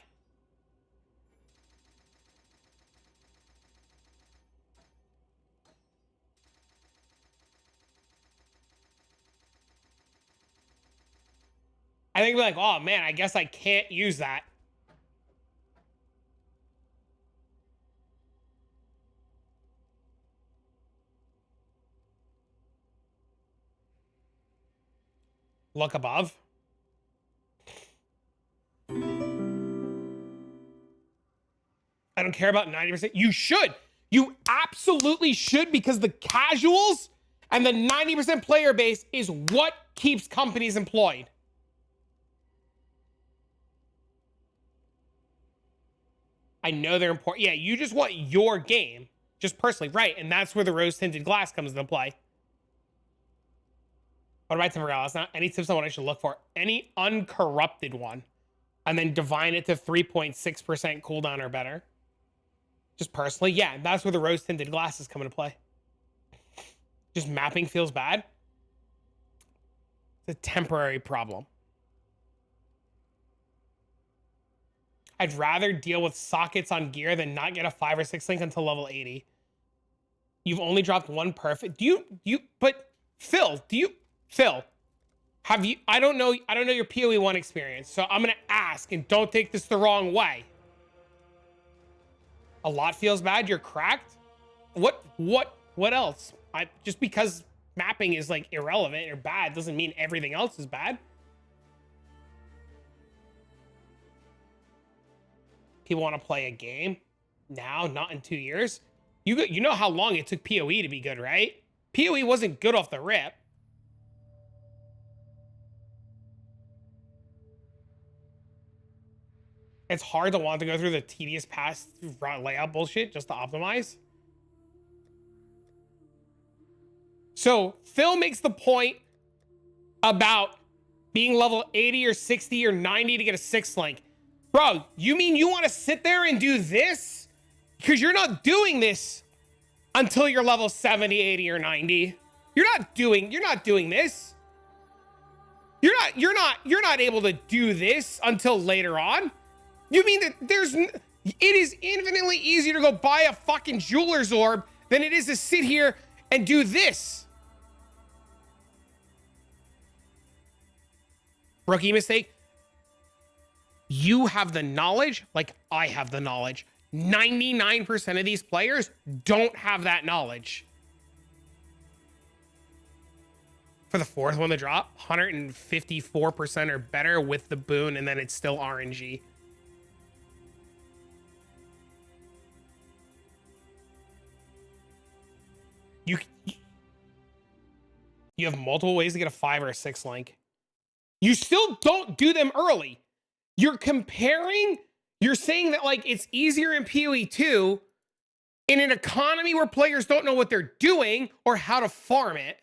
I think like, oh man, I guess I can't use that. Look above. I don't care about 90%. You should. You absolutely should, because the casuals and the 90% player base is what keeps companies employed. I know they're important. Yeah, you just want your game, just personally, right? And that's where the rose-tinted glass comes into play. What about Timbergala? Not any tips on what I should look for. Any uncorrupted one, and then divine it to 3.6% cooldown or better. Just personally, yeah, that's where the rose-tinted glasses come into play. Just mapping feels bad. It's a temporary problem. I'd rather deal with sockets on gear than not get a 5 or 6 link until level 80. You've only dropped one perfect. But Phil, have you, I don't know your PoE 1 experience, so I'm gonna ask, and don't take this the wrong way. A lot feels bad, you're cracked? What else? Just because mapping is like irrelevant or bad doesn't mean everything else is bad. People want to play a game now, not in 2 years. You know how long it took PoE to be good, right? PoE wasn't good off the rip. It's hard to want to go through the tedious past layout bullshit just to optimize. So Phil makes the point about being level 80 or 60 or 90 to get a 6 link. Bro, you mean you want to sit there and do this? Because you're not doing this until you're level 70, 80, or 90. You're not doing this. You're not able to do this until later on. You mean that it is infinitely easier to go buy a fucking jeweler's orb than it is to sit here and do this. Rookie mistake. You have the knowledge like I have the knowledge. 99% of these players don't have that knowledge. For the fourth one to drop, 154% or better with the boon, and then it's still RNG. You have multiple ways to get a 5 or a 6 link. You still don't do them early. You're comparing, you're saying that like it's easier in PoE 2 in an economy where players don't know what they're doing or how to farm it.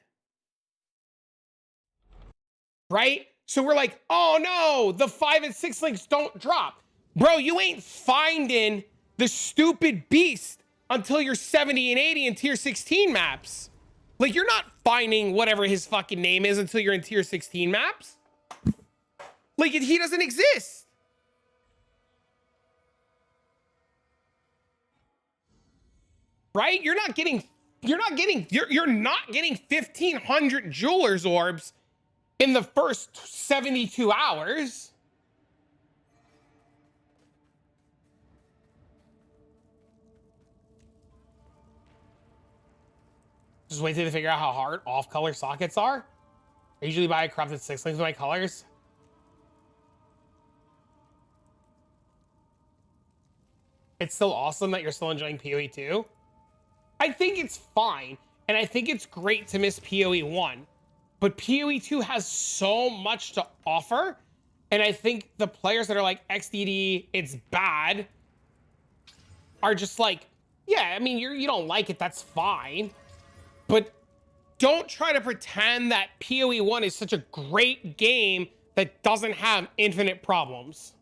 Right? So we're like, oh no, the 5 and 6 links don't drop. Bro, you ain't finding the stupid beast until you're 70 and 80 in tier 16 maps. Like, you're not finding whatever his fucking name is until you're in tier 16 maps. Like, he doesn't exist. Right? You're not getting 1,500 jeweler's orbs in the first 72 hours. Just wait till they figure out how hard off-color sockets are. I usually buy a corrupted 6 links with my colors. it's still awesome that you're still enjoying PoE 2. I think it's fine, and I think it's great to miss PoE 1, but PoE 2 has so much to offer, and I think the players that are like, XDD, it's bad, are just like, yeah, I mean, you don't like it, that's fine, but don't try to pretend that PoE 1 is such a great game that doesn't have infinite problems.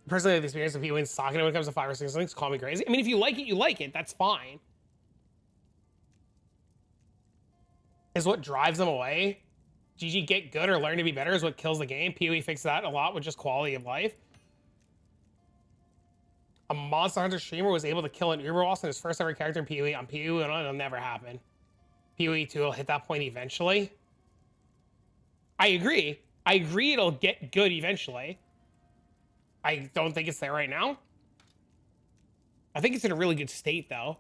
Personally, the experience of PoE and soccer when it comes to 5 or 6 links, call me crazy. I mean, if you like it, you like it. That's fine. Is what drives them away. GG get good or learn to be better is what kills the game. PoE fixed that a lot with just quality of life. A Monster Hunter streamer was able to kill an Uber boss in his first ever character in PoE. On PoE, it'll never happen. PoE 2 will hit that point eventually. I agree. I agree it'll get good eventually. I don't think it's there right now. I think it's in a really good state, though.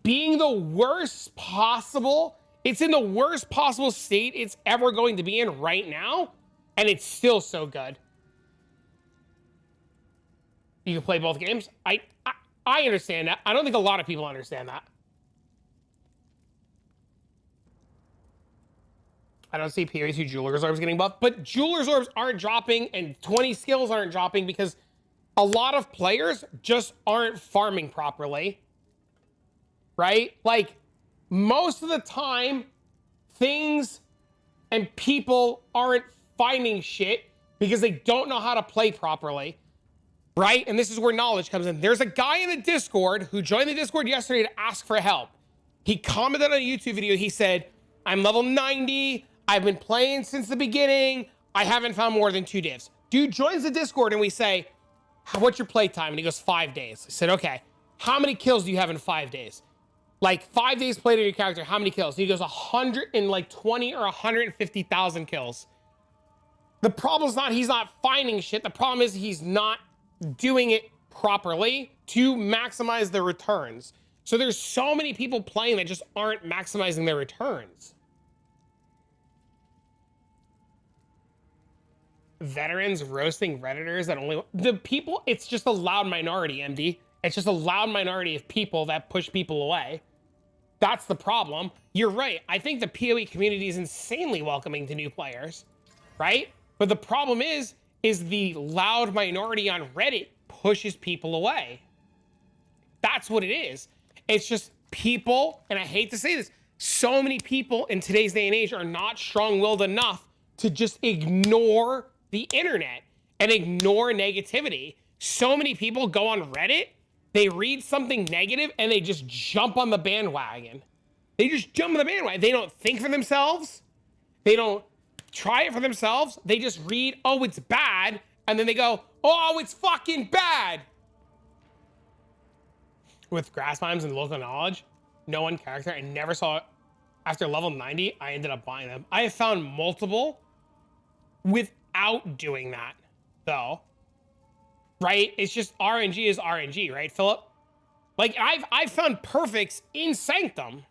Being the worst possible, it's in the worst possible state it's ever going to be in right now, and it's still so good. You can play both games. I understand that. I don't think a lot of people understand that. I don't see PoE 2 Jeweler's Orbs getting buffed, but Jeweler's Orbs aren't dropping and 20 skills aren't dropping because a lot of players just aren't farming properly, right? Like, most of the time, things and people aren't finding shit because they don't know how to play properly, right? And this is where knowledge comes in. There's a guy in the Discord who joined the Discord yesterday to ask for help. He commented on a YouTube video. He said, I'm level 90. I've been playing since the beginning. I haven't found more than 2 divs. Dude joins the Discord and we say, what's your play time? And he goes, 5 days. I said, okay, how many kills do you have in 5 days? Like 5 days played on your character, how many kills? And he goes, 120 or 150,000 kills. The problem is not he's not finding shit. The problem is he's not doing it properly to maximize the returns. So there's so many people playing that just aren't maximizing their returns. Veterans roasting Redditors that only... The people, it's just a loud minority, MD. It's just a loud minority of people that push people away. That's the problem. You're right. I think the PoE community is insanely welcoming to new players, right? But the problem is the loud minority on Reddit pushes people away. That's what it is. It's just people, and I hate to say this, so many people in today's day and age are not strong-willed enough to just ignore the internet and ignore negativity. So many people go on Reddit, they read something negative, and they just jump on the bandwagon. They just jump on the bandwagon. They don't think for themselves. They don't try it for themselves. They just read, oh, it's bad, and then they go, oh, it's fucking bad. With grass bimes and local knowledge, no one character, I never saw it. After level 90, I ended up buying them. I have found multiple without doing that, though. Right? It's just RNG is RNG, right, Philip? Like, I've found perfects in Sanctum.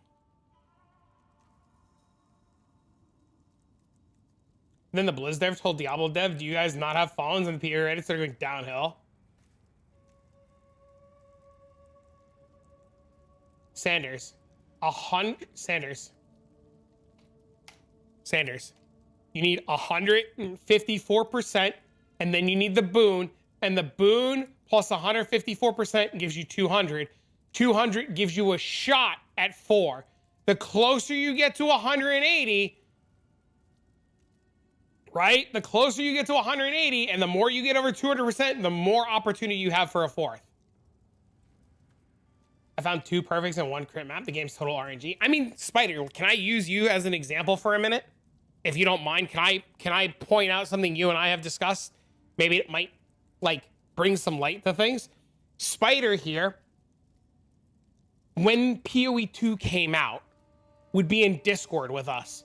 Then the Blizz dev told Diablo dev, do you guys not have phones? And the PoE Reddits are going downhill. Sanders. Sanders. You need 154%, and then you need the boon, and the boon plus 154% gives you 200. 200 gives you a shot at 4. The closer you get to 180, right? The closer you get to 180, and the more you get over 200%, the more opportunity you have for a 4th. I found 2 perfects and 1 crit map. The game's total RNG. I mean, Spider, can I use you as an example for a minute? If you don't mind, can I point out something you and I have discussed? Maybe it might, like, bring some light to things. Spider here, when PoE 2 came out, would be in Discord with us.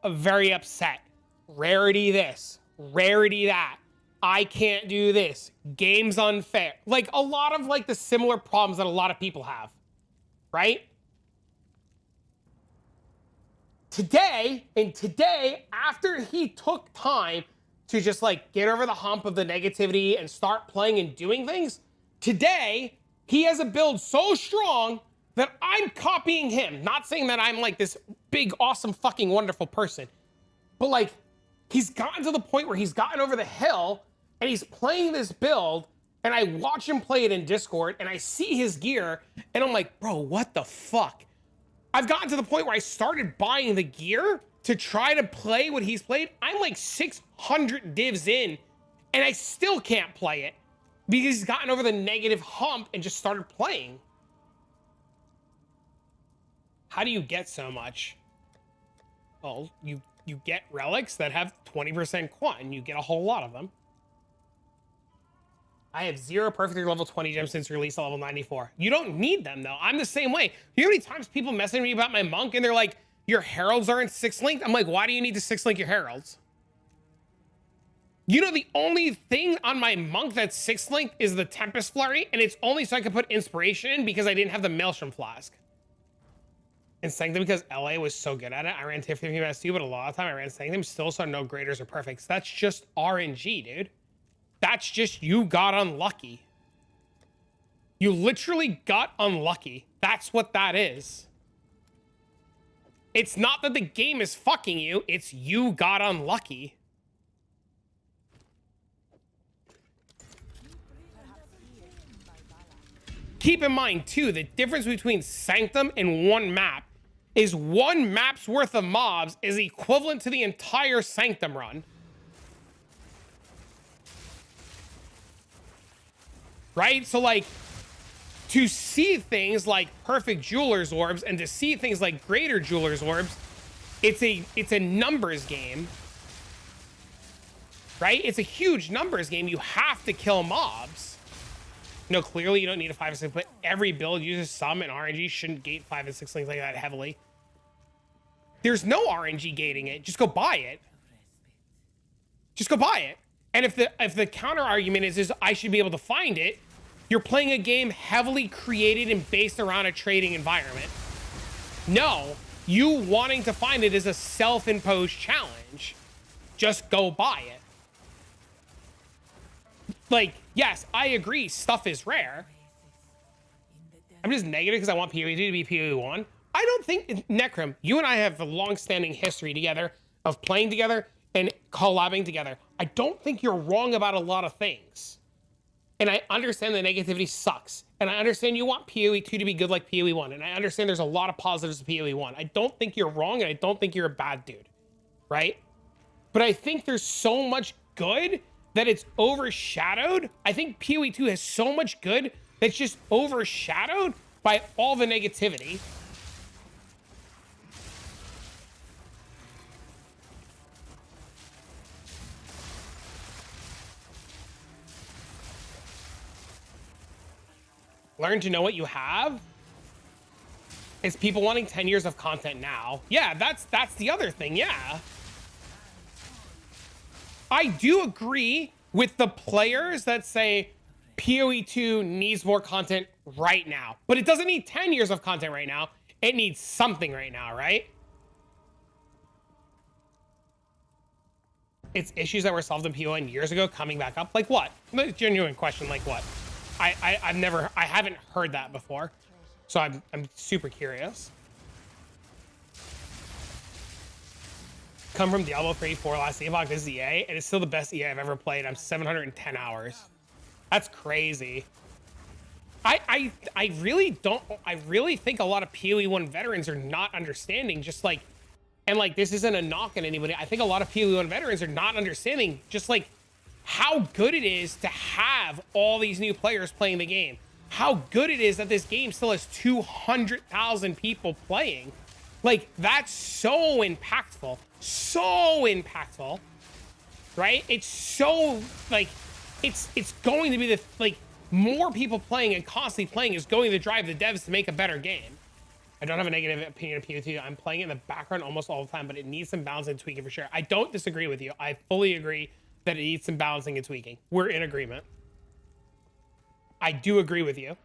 Very upset. Rarity this, rarity that. I can't do this. Game's unfair. Like, a lot of, like, the similar problems that a lot of people have, right? Today, after he took time to just like get over the hump of the negativity and start playing and doing things. Today, he has a build so strong that I'm copying him. Not saying that I'm like this big, awesome, fucking wonderful person, but like he's gotten to the point where he's gotten over the hill and he's playing this build, and I watch him play it in Discord and I see his gear and I'm like, bro, what the fuck? I've gotten to the point where I started buying the gear to try to play what he's played. I'm like 600 divs in and I still can't play it because he's gotten over the negative hump and just started playing. How do you get so much? Well, you get relics that have 20% quant and you get a whole lot of them. I have 0 perfectly level 20 gems since release at level 94. You don't need them though. I'm the same way. You know how many times people message me about my monk and they're like, your heralds aren't 6 linked? I'm like, why do you need to 6 link your heralds? You know, the only thing on my monk that's 6 linked is the Tempest Flurry, and it's only so I can put inspiration in because I didn't have the Maelstrom Flask. And Sanctum, because LA was so good at it, I ran Tier 15 MS too, but a lot of time I ran Sanctum, still saw no graders or perfects. That's just RNG, dude. That's just you got unlucky. You literally got unlucky. That's what that is. It's not that the game is fucking you, it's you got unlucky. Keep in mind too, the difference between Sanctum and one map is one map's worth of mobs is equivalent to the entire Sanctum run. Right? So like, to see things like perfect Jeweler's Orbs and to see things like greater Jeweler's Orbs, it's a numbers game. Right? It's a huge numbers game. You have to kill mobs. No, clearly you don't need a 5 and 6, but every build uses some, and RNG shouldn't gate 5 and 6 links like that heavily. There's no RNG gating it. Just go buy it. Just go buy it. And if the counter argument is I should be able to find it, you're playing a game heavily created and based around a trading environment. No, you wanting to find it is a self-imposed challenge. Just go buy it. Like, yes, I agree, stuff is rare. I'm just negative because I want PoE2 to be PoE1. I don't think, Necrom, you and I have a long-standing history together of playing together and collabing together. I don't think you're wrong about a lot of things. And I understand the negativity sucks. And I understand you want PoE2 to be good like PoE1. And I understand there's a lot of positives to PoE1. I don't think you're wrong, and I don't think you're a bad dude, right? But I think there's so much good that it's overshadowed. I think PoE2 has so much good that's just overshadowed by all the negativity. Learn to know what you have. It's people wanting 10 years of content now. Yeah, that's the other thing, yeah. I do agree with the players that say PoE2 needs more content right now, but it doesn't need 10 years of content right now. It needs something right now, right? It's issues that were solved in PoE1 years ago coming back up. Like what? Genuine question, like what? I haven't heard that before, so I'm super curious. Come from Diablo 3, 4 last epoch. This is EA, and it's still the best EA I've ever played. I'm 710 hours. That's crazy. I really don't. I really think a lot of PoE1 veterans are not understanding. Just like, and like this isn't a knock on anybody. I think a lot of PoE1 veterans are not understanding just like how good it is to have all these new players playing the game. How good it is that this game still has 200,000 people playing. Like, that's so impactful. So impactful. Right? It's so, like, it's going to be the, like, more people playing and constantly playing is going to drive the devs to make a better game. I don't have a negative opinion of PoE2. I'm playing it in the background almost all the time, but it needs some balancing and tweaking for sure. I don't disagree with you. I fully agree that it needs some balancing and tweaking. We're in agreement. I do agree with you.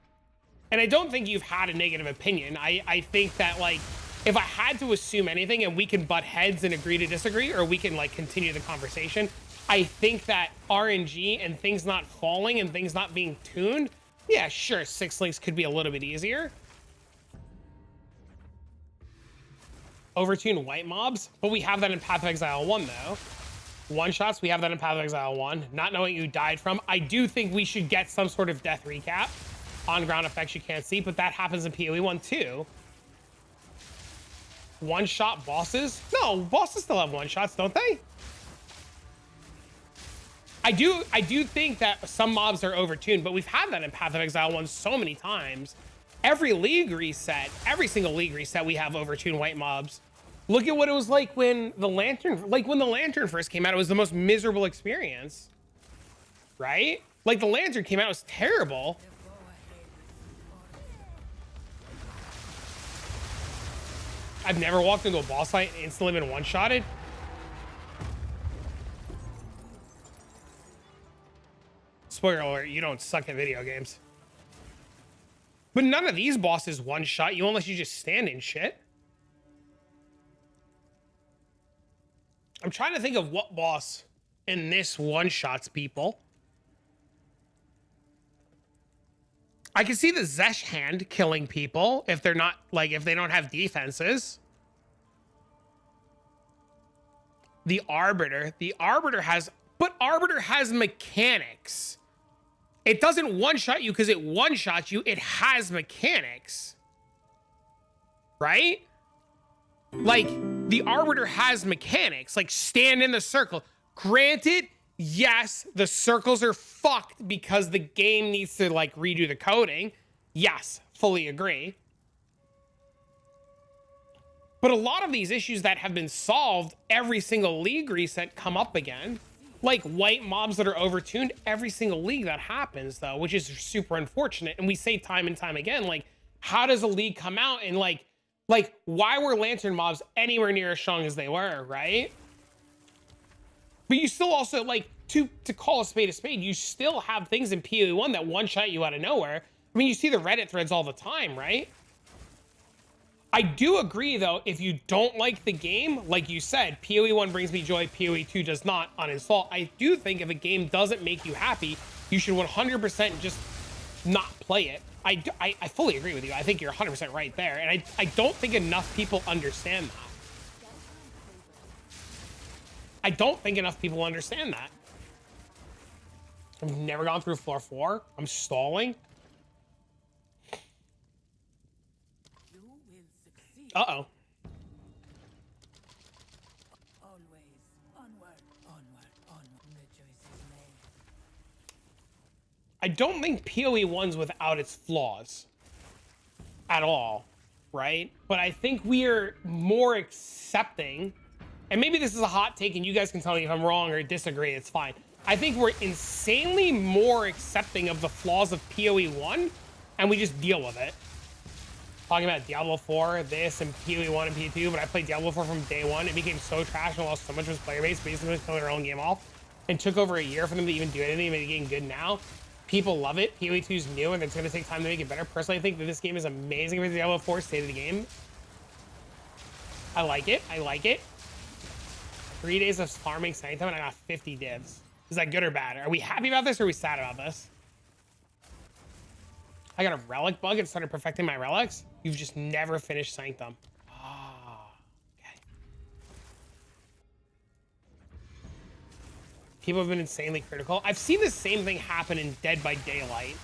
And I don't think you've had a negative opinion. I think that, like, if I had to assume anything, and we can butt heads and agree to disagree, or we can, like, continue the conversation, I think that RNG and things not falling and things not being tuned, yeah, sure, 6 links could be a little bit easier. Overtune white mobs, but we have that in Path of Exile 1 though. One shots, we have that in Path of Exile 1. Not knowing you died from. I do think we should get some sort of death recap. On ground effects you can't see, but that happens in PoE 1 too. One shot bosses? No, bosses still have one shots, don't they? I do think that some mobs are overtuned, but we've had that in Path of Exile 1 so many times. Every league reset, every single league reset, we have overtuned white mobs. Look at what it was like when the Lantern first came out. It was the most miserable experience, right? Like the Lantern came out, it was terrible. I've never walked into a boss fight and instantly been one-shotted. Spoiler alert, you don't suck at video games. But none of these bosses one-shot you unless you just stand in shit. I'm trying to think of what boss in this one-shots people. I can see the Zesh hand killing people if they're not, like, if they don't have defenses. The Arbiter has, but Arbiter has mechanics. It doesn't one-shot you because it one-shots you. It has mechanics. Right? Like, the Arbiter has mechanics, like stand in the circle. Granted, yes, the circles are fucked because the game needs to like redo the coding. Yes, fully agree. But a lot of these issues that have been solved, every single league reset come up again. Like white mobs that are overtuned, every single league that happens though, which is super unfortunate. And we say time and time again, like, how does a league come out and like why were Lantern mobs anywhere near as strong as they were, right? But you still also, like, to call a spade, you still have things in PoE 1 that one-shot you out of nowhere. I mean, you see the Reddit threads all the time, right? I do agree, though, if you don't like the game, like you said, PoE 1 brings me joy, PoE 2 does not, uninstall. I do think if a game doesn't make you happy, you should 100% just not play it. I fully agree with you. I think you're 100% right there. And I don't think enough people understand that. I don't think enough people understand that. I've never gone through floor 4. I'm stalling. You will succeed. Uh-oh. Always onward, onward, onward. The choice is made. I don't think PoE 1's without its flaws at all, right? But I think we are more accepting, and maybe this is a hot take and you guys can tell me if I'm wrong or disagree, it's fine. I think we're insanely more accepting of the flaws of PoE 1 and we just deal with it. Talking about Diablo 4, this, and PoE 1 and PoE 2, but I played Diablo 4 from day one. It became so trash and lost so much of its player base, basically killing their own game off. It took over a year for them to even do anything, and it's getting good now. People love it. PoE 2 is new and it's going to take time to make it better. Personally, I think that this game is amazing with Diablo 4 state of the game. I like it. I like it. 3 days of farming Sanctum and I got 50 divs. Is that good or bad? Are we happy about this or are we sad about this? I got a relic bug and started perfecting my relics. You've just never finished Sanctum. Ah, okay. People have been insanely critical. I've seen the same thing happen in Dead by Daylight,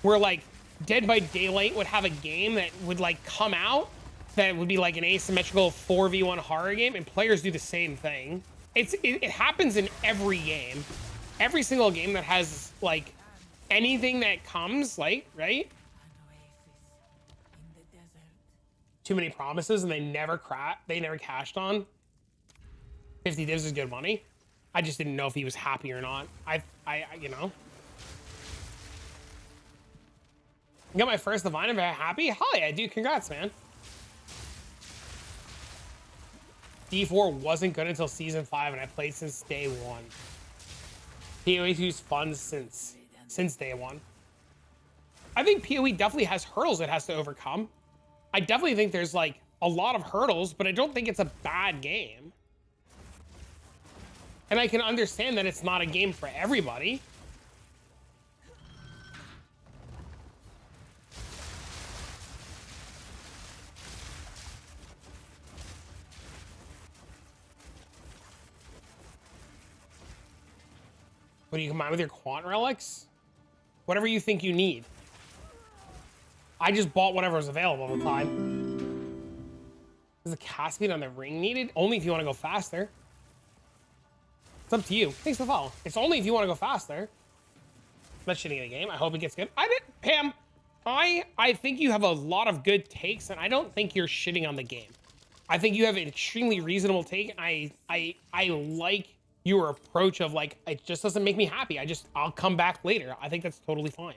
where like Dead by Daylight would have a game that would like come out that would be like an asymmetrical 4v1 horror game, and players do the same thing. It happens in every game. Every single game that has like anything that comes, like, right? In the desert. Too many promises and they never cashed on. 50 divs is good money. I just didn't know if he was happy or not. I you know. I got my first Divine. I'm very happy. Hell yeah, dude, congrats, man. D4 wasn't good until season 5 and I played since day 1. PoE 2's fun since day 1. I think PoE definitely has hurdles it has to overcome. I definitely think there's like a lot of hurdles, but I don't think it's a bad game. And I can understand that it's not a game for everybody. What do you combine with your quant relics? Whatever you think you need. I just bought whatever was available at the time. Is the cast speed on the ring needed? Only if you want to go faster. It's up to you. Thanks for the follow. It's only if you want to go faster. Not shitting in the game. I hope it gets good. Pam, I think you have a lot of good takes, and I don't think you're shitting on the game. I think you have an extremely reasonable take, and I like your approach of like, it just doesn't make me happy. I'll come back later. I think that's totally fine.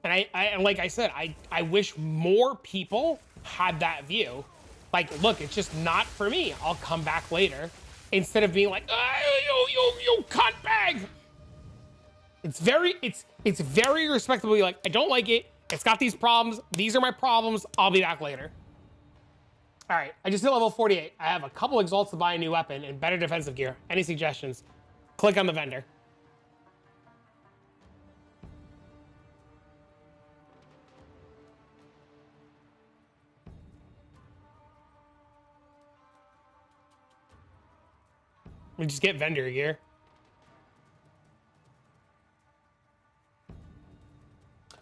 And I like I said, I wish more people had that view. Like, look, it's just not for me. I'll come back later. Instead of being like, yo, cunt bag. It's very respectable. Like, I don't like it. It's got these problems. These are my problems. I'll be back later. All right, I just hit level 48. I have a couple exalts to buy a new weapon and better defensive gear. Any suggestions? Click on the vendor. We just get vendor gear.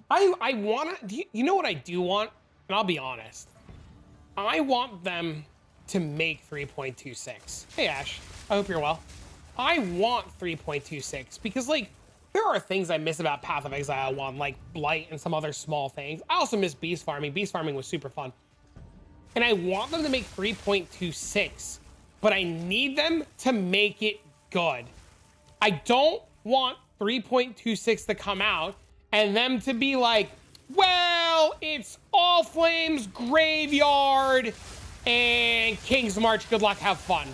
I wanna, you know what I do want? And I'll be honest. I want them to make 3.26. Hey, Ash, I hope you're well. I want 3.26 because, like, there are things I miss about Path of Exile 1, like Blight and some other small things. I also miss Beast Farming. Beast Farming was super fun. And I want them to make 3.26, but I need them to make it good. I don't want 3.26 to come out and them to be like, well, it's All Flames, Graveyard, and King's March. Good luck, have fun.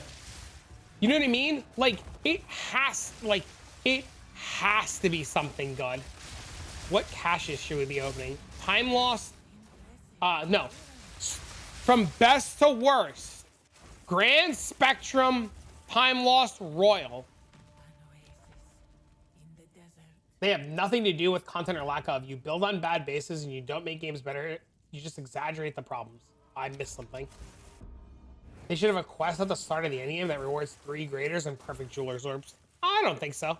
You know what I mean? Like, it has to be something good. What caches should we be opening? Time Lost? No. From best to worst. Grand Spectrum, Time Lost, Royal. They have nothing to do with content or lack of. You build on bad bases and you don't make games better. You just exaggerate the problems. I missed something. They should have a quest at the start of the endgame that rewards 3 graders and perfect jeweler's orbs. I don't think so.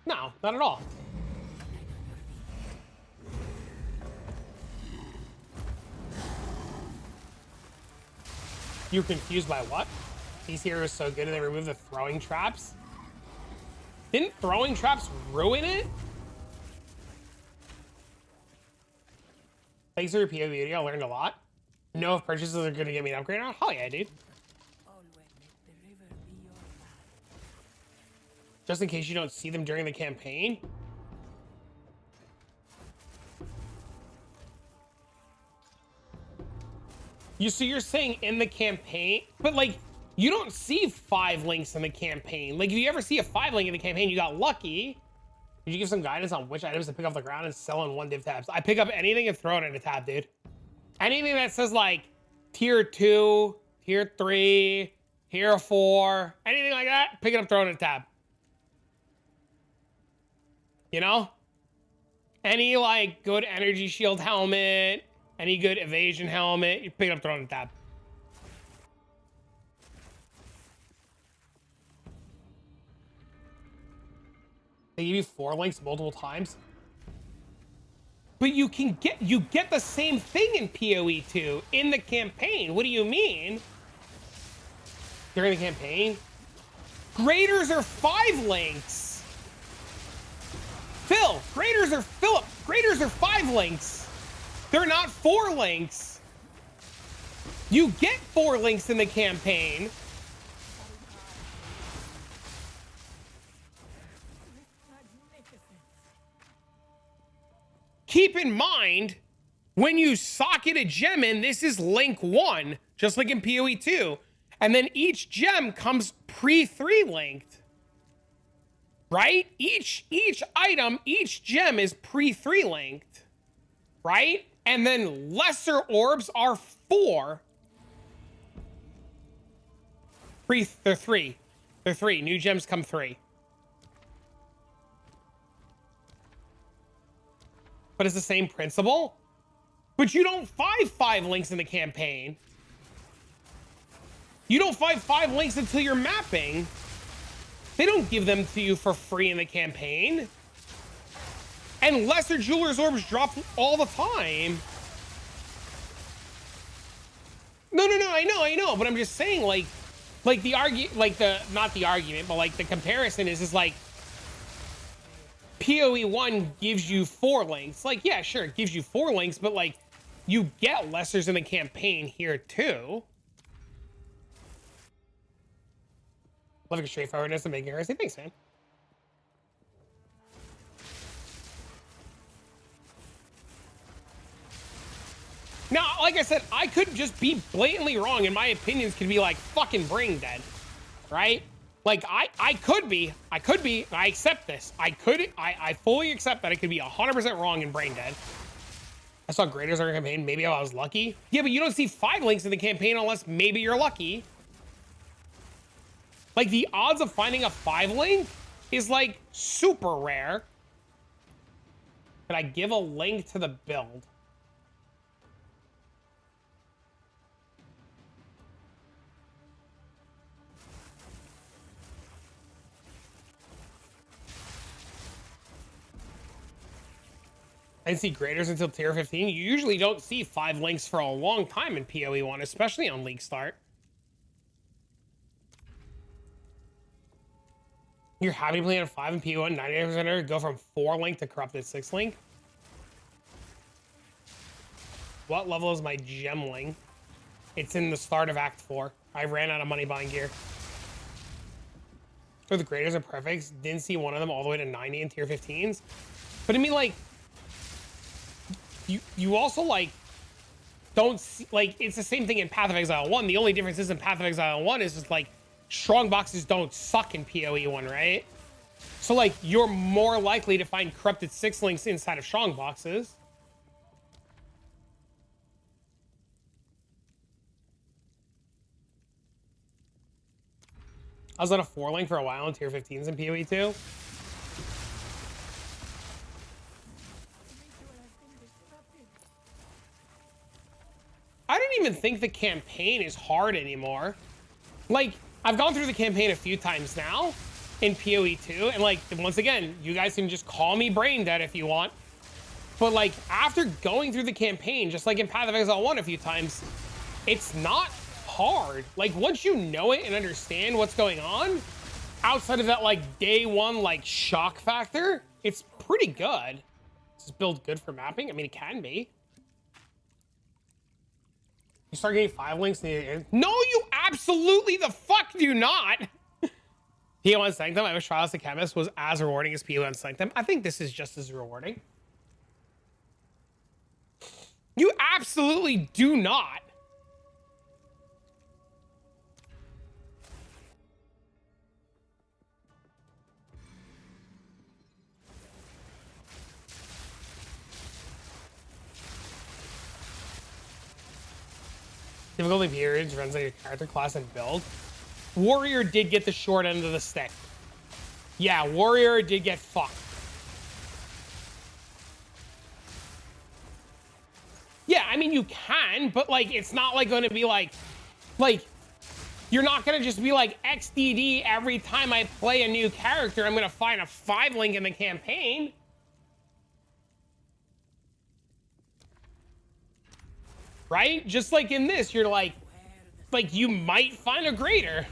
No, not at all. You're confused by what? These heroes so good and they remove the throwing traps? Didn't throwing traps ruin it? Thanks for your PO video, I learned a lot. Know if purchases are gonna get me an upgrade now? Hell yeah, dude. Just in case you don't see them during the campaign. So you're saying in the campaign, but like, you don't see 5 links in the campaign. Like, if you ever see a 5 link in the campaign, you got lucky. Did you give some guidance on which items to pick off the ground and sell in 1 div tabs? I pick up anything and throw it in a tab, dude. Anything that says like tier 2, tier 3, tier 4, anything like that, pick it up, throw it in a tab. You know? Any like good energy shield helmet, any good evasion helmet, you pick it up, throw it in a tab. They give you 4 links multiple times. But you get the same thing in PoE 2 in the campaign. What do you mean? During the campaign? Graders are 5 links. Phil, graders are 5 links. They're not 4 links. You get 4 links in the campaign. Keep in mind, when you socket a gem in, this is link 1, just like in PoE 2. And then each gem comes pre-3 linked. Right? Each item, each gem is pre-3 linked. Right? And then lesser orbs are 4. They're 3. They're 3. New gems come 3. But it's the same principle. But you don't find 5 links in the campaign. You don't find 5 links until you're mapping. They don't give them to you for free in the campaign. And lesser jeweler's orbs drop all the time. No, I know, but I'm just saying, like not the argument, but like the comparison is like PoE 1 gives you 4 links. Like, yeah, sure, it gives you 4 links, but like you get lessers in the campaign here too. Love your straightforwardness and making her say thanks, man. Now, like I said, I could just be blatantly wrong, and my opinions could be like fucking brain dead, right? Like I could be, I accept this. I fully accept that I could be 100% wrong and brain dead. I saw graders on your campaign. Maybe I was lucky. Yeah, but you don't see 5 links in the campaign unless maybe you're lucky. Like the odds of finding a 5 link is like super rare. Could I give a link to the build? I didn't see graders until tier 15. You usually don't see 5 links for a long time in PoE 1, especially on League Start. You're happy playing a 5 in PoE 1, 98% go from 4 link to corrupted 6 link. What level is my gemling? It's in the start of Act 4. I ran out of money buying gear. So the graders and perfects, didn't see one of them all the way to 90 in tier 15s. But I mean, like, you also like don't see, like, it's the same thing in Path of Exile 1. The only difference is in Path of Exile 1 is just like strong boxes don't suck in PoE 1, right? So like you're more likely to find corrupted 6 links inside of strong boxes. I was on a 4 link for a while in tier 15s in PoE 2. I don't even think the campaign is hard anymore. Like, I've gone through the campaign a few times now in PoE 2, and like, once again, you guys can just call me brain dead if you want. But like, after going through the campaign, just like in Path of Exile 1 a few times, it's not hard. Like, once you know it and understand what's going on, outside of that like day 1 like shock factor, it's pretty good. Is this build good for mapping? I mean, it can be. You start getting 5 links in the end. No, you absolutely the fuck do not. PO1 Sanctum, I wish Trial of Sekhemas was as rewarding as PO1 Sanctum. I think this is just as rewarding. You absolutely do not. Difficulty periods depends on your character class and build. Warrior did get the short end of the stick. Yeah, Warrior did get fucked. Yeah, I mean, you can, but like, it's not like going to be like, you're not going to just be like XDD every time I play a new character. I'm going to find a 5 link in the campaign. Right? Just like in this, you're like you might find a grader.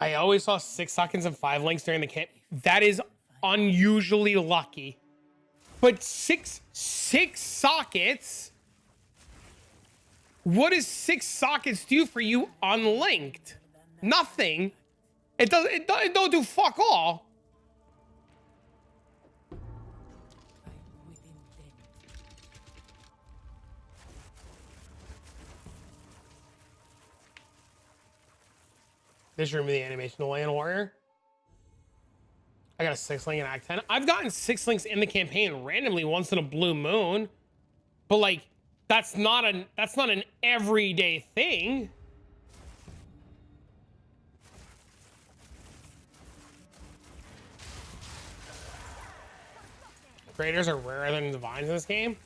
I always saw 6 sockets and 5 links during the camp. That is unusually lucky. But six sockets? What does 6 sockets do for you unlinked? Nothing. It don't do fuck all. This room of the animation of Land Warrior. I got a 6 link in Act 10. I've gotten 6 links in the campaign randomly once in a blue moon, but like that's not an everyday thing. Graders are rarer than divines in this game.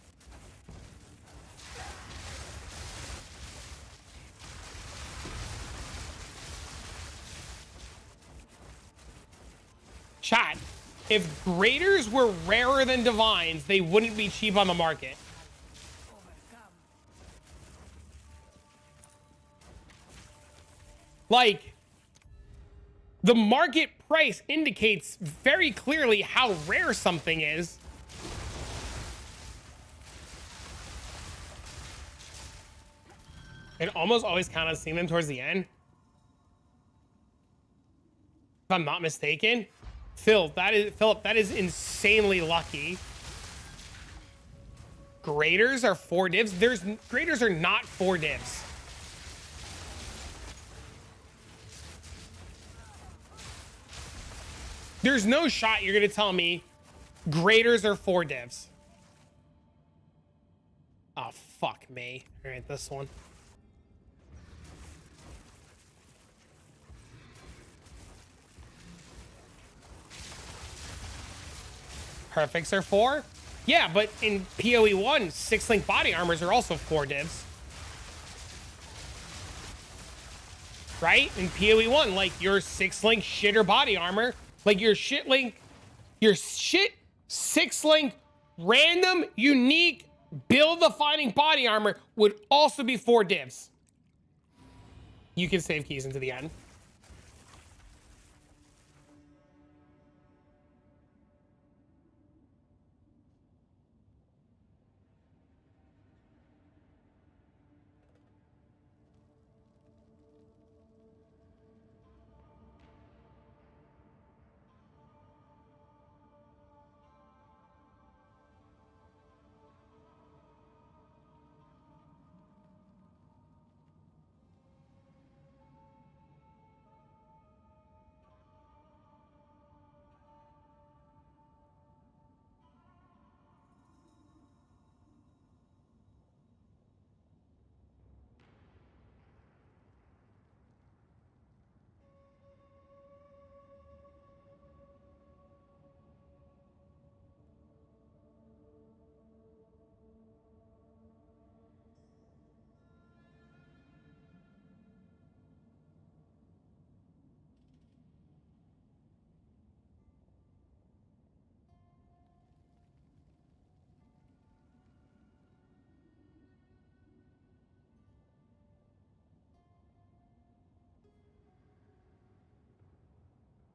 Chat, if graders were rarer than divines, they wouldn't be cheap on the market. Like, the market price indicates very clearly how rare something is. It almost always count on seeing them towards the end. If I'm not mistaken. Philip, that is insanely lucky. Graders are 4 divs. Graders are not 4 divs. There's no shot you're gonna tell me graders are 4 divs. Oh, fuck me. All right, this one. Perfects are 4? Yeah, but in PoE 1, 6-link body armors are also 4 divs. Right? In PoE 1, like your 6-link shitter body armor, like your shit 6-link random, unique, build-defining body armor would also be 4 divs. You can save keys into the end.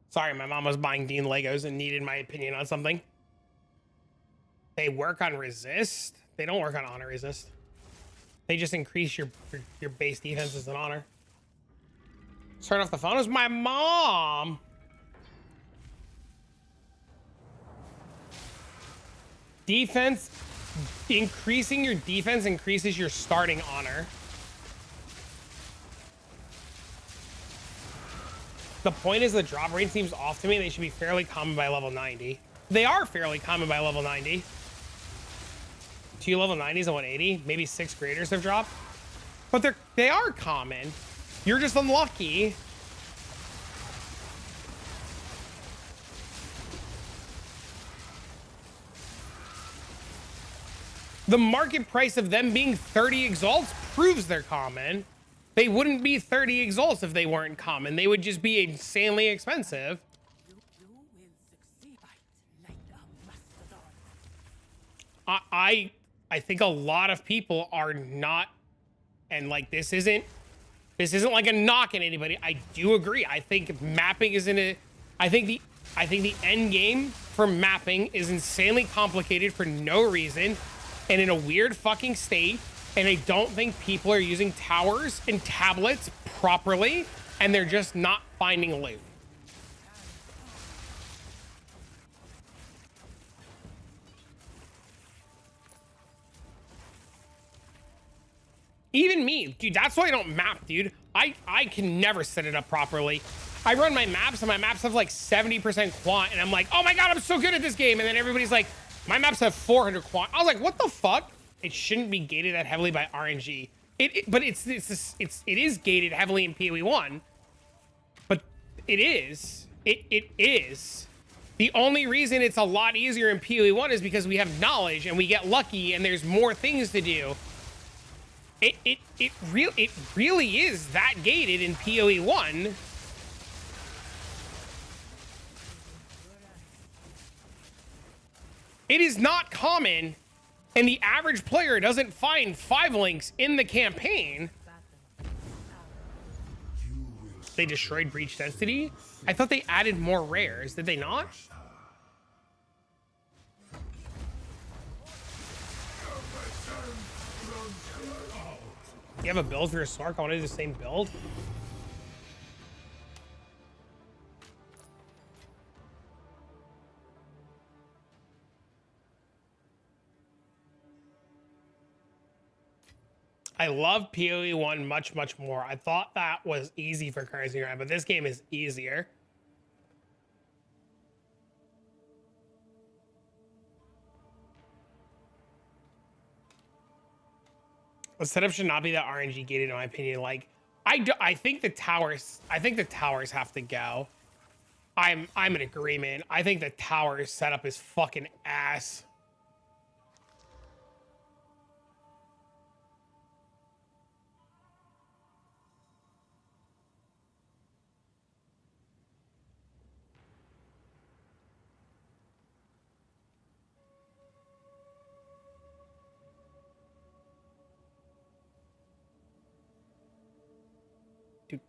Sorry, my mom was buying Dean Legos and needed my opinion on something. They work on resist. They don't work on honor resist. They just increase your base defenses and honor. Turn off the phone. It was my mom. Defense. Increasing your defense increases your starting honor. The point is the drop rate seems off to me. They should be fairly common by level 90. They are fairly common by level 90. 2 level 90s and 180. Maybe 6 graders have dropped. But they are common. You're just unlucky. The market price of them being 30 exalts proves they're common. They wouldn't be 30 exalts if they weren't common. They would just be insanely expensive. You will succeed. Fight like a mastodon. I think a lot of people are not, and like this isn't like a knock at anybody. I do agree. I think mapping is I think the end game for mapping is insanely complicated for no reason and in a weird fucking state. And I don't think people are using towers and tablets properly, and they're just not finding loot. Even me, dude, that's why I don't map, dude. I can never set it up properly. I run my maps and my maps have like 70% quant and I'm like, oh my God, I'm so good at this game. And then everybody's like, my maps have 400 quant. I was like, what the fuck? It shouldn't be gated that heavily by RNG. But it is gated heavily in PoE 1. But it is. It is. The only reason it's a lot easier in PoE 1 is because we have knowledge and we get lucky and there's more things to do. It really is that gated in PoE 1. It is not common, and the average player doesn't find 5 links in the campaign. They destroyed breach density? I thought they added more rares. Did they not? You have a build for your Slark? I want to do the same build. I love PoE 1 much, much more. I thought that was easy for currency grind, but this game is easier. The setup should not be that RNG gated, in my opinion. Like, I think the towers have to go. I'm in agreement. I think the towers setup is fucking ass. Is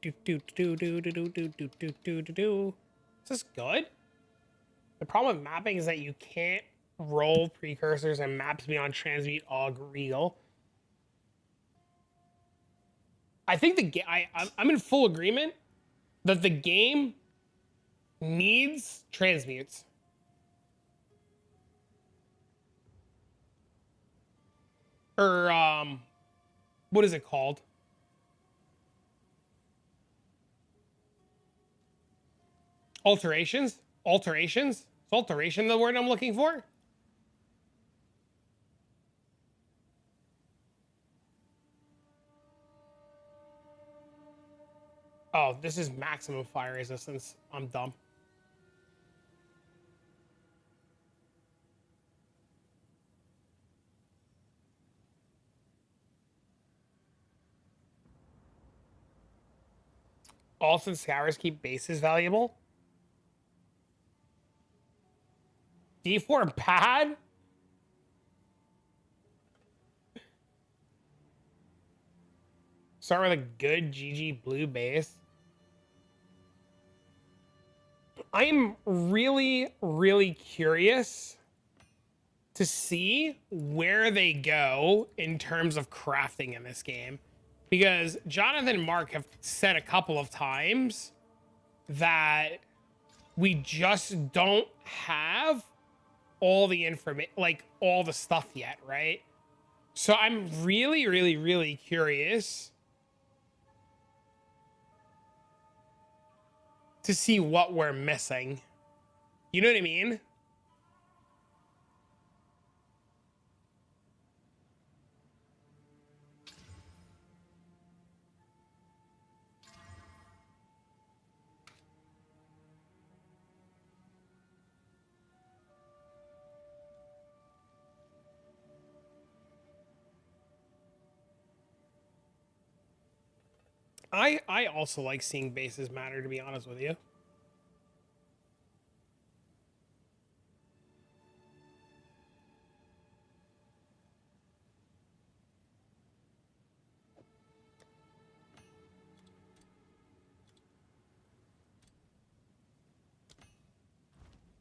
this good? The problem with mapping is that you can't roll precursors and maps beyond transmute aug real. I think I'm in full agreement that the game needs transmutes. Or what is it called? Alterations? Alterations? Is alteration the word I'm looking for? Oh, this is maximum fire resistance. I'm dumb. Also, scours keep bases valuable. D4 bad? Start with a good GG blue base. I'm really, really curious to see where they go in terms of crafting in this game. Because Jonathan and Mark have said a couple of times that we just don't have all the information, like all the stuff yet, right? So I'm really, really, really curious to see what we're missing. You know what I mean? I also like seeing bases matter, to be honest with you.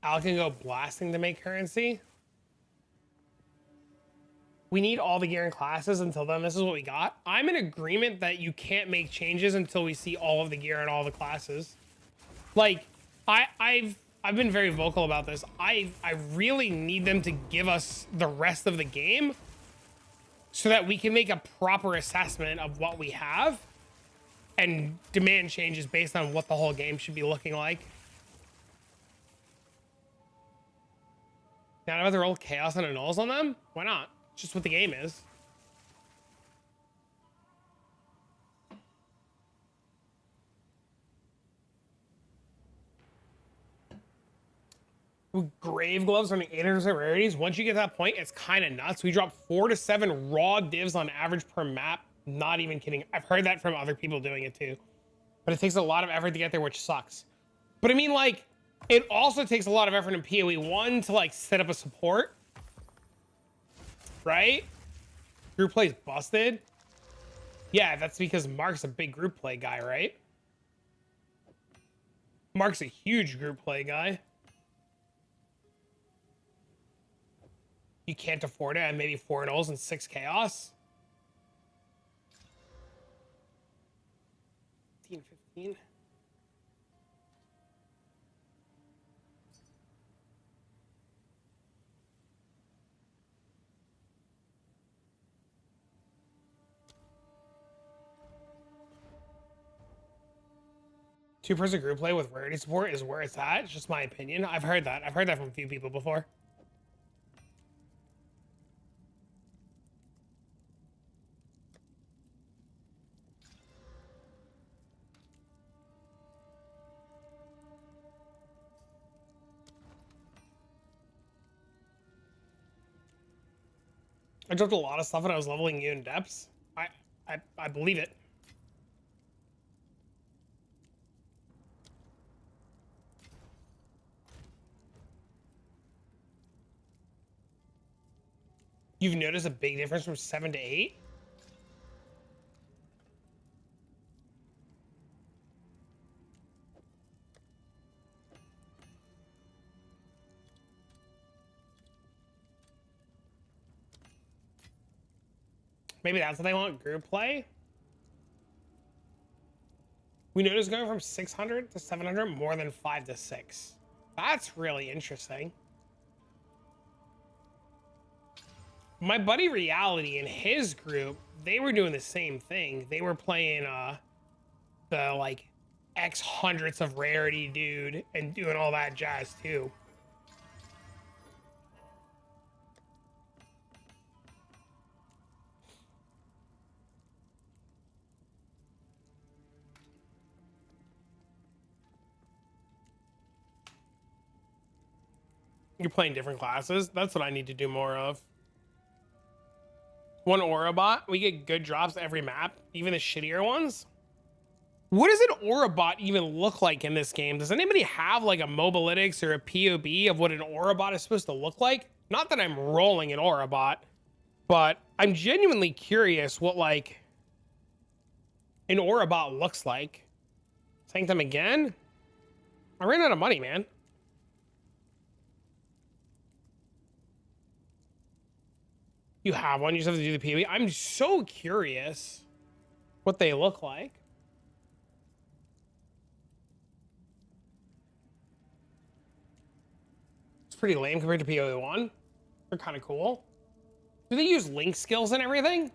Al can go blasting to make currency. We need all the gear and classes. Until then, this is what we got. I'm in agreement that you can't make changes until we see all of the gear and all the classes. Like, I've been very vocal about this. I really need them to give us the rest of the game so that we can make a proper assessment of what we have. and demand changes based on what the whole game should be looking like. Now, I'd rather roll chaos and annuls on them. Why not? It's just what the game is. Grave gloves on the 800% rarities. Once you get to that point, it's kind of nuts. We drop 4 to 7 raw divs on average per map. Not even kidding. I've heard that from other people doing it too. But it takes a lot of effort to get there, which sucks. But I mean, like, it also takes a lot of effort in PoE 1 to like set up a support. Right? Group play's busted. Yeah, that's because Mark's a big group play guy, right? Mark's a huge group play guy. You can't afford it, and maybe 4 nulls and 6 chaos. 15. Two-person group play with rarity support is where it's at. It's just my opinion. I've heard that. I've heard that from a few people before. I dropped a lot of stuff when I was leveling you in depths. I believe it. You've noticed a big difference from 7 to 8? Maybe that's what they want, group play? We noticed going from 600 to 700 more than 5 to 6. That's really interesting. My buddy Reality and his group, they were doing the same thing. They were playing the like X hundredths of rarity dude and doing all that jazz too. You're playing different classes. That's what I need to do more of. One Aura bot, we get good drops every map, even the shittier ones. What does an Aura bot even look like in this game? Does anybody have like a mobalytics or a POB of what an Aura bot is supposed to look like? Not that I'm rolling an Aura bot, but I'm genuinely curious what like an Aura bot looks like. Thank them again? I ran out of money, man. You have one, you just have to do the PoE. I'm so curious what they look like. It's pretty lame compared to PoE 1. They're kind of cool. Do they use link skills and everything?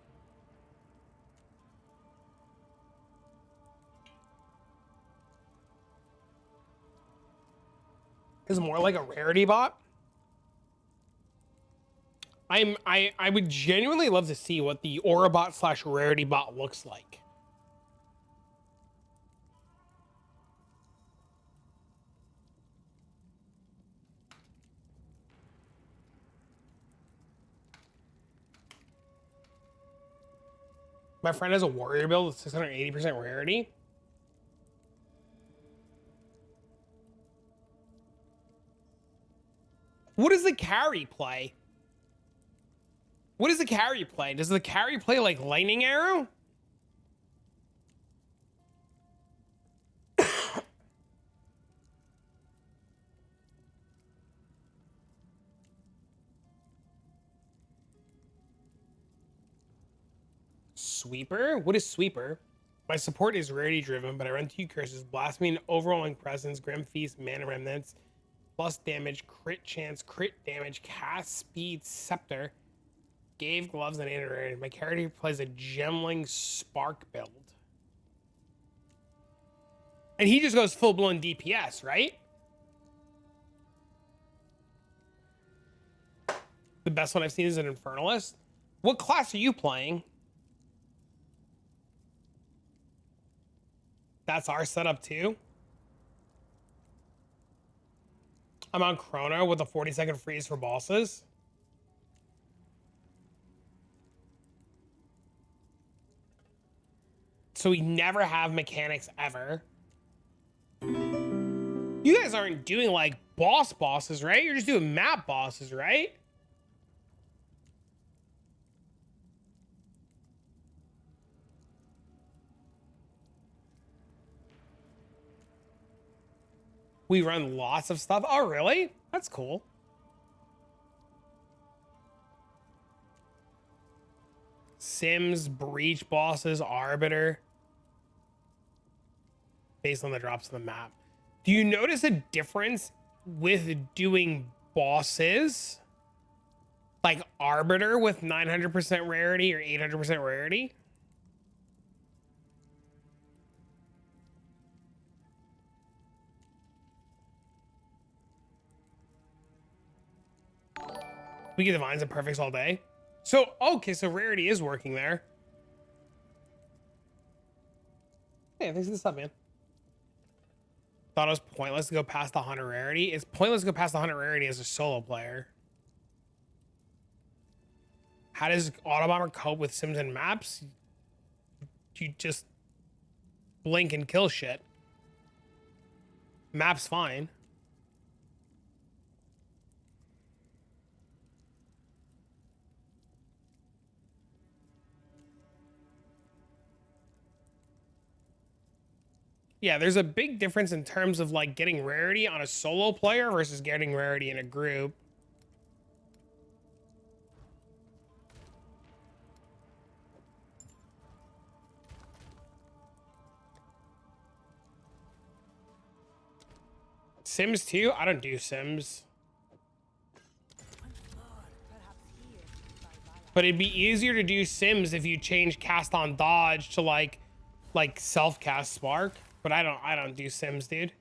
Is it more like a rarity bot? I would genuinely love to see what the Aura bot / rarity bot looks like. My friend has a warrior build with 680% rarity. What does the carry play? What does the carry play? Does the carry play like lightning arrow? Sweeper? What is Sweeper? My support is rarity driven, but I run 2 curses: Blasphemy, Overwhelming Presence, Grim Feast, Mana Remnants, plus damage, crit chance, crit damage, cast speed, Scepter, gave gloves, and anti-rarity. My character plays a Gemling Spark build. And he just goes full-blown DPS, right? The best one I've seen is an Infernalist. What class are you playing? That's our setup too. I'm on Chrono with a 40-second freeze for bosses. So we never have mechanics ever. You guys aren't doing like bosses, right? You're just doing map bosses, right? We run lots of stuff. Oh, really? That's cool. Sims, Breach bosses, Arbiter. Based on the drops of the map. Do you notice a difference with doing bosses? Like Arbiter with 900% rarity or 800% rarity? We get divines and perfects all day. So, okay, so rarity is working there. Hey, thanks for the sub, man. Thought it was pointless to go past the 100 rarity. It's pointless to go past the 100 rarity as a solo player. How does Autobomber cope with sims and maps? You just blink and kill shit. Map's fine. Yeah, there's a big difference in terms of like getting rarity on a solo player versus getting rarity in a group. Sims 2? I don't do Sims. But it'd be easier to do Sims if you change cast on dodge to like self-cast spark. But I don't do Sims, dude.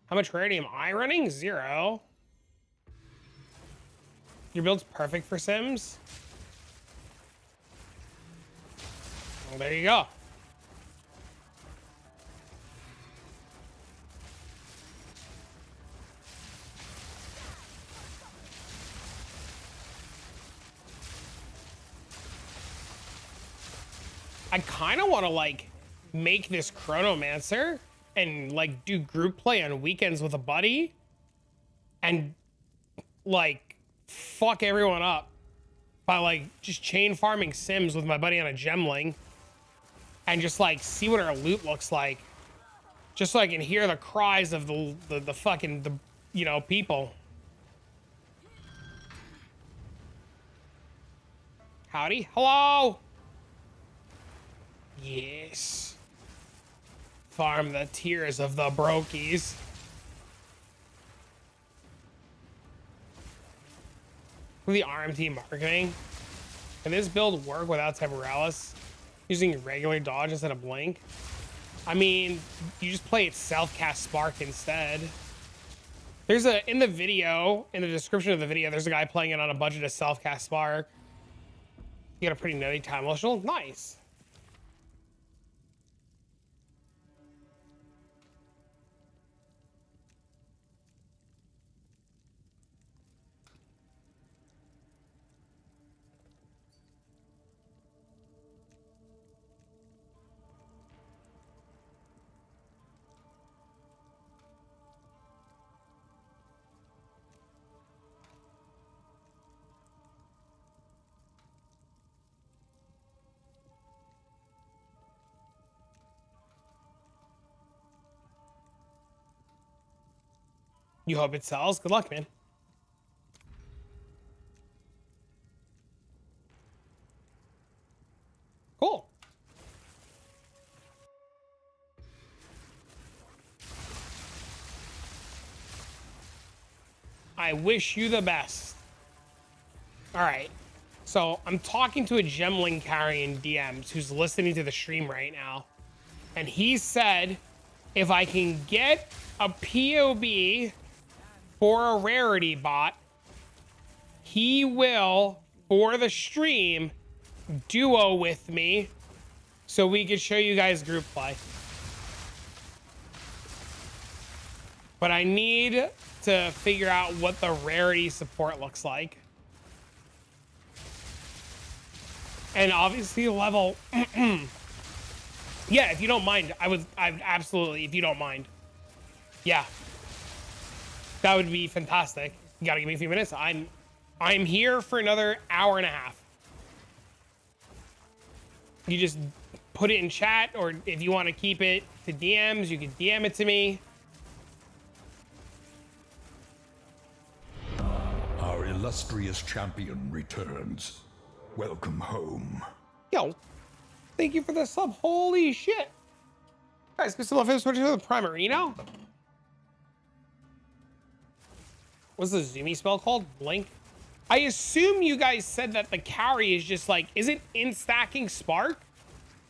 How much rarity am I running? 0. Your build's perfect for Sims. Well, there you go. I kind of want to like make this Chronomancer and like do group play on weekends with a buddy and like fuck everyone up by like just chain farming Sims with my buddy on a gemling and just like see what our loot looks like, just so I can hear the cries of the fucking you know, people. Howdy. Hello. Yes. Farm the tears of the brokies. With the RMT marketing. Can this build work without Temporalis? Using regular dodge instead of blink? I mean, you just play it self-cast spark instead. There's in the video, in the description of the video, there's a guy playing it on a budget of self-cast spark. You got a pretty nutty time marshal. Nice. You hope it sells. Good luck, man. Cool. I wish you the best. All right. So I'm talking to a gemling carry in DMs who's listening to the stream right now. And he said if I can get a POB for a rarity bot, he will, for the stream, duo with me so we could show you guys group play. But I need to figure out what the rarity support looks like. And obviously level. Yeah, if you don't mind, I absolutely, if you don't mind. Yeah. That would be fantastic. You gotta give me a few minutes. I'm here for another hour and a half. You just put it in chat, or if you want to keep it to DMs, you can DM it to me. Our illustrious champion returns. Welcome home. Yo, thank you for the sub. Holy shit. Guys, can still have him switch to the Primarino? What's the Zoomy spell called? Blink? I assume you guys said that the carry is just like, is it in-stacking Spark?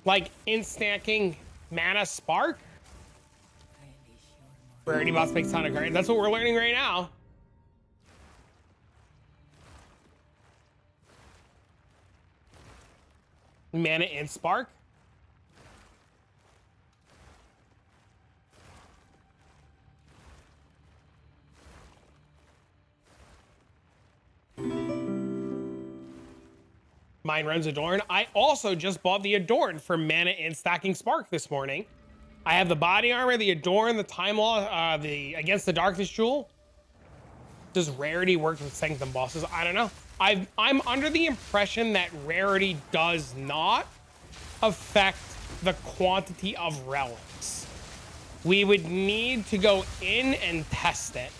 Like in-stacking Mana Spark? Rarity bots make ton of carry. That's what we're learning right now. Mana and Spark? Mine runs Adorn. I also just bought the Adorn for Mana and Stacking Spark this morning. I have the body armor, the Adorn, the Time Law, the Against the Darkness Jewel. Does Rarity work with Sanctum bosses? I don't know. I'm under the impression that Rarity does not affect the quantity of relics. We would need to go in and test it.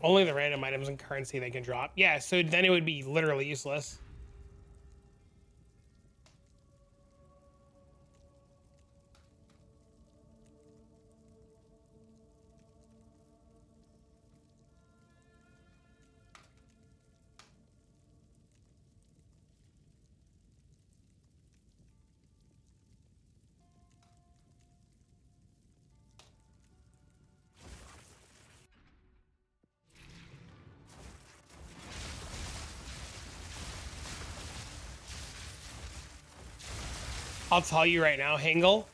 Only the random items and currency they can drop. Yeah, so then it would be literally useless. I'll tell you right now, Hingle,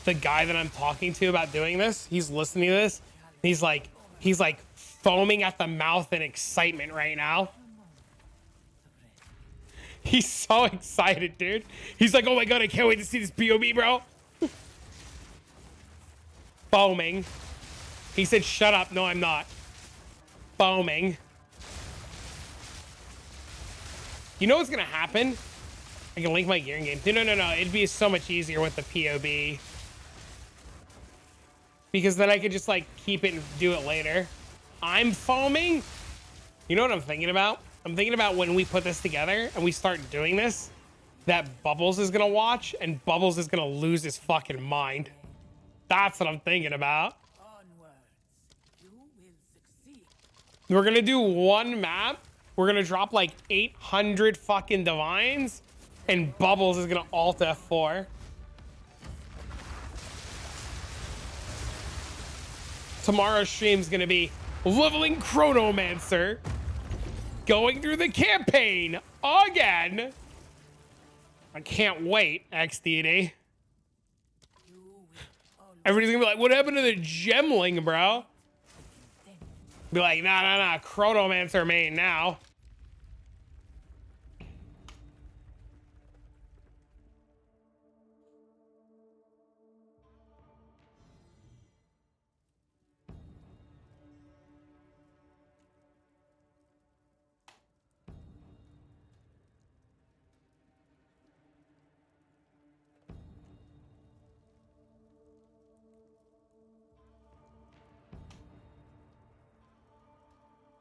the guy that I'm talking to about doing this, he's listening to this. He's like foaming at the mouth in excitement right now. He's so excited, dude. He's like, oh my God, I can't wait to see this POB, bro. Foaming. He said, shut up. No, I'm not. Foaming. You know what's gonna happen? I can link my gear in game. No. It'd be so much easier with the POB. Because then I could just like keep it and do it later. I'm foaming. You know what I'm thinking about? I'm thinking about when we put this together and we start doing this, that Bubbles is gonna watch and Bubbles is gonna lose his fucking mind. That's what I'm thinking about. Onwards. You will succeed. We're gonna do one map. We're gonna drop like 800 fucking divines. And Bubbles is gonna alt F4. Tomorrow's stream's gonna be leveling Chronomancer. Going through the campaign again. I can't wait, XDD. Everybody's gonna be like, what happened to the Gemling, bro? Be like, nah, Chronomancer main now.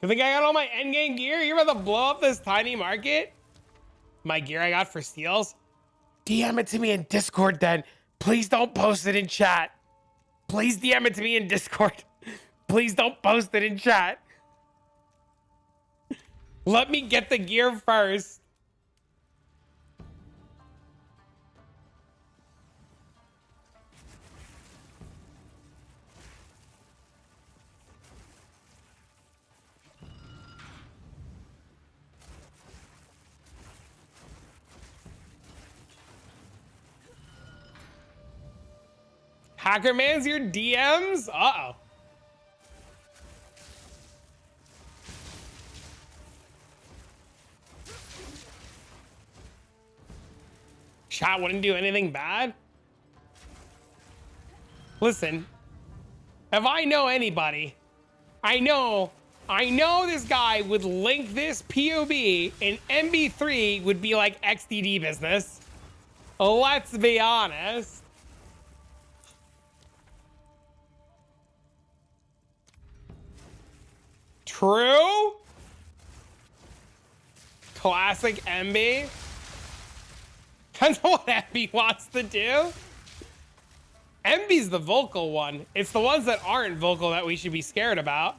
You think I got all my endgame gear? You're about to blow up this tiny market? My gear I got for steals? DM it to me in Discord then. Please don't post it in chat. Please DM it to me in Discord. Please don't post it in chat. Let me get the gear first. Hackerman's your DMs? Uh-oh. Chat wouldn't do anything bad? Listen, if I know anybody, I know this guy would link this POB and MB3 would be like XDD business. Let's be honest. True? Classic MB? Depends on what MB wants to do. MB's the vocal one. It's the ones that aren't vocal that we should be scared about.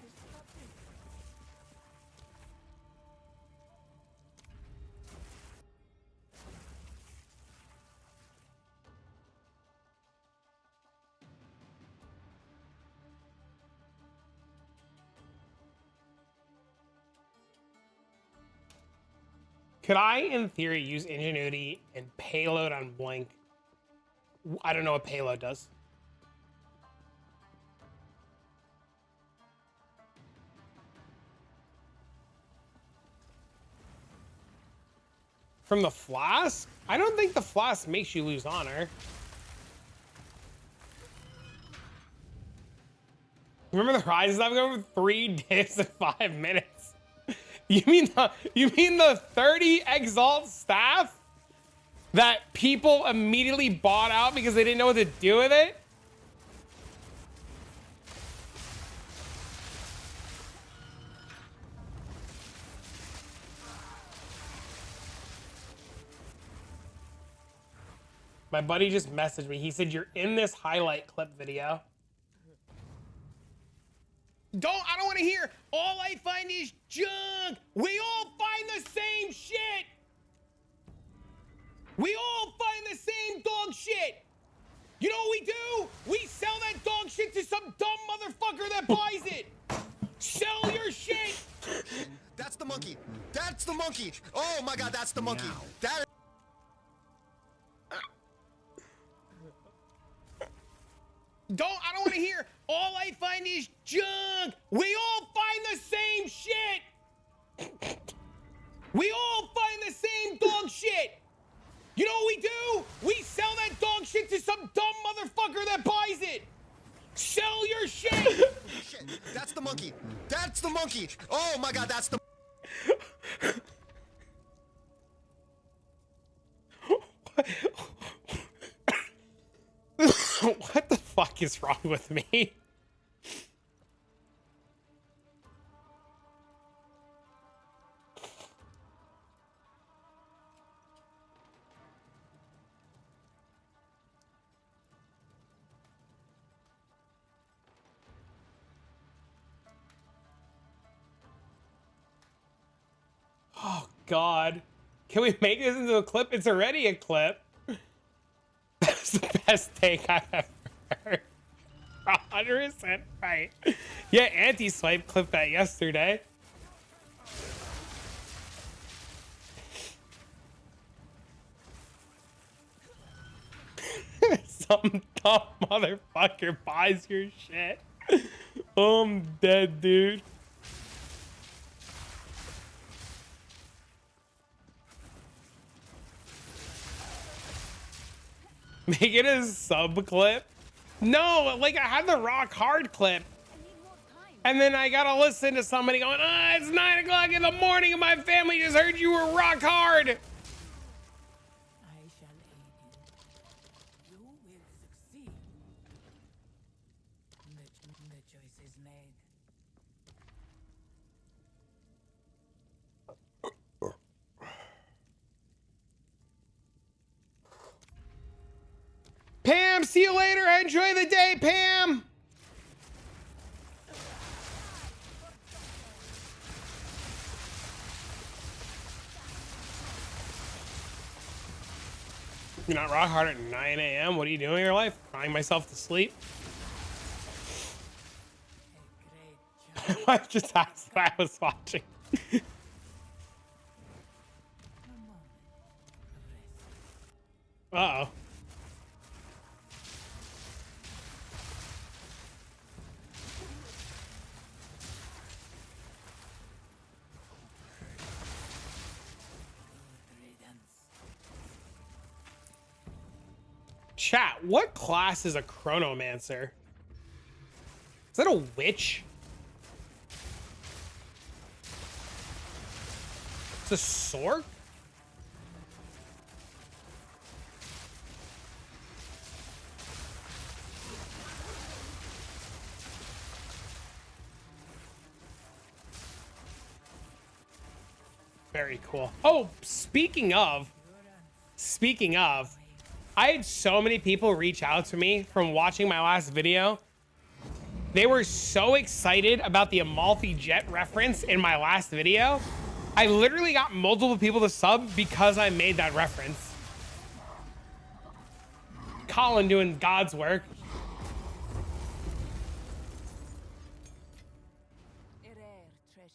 Could I, in theory, use Ingenuity and Payload on Blink? I don't know what Payload does. From the Flask? I don't think the Flask makes you lose honor. Remember the prizes I've got for 3 days and 5 minutes? You mean the 30 Exalt staff that people immediately bought out because they didn't know what to do with it? My buddy just messaged me. He said, you're in this highlight clip video. I don't want to hear, all I find is junk. We all find the same shit. We all find the same dog shit. You know what we do? We sell that dog shit to some dumb motherfucker that buys it. Sell your shit. That's the monkey. That's the monkey. Oh my God, that's the monkey. That. I don't want to hear, all I find is junk. We all find the same shit. We all find the same dog shit. You know what we do? We sell that dog shit to some dumb motherfucker that buys it. Sell your shit. Shit. That's the monkey. That's the monkey. Oh my God, that's the. What the fuck is wrong with me? Oh God. Can we make this into a clip? It's already a clip. That's the best take I've ever heard. 100% right. Yeah, Anti-Swipe clipped that yesterday. Some dumb motherfucker buys your shit. Oh, I'm dead, dude. Make it a sub clip. No, like I had the rock hard clip. And then I gotta listen to somebody going, it's 9 o'clock in the morning and my family just heard you were rock hard. I shall aid you. You will succeed. The choice is made. Pam See you later. Enjoy the day, Pam. You're not rock hard at 9 a.m. What are you doing in your life? Crying myself to sleep? A great job. I just asked what I was watching. A moment of rest. Uh-oh. Good riddance. Chat, what class is a chronomancer? Is that a witch? It's a sword? Very cool. Oh, speaking of, I had so many people reach out to me from watching my last video. They were so excited about the Amalfi Jet reference in my last video. I literally got multiple people to sub because I made that reference. Colin doing God's work. A rare treasure.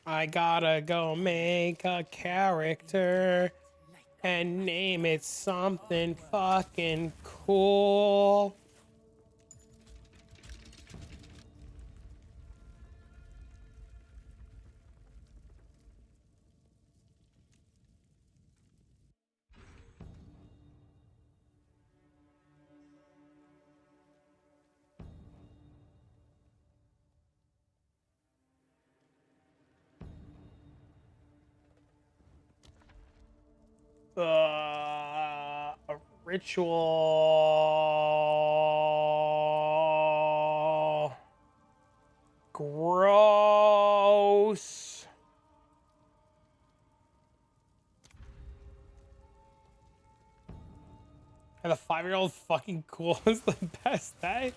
I gotta go make a character and name it something fucking cool. A ritual. Gross. And the 5-year-old fucking cool is the best, eh?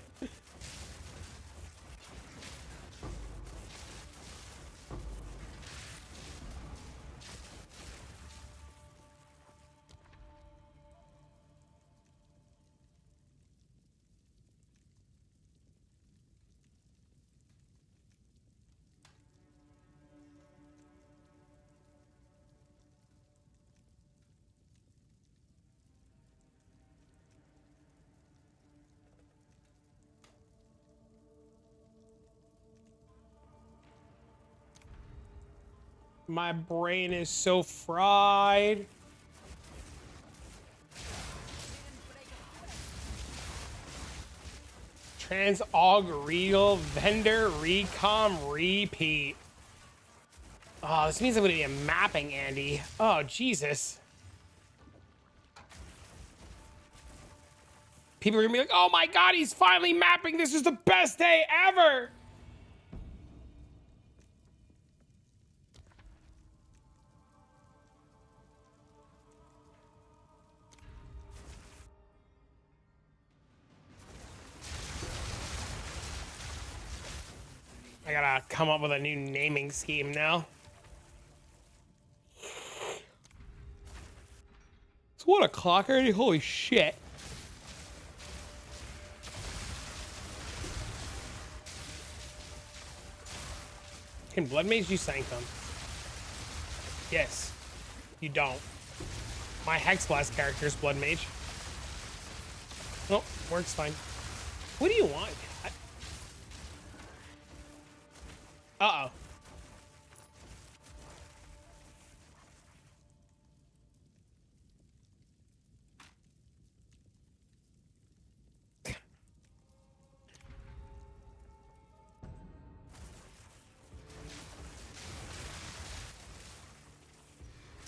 My brain is so fried. Trans-og real vendor recom repeat. Oh, this means I'm gonna be a mapping Andy. Oh, Jesus. People are gonna be like, oh my God, he's finally mapping. This is the best day ever. I gotta come up with a new naming scheme now. It's 1 o'clock already? Holy shit. Can Blood Mage do Sanctum? Yes. You don't. My Hex Blast character is Blood Mage. Nope, works fine. What do you want? Uh-oh.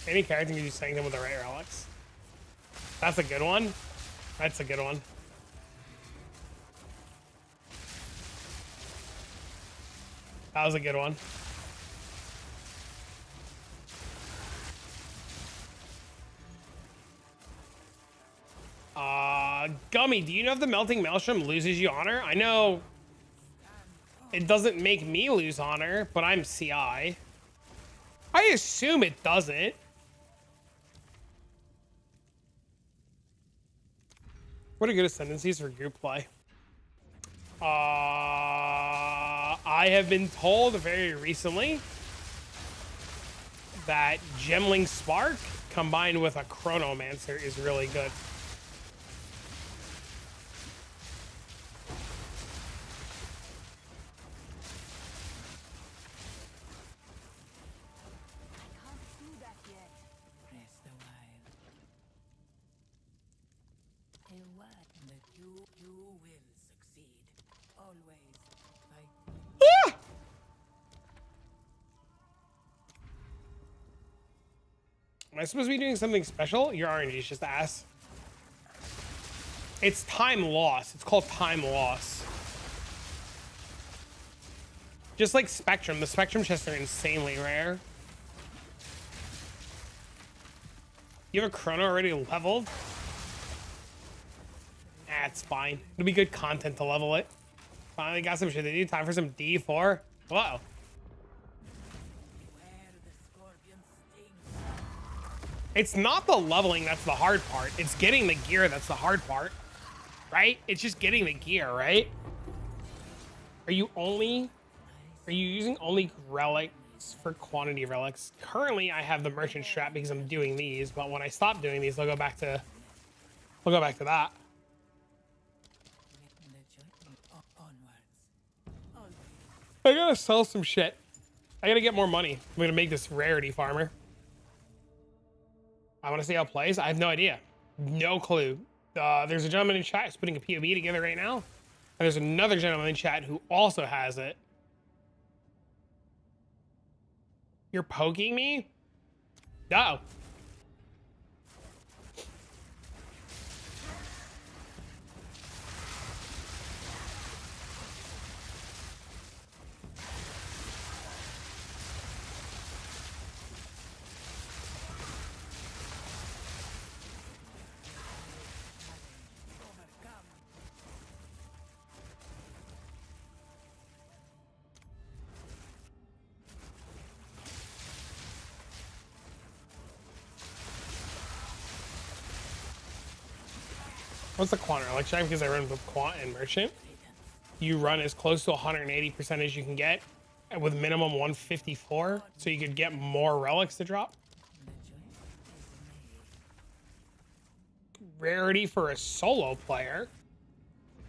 Any character can do Sanctum with the right relics. That's a good one. That's a good one. That was a good one. Gummy, do you know if the Melting Maelstrom loses you honor? I know it doesn't make me lose honor, but I'm CI. I assume it doesn't. What are good ascendancies for group play? I have been told very recently that Gemling Spark combined with a Chronomancer is really good. Rest a while. A word that you will succeed. Always fight. Ah! Am I supposed to be doing something special? Your RNG is just ass. It's time loss. It's called time loss. Just like Spectrum. The Spectrum chests are insanely rare. You have a Chrono already leveled? That's fine. It'll be good content to level it. Finally got some shit to do. Time for some D4. Whoa. Where the scorpion stings. It's not the leveling that's the hard part. It's getting the gear that's the hard part. Right? It's just getting the gear, right? Are you using only relics for quantity relics? Currently, I have the merchant strat because I'm doing these, but when I stop doing these, they'll go back to that. Onwards. I gotta sell some shit. I gotta get more money. I'm gonna make this rarity farmer. I want to see how it plays. I have no idea. No clue. There's a gentleman in chat who's putting a POV together right now. And there's another gentleman in chat who also has it. You're poking me? No. What's the quant relic check? Because I run with quant and merchant. You run as close to 180% as you can get with minimum 154. So you could get more relics to drop. Rarity for a solo player.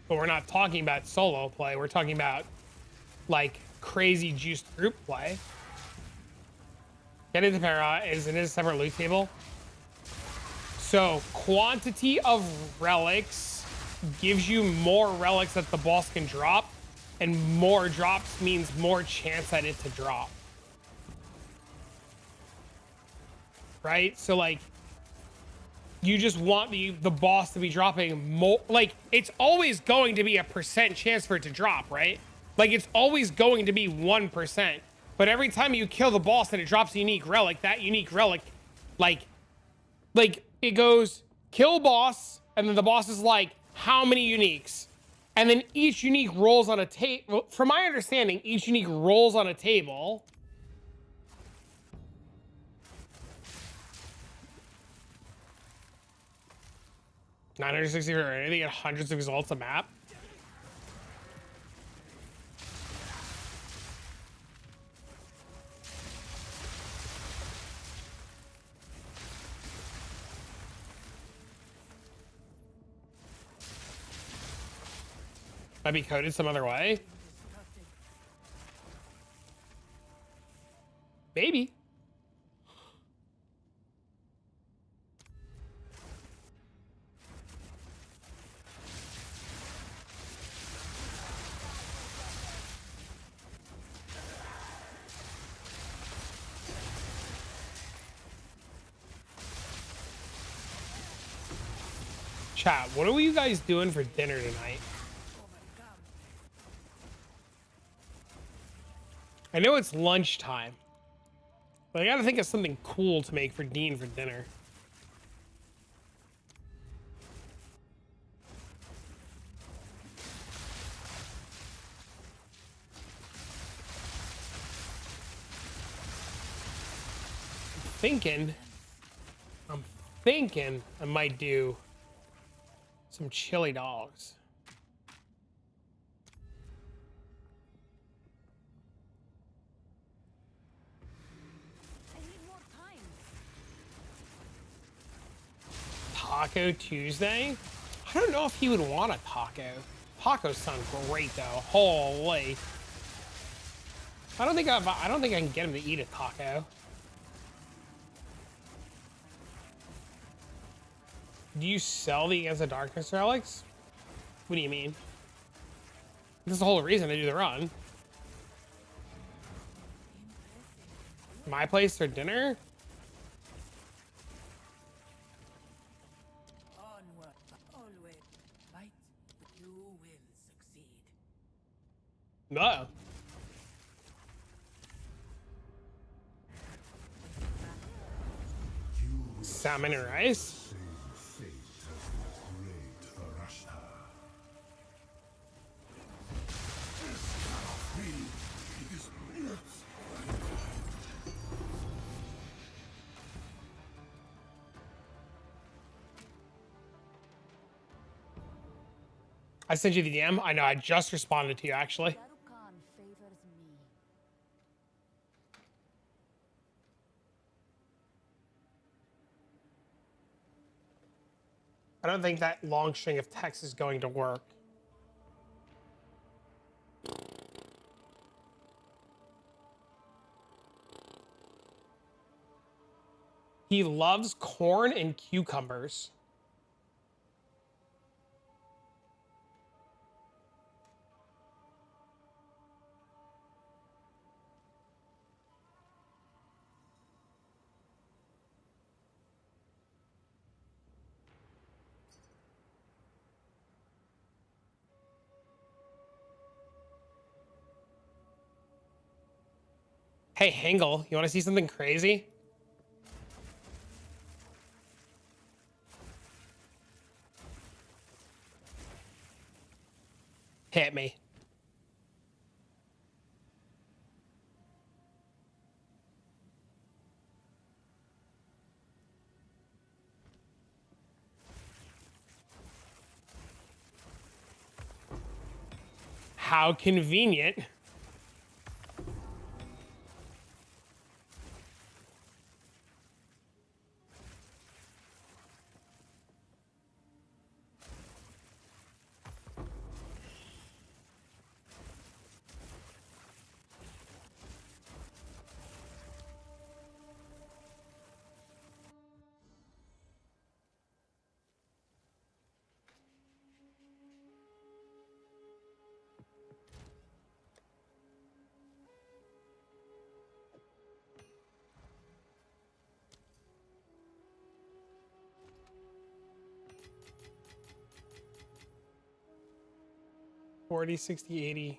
But we're not talking about solo play. We're talking about like crazy juiced group play. Get into Para is in a separate loot table. So quantity of relics gives you more relics that the boss can drop, and more drops means more chance at it to drop. Right? So like you just want the boss to be dropping more. Like it's always going to be a percent chance for it to drop, right? Like it's always going to be 1%. But every time you kill the boss and it drops a unique relic, that unique relic, like it goes kill boss, and then the boss is like, how many uniques? And then each unique rolls on a table. From my understanding, each unique rolls on a table. $960 or anything at hundreds of results a map. Might be coded some other way. Maybe. Chat, what are you guys doing for dinner tonight? I know it's lunchtime, but I gotta think of something cool to make for Dean for dinner. I'm thinking I might do some chili dogs. I need more time. Taco Tuesday? I don't know if he would want a taco. Tacos sound great though. Holy. I don't think I can get him to eat a taco. Do you sell the Against the Darkness relics? What do you mean? This is the whole reason I do the run. My place for dinner? Onward, always. Fight, you will succeed. No. Salmon and rice? I sent you the DM. I know. I just responded to you, actually. Khan favors me. I don't think that long string of text is going to work. He loves corn and cucumbers. Hey, Hangle, you want to see something crazy? Hit me. How convenient. $40, $60, $80.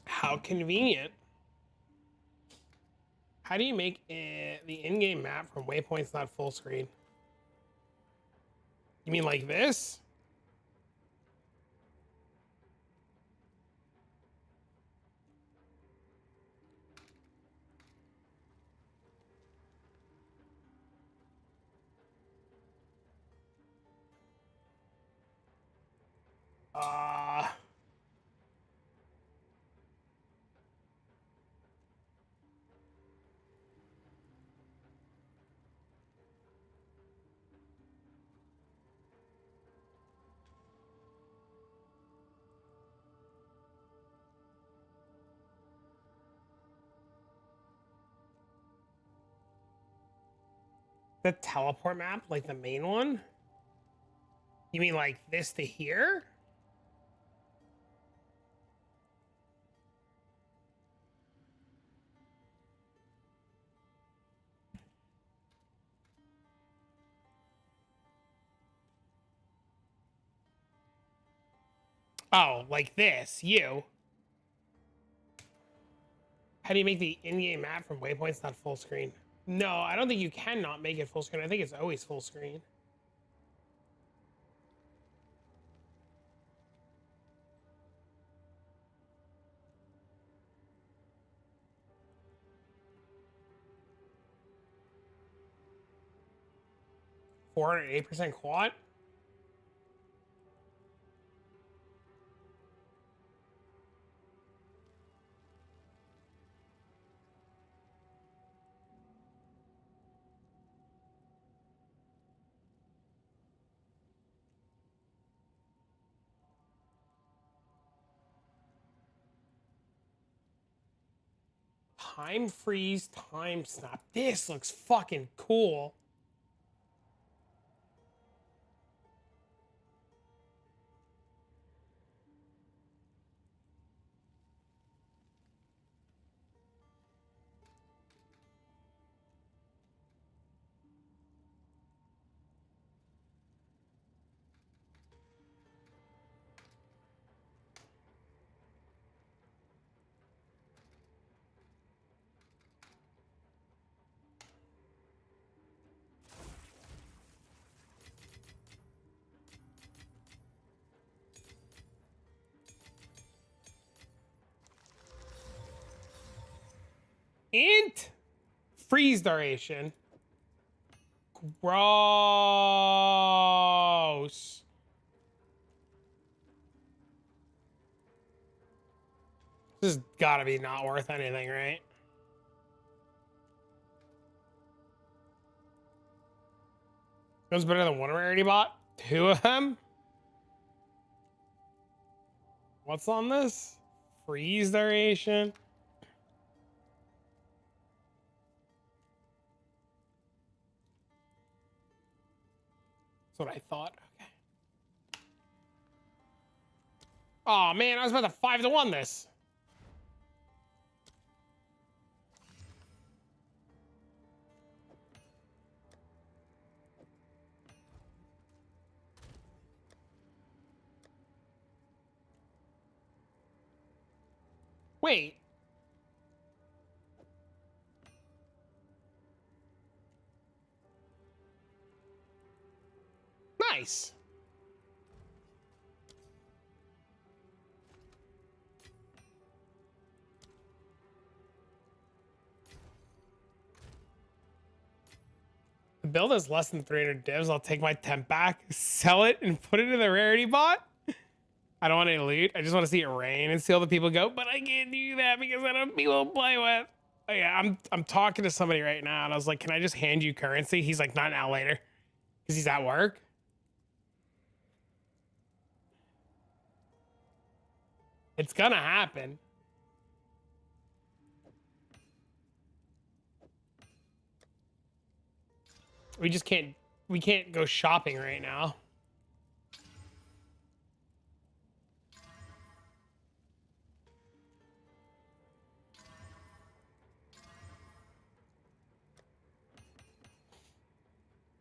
How convenient. How do you make the in-game map from waypoints not full screen? You mean like this? Uh, The teleport map, like the main one? You mean like this to here? Oh, like this, you. How do you make the in-game map from waypoints not full screen? No, I don't think you can not make it full screen. I think it's always full screen. $408% quad? Time freeze, time snap. This looks fucking cool. Int freeze duration. Gross. This has gotta be not worth anything, right? Goes better than one rarity bot? Two of them? What's on this? Freeze duration. That's what I thought. Okay. Oh man, I was about to 5-1 this. Wait. Nice. The build is less than 300 divs. I'll take my temp back, sell it, and put it in the rarity bot. I don't want any loot. I just want to see it rain and see all the people go, but I can't do that because I don't have people to play with. Oh yeah, I'm talking to somebody right now, and I was like, can I just hand you currency? He's like, not now, later. Because he's at work. It's gonna happen. We just can't, we can't go shopping right now.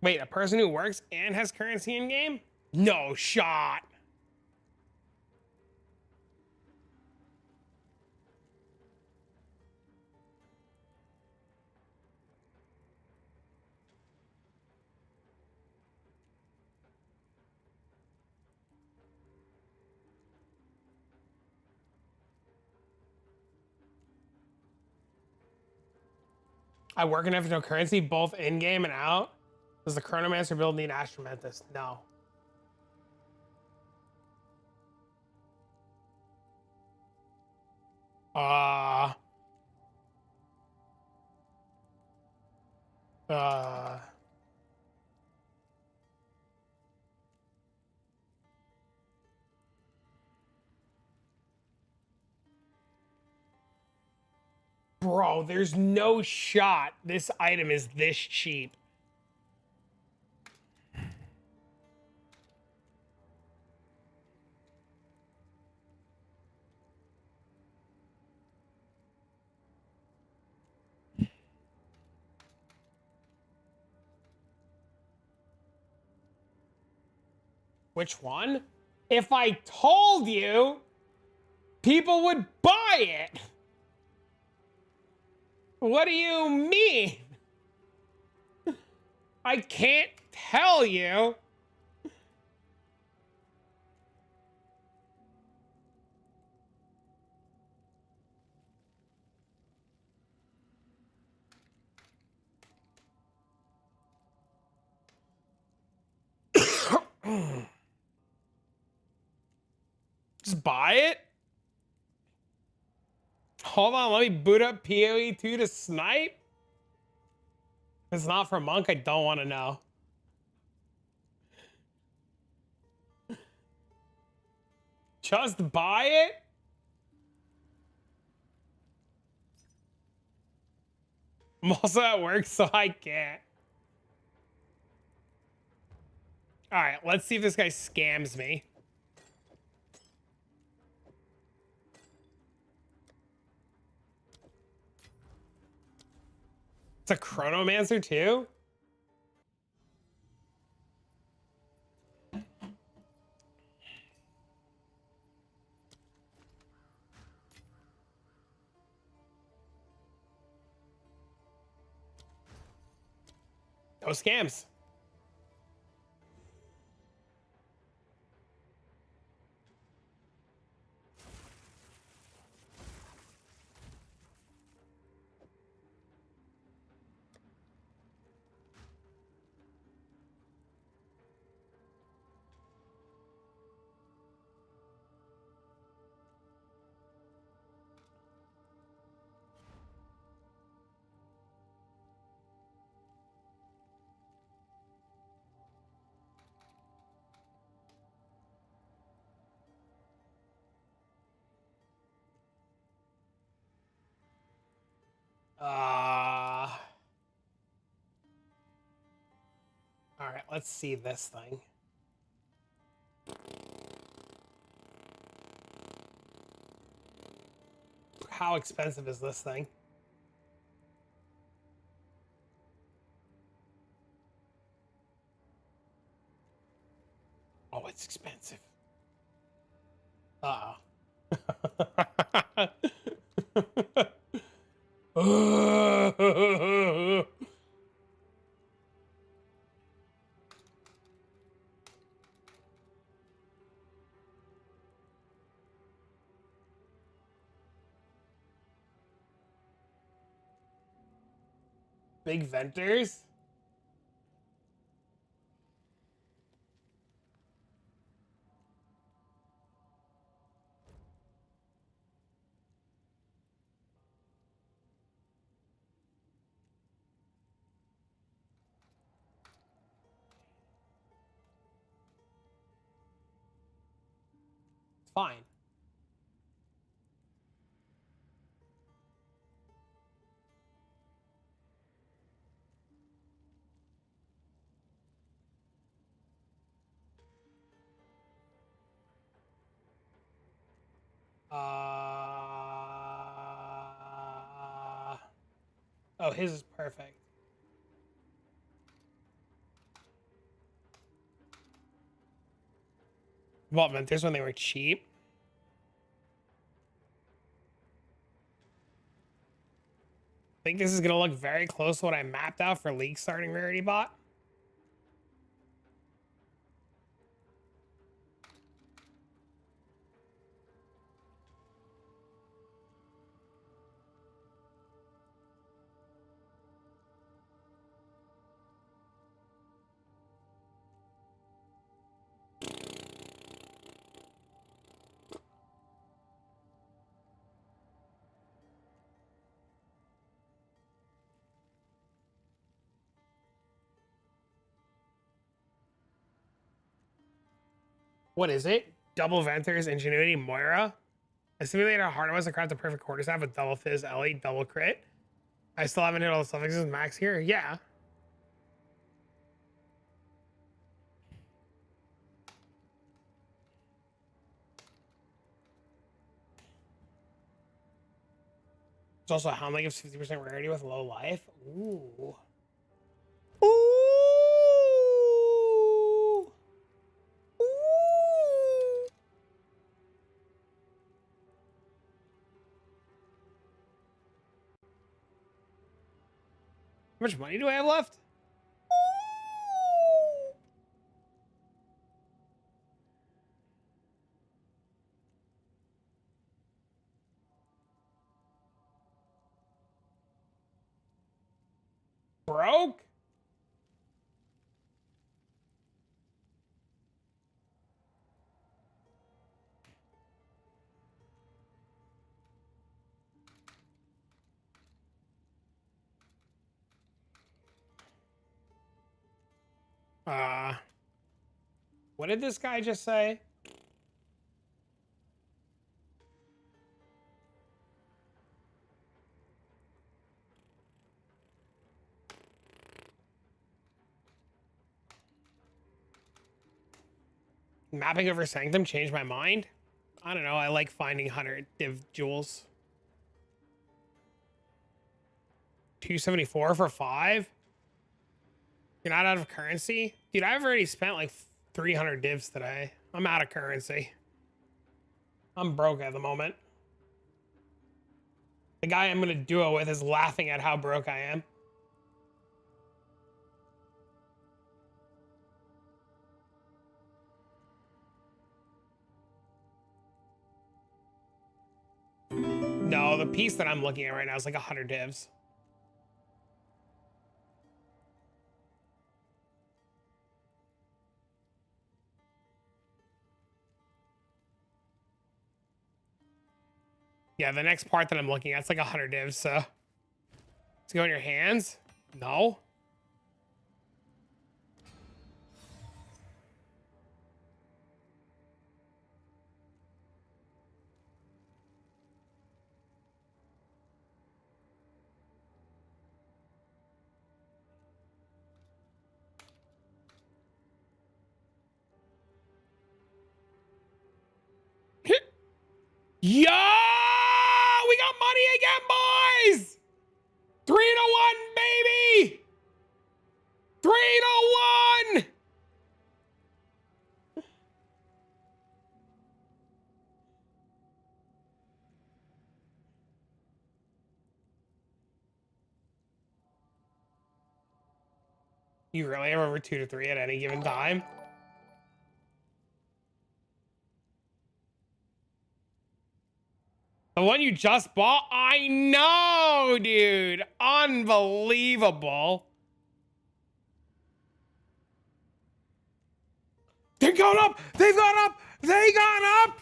Wait, a person who works and has currency in game? No shot. I work and have no currency, both in game and out. Does the Chronomancer build need Astromantis? No. Uh. Uh. Bro, there's no shot this item is this cheap. Which one? If I told you, people would buy it. What do you mean? I can't tell you. Just buy it? Hold on, let me boot up PoE2 to snipe. If it's not for Monk, I don't want to know. Just buy it? I'm also at work, so I can't. All right, let's see if this guy scams me. It's a Chronomancer too? No scams. All right, let's see this thing. How expensive is this thing? Oh, it's expensive. Uh-oh. Big venters? It's fine. Oh, his is perfect. Vault venters when they were cheap. I think this is gonna look very close to what I mapped out for League starting rarity bot. What is it? Double Venters, Ingenuity, Moira. I simulated how hard it was to craft the perfect quarterstaff with double fizz, Ellie, double crit. I still haven't hit all the suffixes max here. Yeah. There's also a Houndling gives 50% rarity with low life. Ooh. Ooh. Ooh. How much money do I have left? Broke? What did this guy just say? Mapping over Sanctum changed my mind. I don't know. I like finding 100 div jewels. 274 for 5? You're not out of currency? Dude, I've already spent like 300 divs today. I'm out of currency. I'm broke at the moment. The guy I'm gonna duo with is laughing at how broke I am. No, the piece that I'm looking at right now is like 100 divs. Yeah, the next part that I'm looking at is like 100 divs, so. Let's go in your hands? No. Yo! We got money again, boys! 3-1, baby! 3-1! You really have over 2 to 3 at any given time? The one you just bought? I know, dude. Unbelievable. They've gone up. They've gone up. They gone up.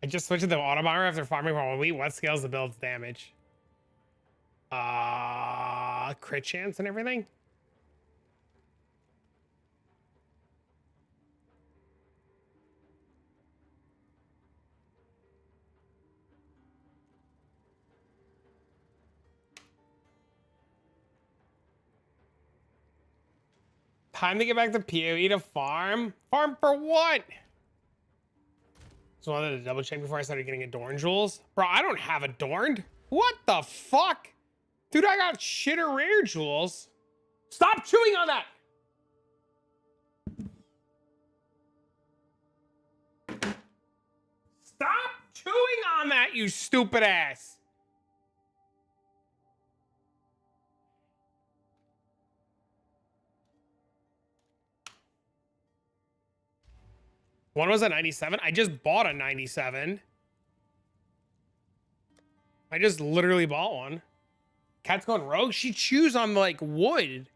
I just switched to the Autobomber after farming for 1 week. What scales the build's damage? Crit chance and everything? Time to get back to PoE to farm. Farm for what? So I wanted to double check before I started getting adorned jewels. Bro, I don't have adorned. What the fuck? Dude, I got shitter rare jewels. Stop chewing on that. Stop chewing on that, you stupid ass. One was a 97. I just bought a 97. I just literally bought one. Cat's going rogue. She chews on like wood.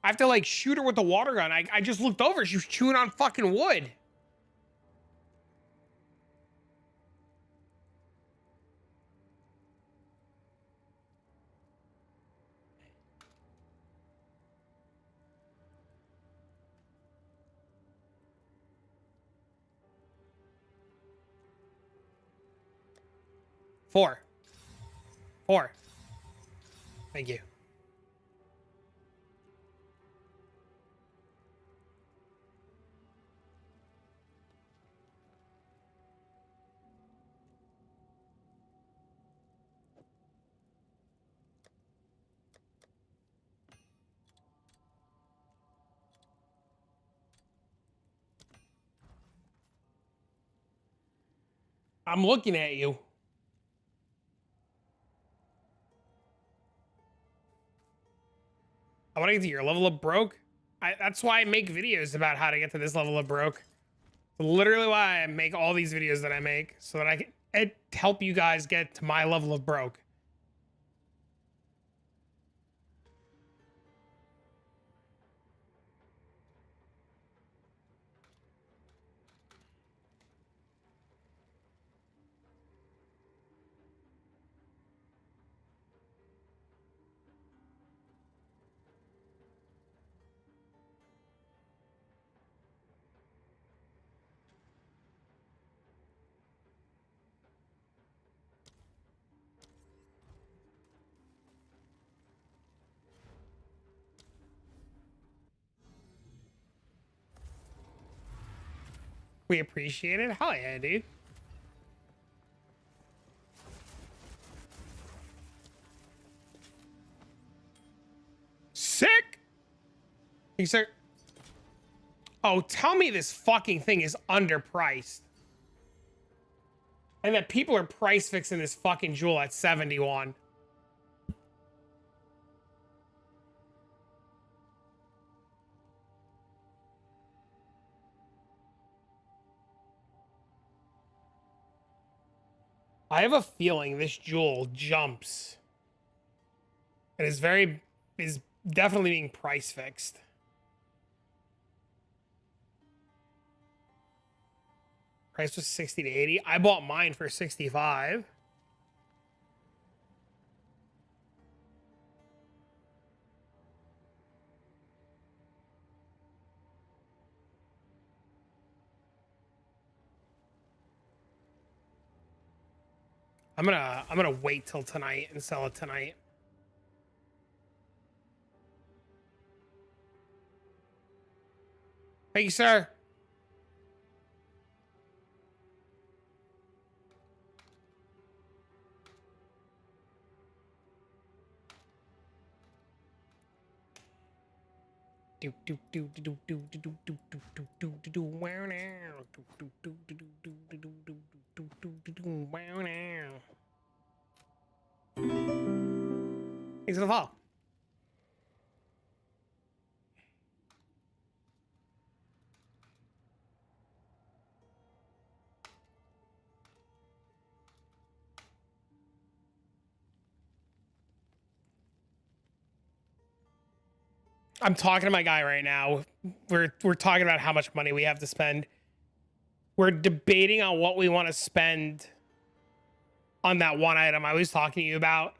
I have to like shoot her with the water gun. I just looked over. She was chewing on fucking wood. Four. Thank you. I'm looking at you. I want to get to your level of broke. That's why I make videos about how to get to this level of broke. Literally why I make all these videos that I make, so that I can help you guys get to my level of broke. We appreciate it. Hell yeah, dude. Sick. You sir. Oh, tell me this fucking thing is underpriced. And that people are price fixing this fucking jewel at 71. I have a feeling this jewel jumps. It is definitely being price fixed. Price was 60 to 80. I bought mine for 65. I'm gonna wait till tonight and sell it tonight. Thank you, sir. Do do do do do do do do do do do do do wow now. Do do do do do do do do do do do do do wow now. Thanks for the follow. I'm talking to my guy right now. We're talking about how much money we have to spend. We're debating on what we want to spend on that one item I was talking to you about.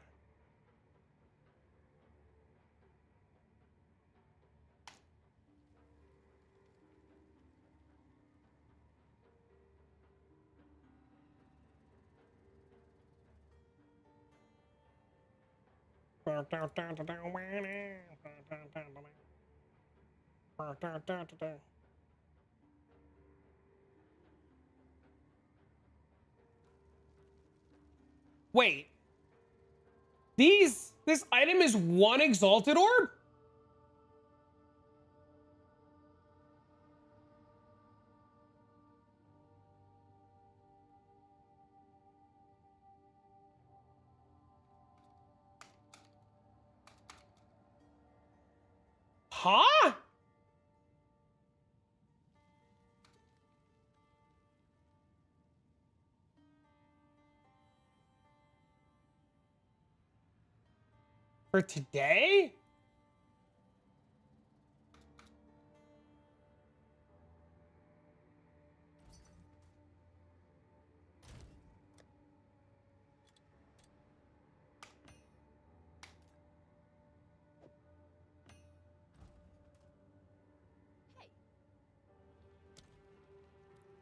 Wait. This item is one exalted orb? Huh? For today?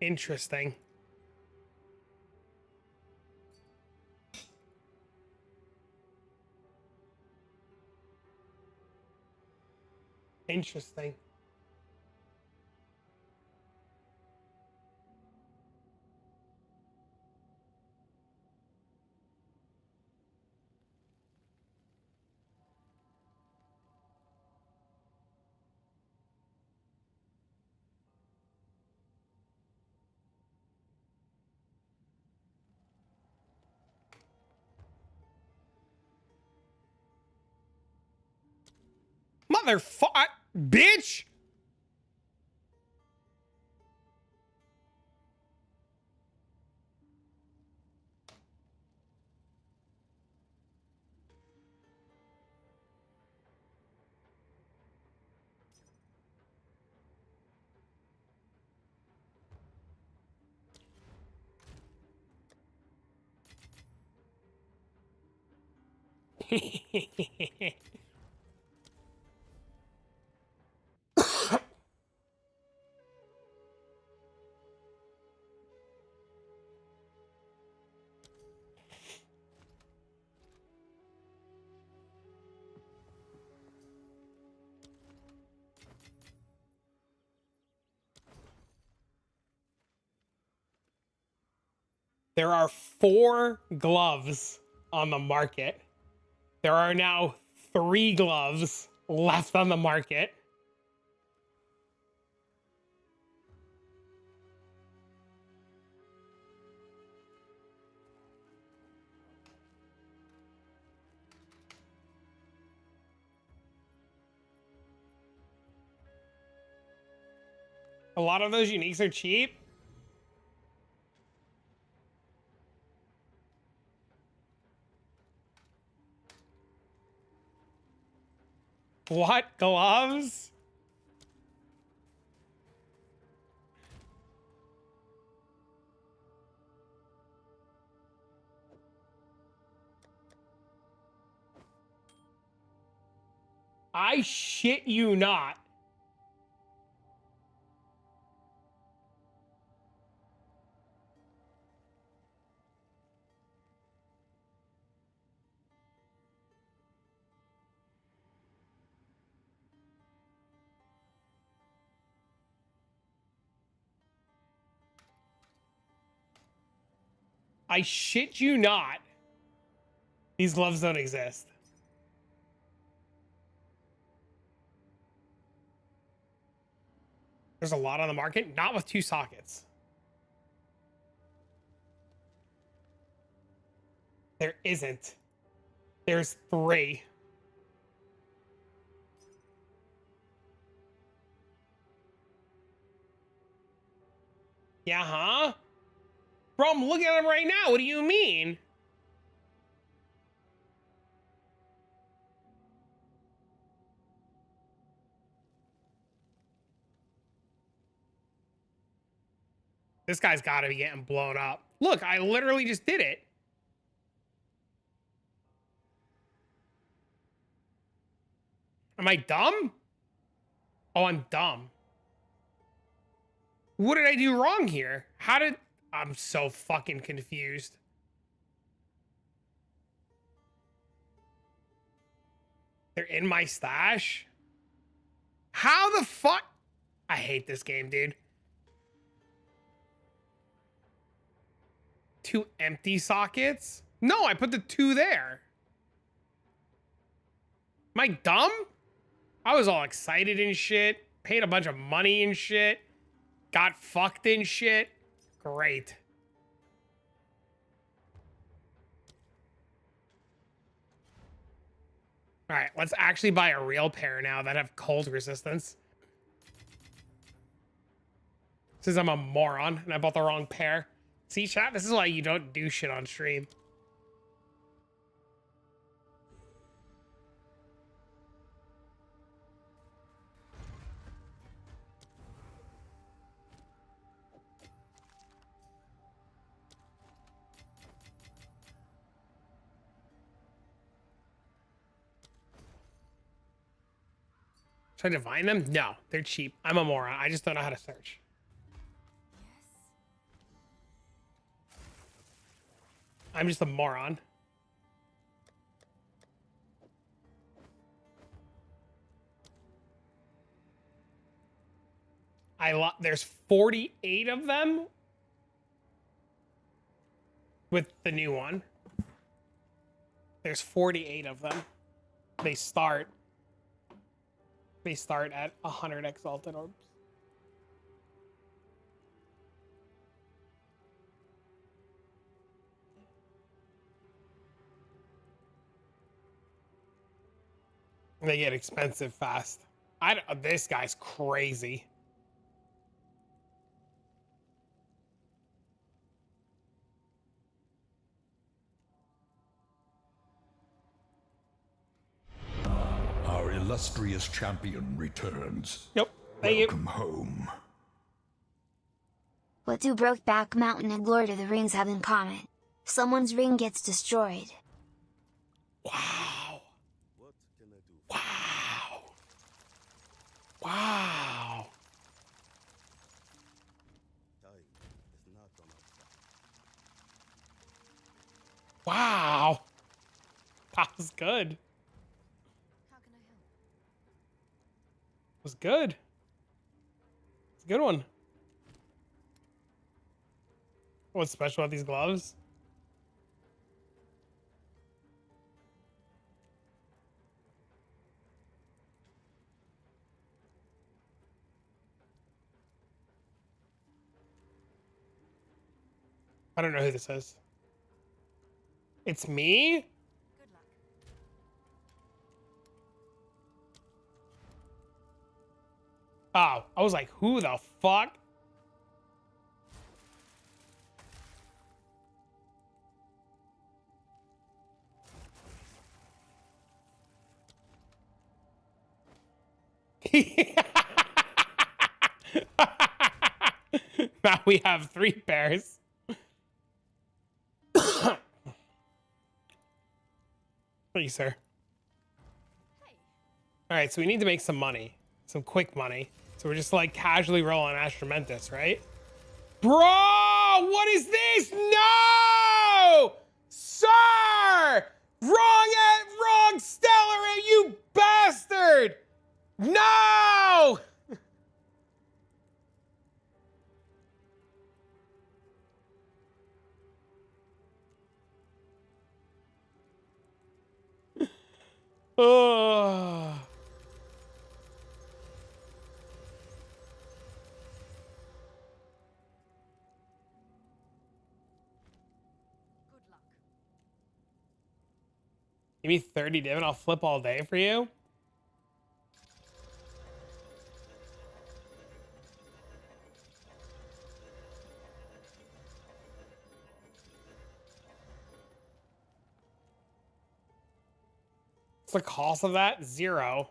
Interesting. Interesting. Motherfucker, bitch! There are 4 gloves on the market. There are now 3 gloves left on the market. A lot of those uniques are cheap. What gloves? I shit you not. I shit you not. These gloves don't exist. There's a lot on the market, not with 2 sockets. There isn't. There's 3. Yeah, huh? Bro, I'm looking at them right now. What do you mean? This guy's got to be getting blown up. Look, I literally just did it. Am I dumb? Oh, I'm dumb. What did I do wrong here? How did... I'm so fucking confused. They're in my stash? How the fuck? I hate this game, dude. 2 empty sockets? No, I put the 2 there. Am I dumb? I was all excited and shit. Paid a bunch of money and shit. Got fucked and shit. Great. All right, let's actually buy a real pair now that have cold resistance. Since I'm a moron and I bought the wrong pair. See, chat, this is why you don't do shit on stream. Should I divine them? No, they're cheap. I'm a moron. I just don't know how to search. I'm just a moron. There's 48 of them with the new one. There's 48 of them. They start at 100 exalted orbs. They get expensive fast. This guy's crazy. Our illustrious champion returns. Yep. Thank you. Welcome home. What do Brokeback Mountain and Lord of the Rings have in common? Someone's ring gets destroyed. Wow. Wow. Wow. Wow. That was good. How can I help? It was good. It's a good one. What's special about these gloves? I don't know who this is. It's me? Good luck. Oh, I was like, who the fuck? Now we have 3 pairs. Thank you, sir. Hey, All right, so we need to make some money, some quick money. So we're just like casually rolling Astramentus, right? Bro, what is this? No, sir, wrong stellar, you bastard! No. Oh. good luck. Give me 30 div and I'll flip all day for you. What's the cost of that? 0.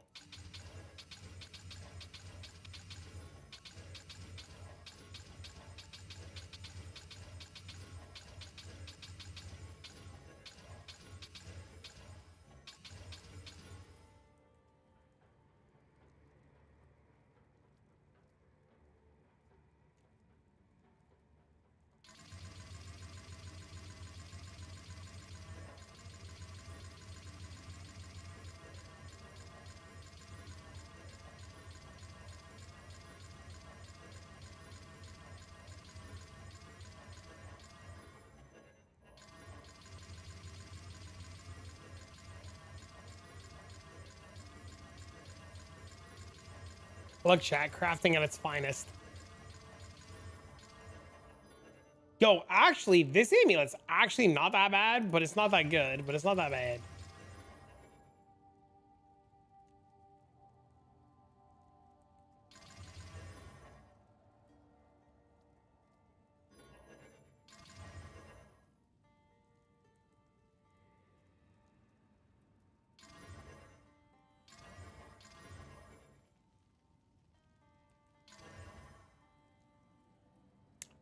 Look, chat, crafting at its finest. Yo, actually, this amulet's actually not that bad, but it's not that good, but it's not that bad.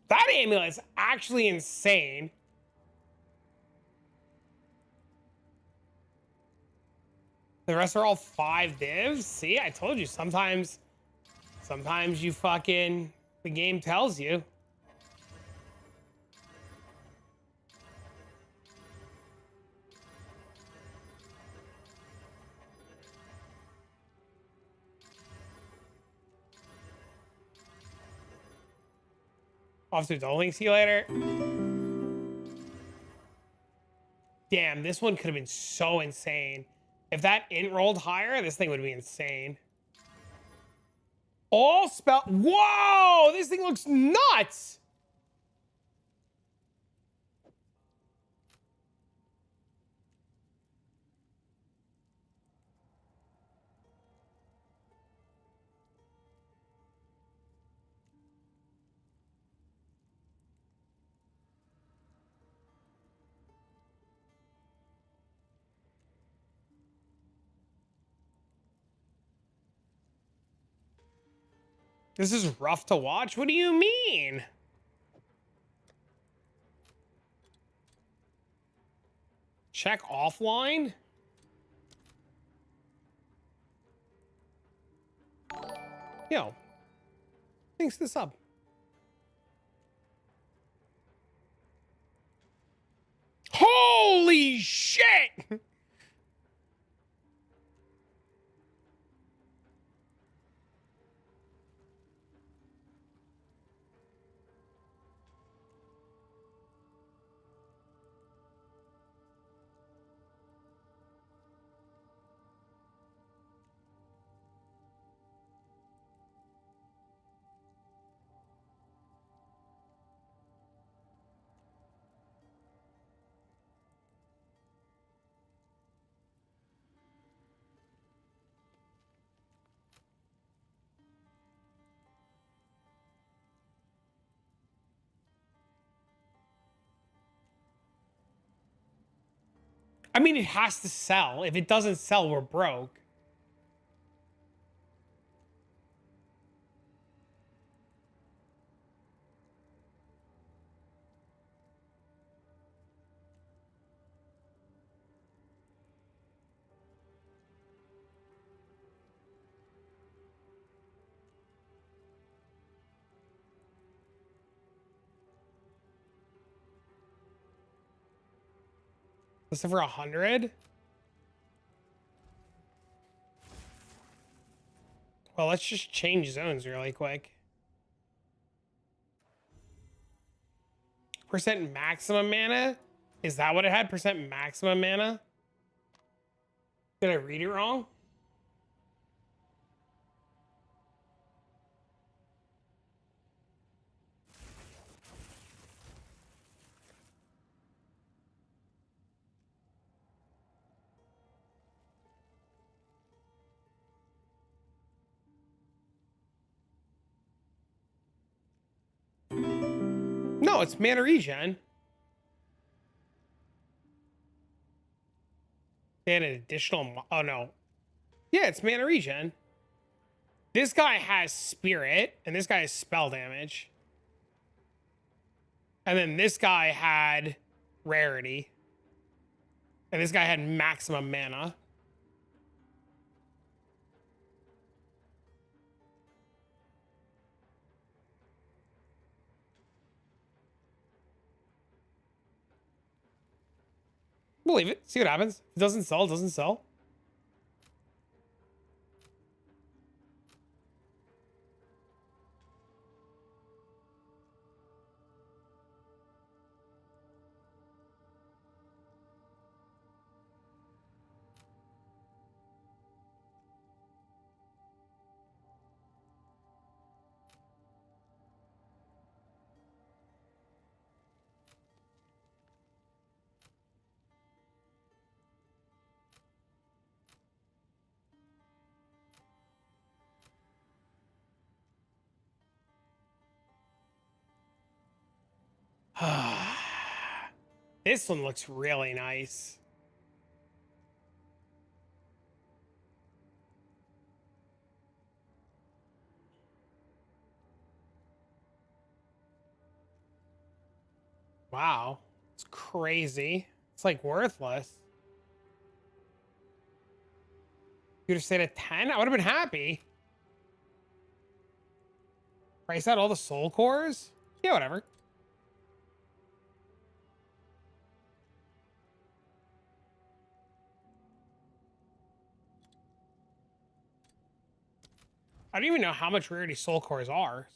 That amulet is actually insane. The rest are all 5 divs. See, I told you, sometimes you fucking, the game tells you. Officer Doling, see you later. Damn, this one could have been so insane. If that int rolled higher, this thing would be insane. All spell. Whoa, this thing looks nuts. This is rough to watch? What do you mean? Check offline? Yo, thanks for the sub. Holy shit! I mean, it has to sell. If it doesn't sell, we're broke. Let's for 100. Well, let's just change zones really quick. Percent maximum mana? Is that what it had? Percent maximum mana? Did I read it wrong? No, it's mana regen. They had an additional. Oh no. Yeah, it's mana regen. This guy has spirit, and this guy has spell damage. And then this guy had rarity. And this guy had maximum mana. Believe it. See what happens. If it doesn't sell, it doesn't sell. This one looks really nice. Wow. It's crazy. It's like worthless. You'd have stayed at 10? I would have been happy. Price out all the soul cores? Yeah, whatever. I don't even know how much rarity soul cores are.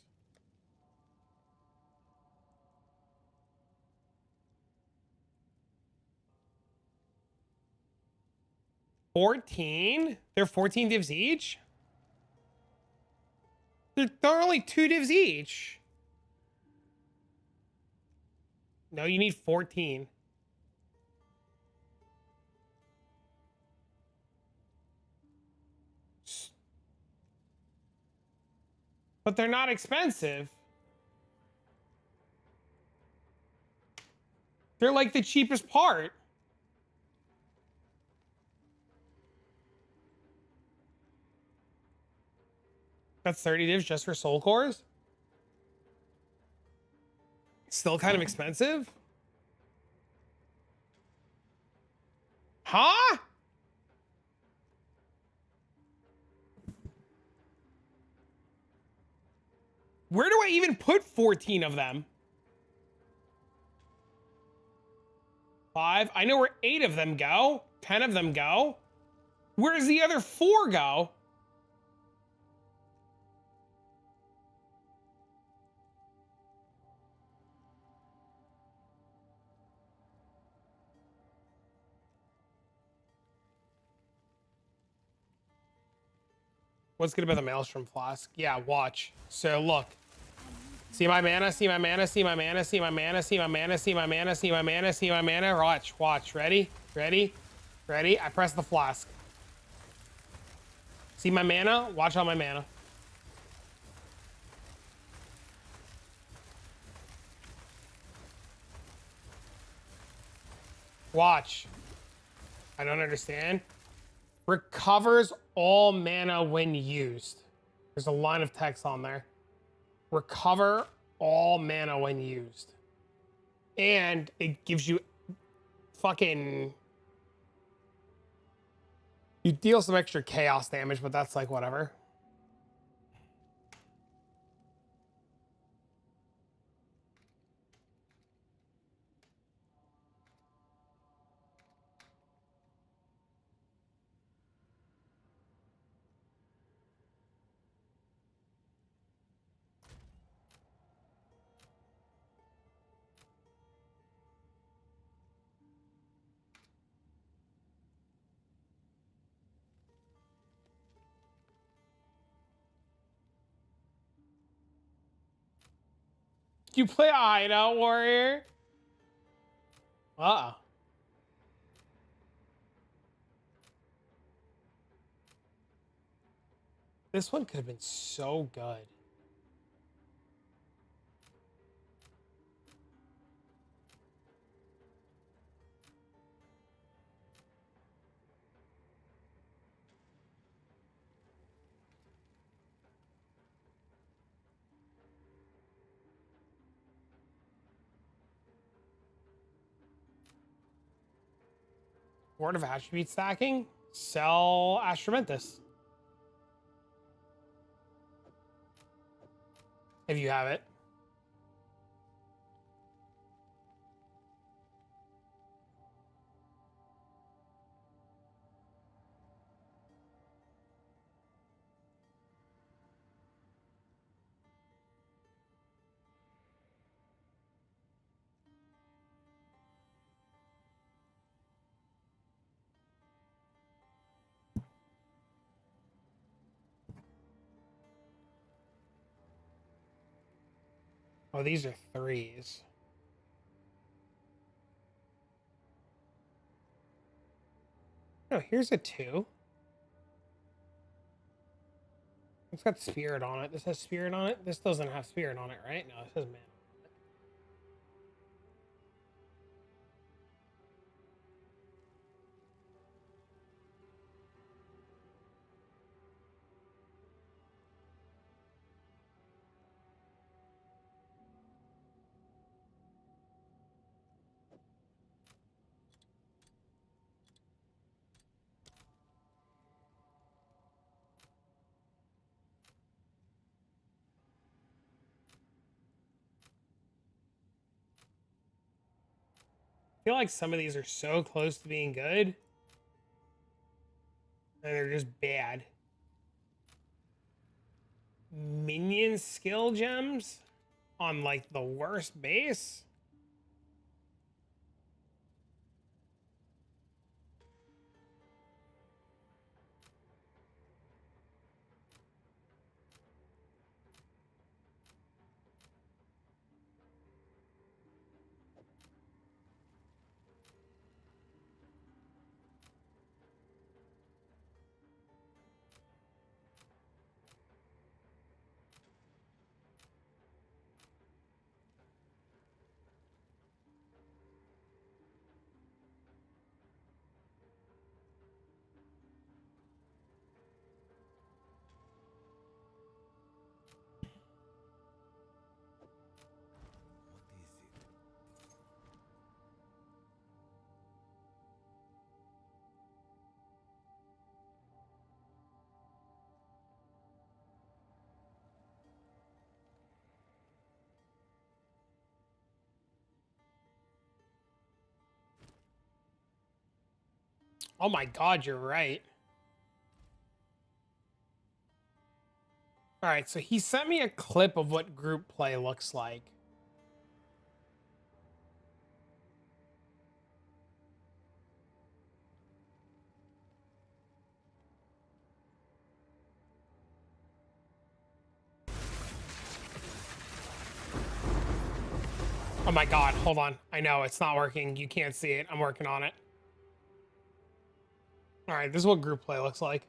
$14? They're 14 divs each? They're only 2 divs each. No, you need 14. But they're not expensive. They're like the cheapest part. That's 30 divs just for soul cores. Still kind of expensive. Huh? Where do I even put 14 of them? 5. I know where 8 of them go. 10 of them go. Where's the other 4 go? What's good about the Maelstrom Flask? Yeah, watch. So look. See my mana, see my mana, see my mana, see my mana, see my mana, see my mana, see my mana, see my mana. Watch, watch. Ready? Ready? Ready? I press the flask. See my mana? Watch all my mana. Watch. I don't understand. Recovers all mana when used. There's a line of text on there. Recover all mana when used. And it gives you fucking... You deal some extra chaos damage, but that's like whatever. You play a hideout warrior? Uh-oh. This one could have been so good. Word of attribute stacking? Sell Astromentus. If you have it. Oh, these are 3s. No, here's a 2. It's got spirit on it. This has spirit on it. This doesn't have spirit on it, right? No, it says mana. I feel like some of these are so close to being good, and they're just bad. Minion skill gems on like the worst base. Oh my god, you're right. All right, so he sent me a clip of what group play looks like. Oh my god, hold on. I know it's not working. You can't see it. I'm working on it. All right, this is what group play looks like.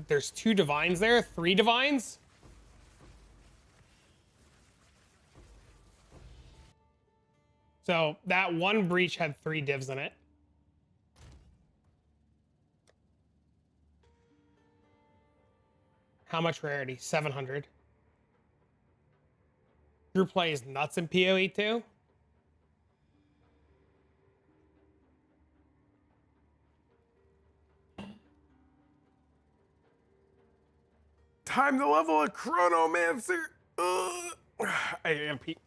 There's two divines there, three divines. So that one breach had 3 divs in it. How much rarity? 700. Group play is nuts in PoE too. Time to level a Chronomancer. I am Pete.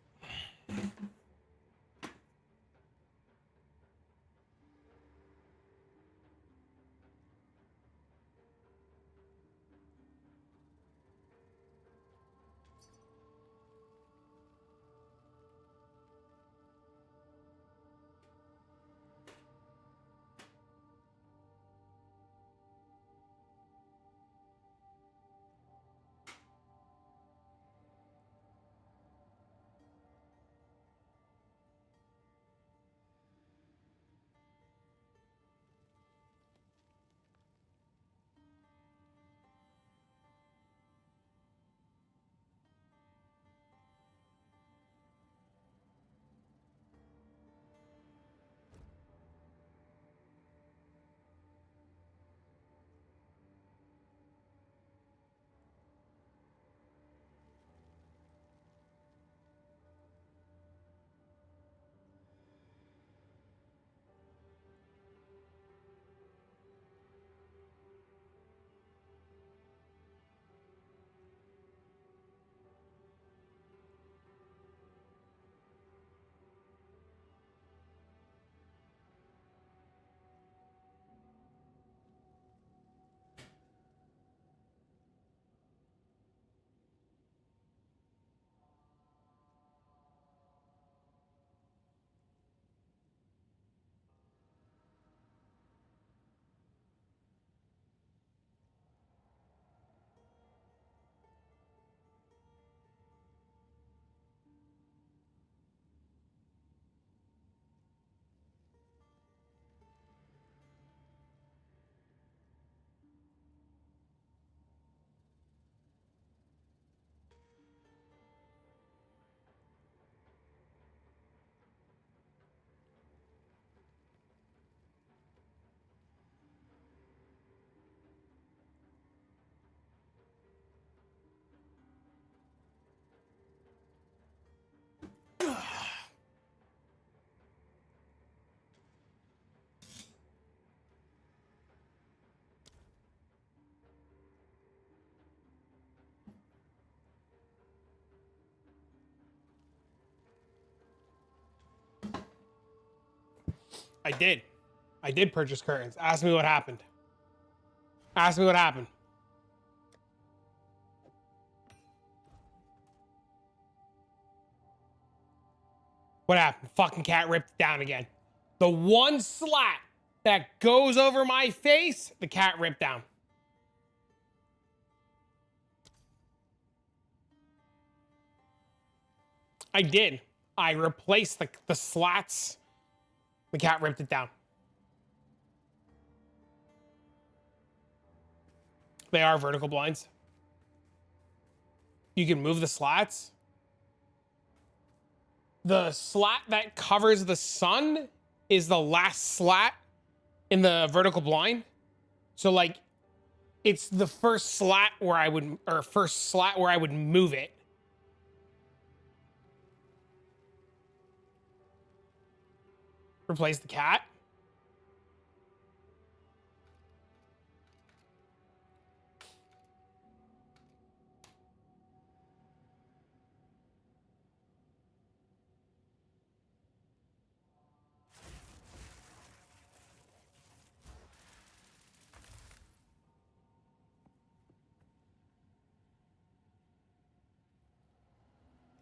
I did. I did purchase curtains. Ask me what happened. Ask me what happened. What happened? Fucking cat ripped down again. The one slat that goes over my face, the cat ripped down. I did. I replaced the slats. The cat ripped it down. They are vertical blinds. You can move the slats. The slat that covers the sun is the last slat in the vertical blind. So like it's the first slat where I would, or first slat where I would move it. Replace the cat.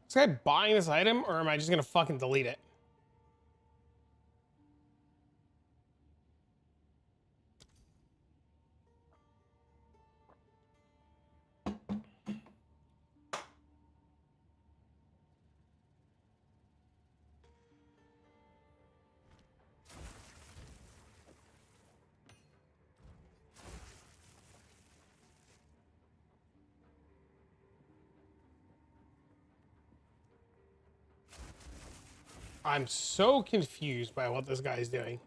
Is this guy buying this item, or am I just gonna fucking delete it? I'm so confused by what this guy is doing.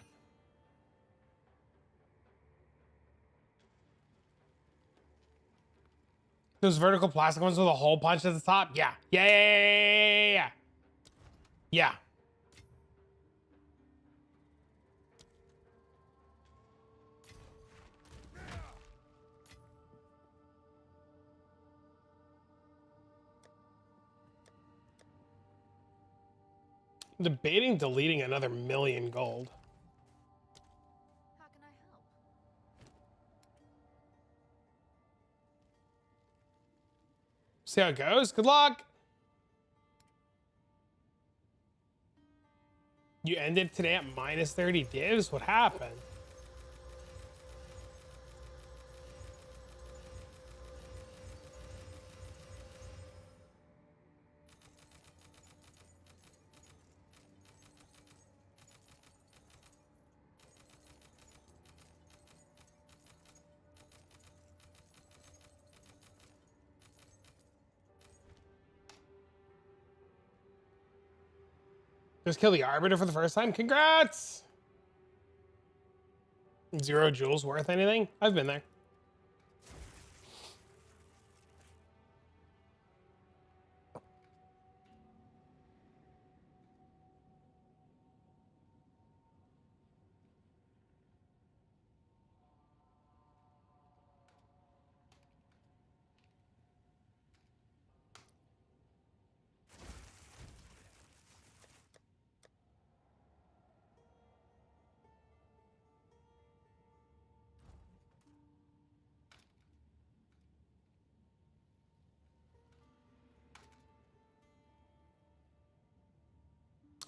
Those vertical plastic ones with a hole punch at the top? Yeah. Yeah. Yeah. Debating deleting another 1,000,000 gold. How can I help? See how it goes. Good luck. You ended today at minus 30 divs? What happened? Just kill the Arbiter for the first time? Congrats! 0 jewels worth anything? I've been there.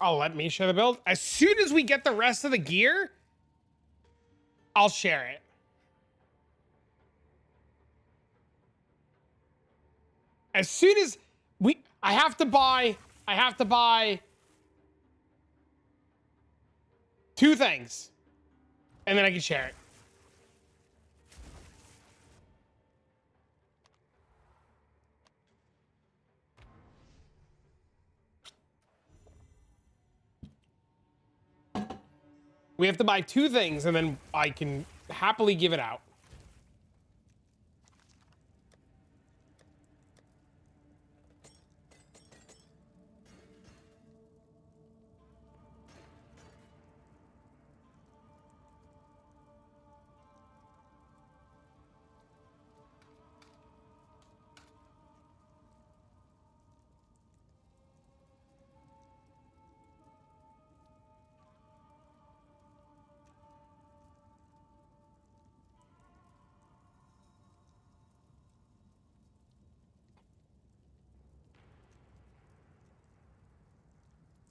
Oh, let me share the build. As soon as we get the rest of the gear, I'll share it. As soon as I have to buy 2 things, and then I can share it. We have to buy 2 things, and then I can happily give it out.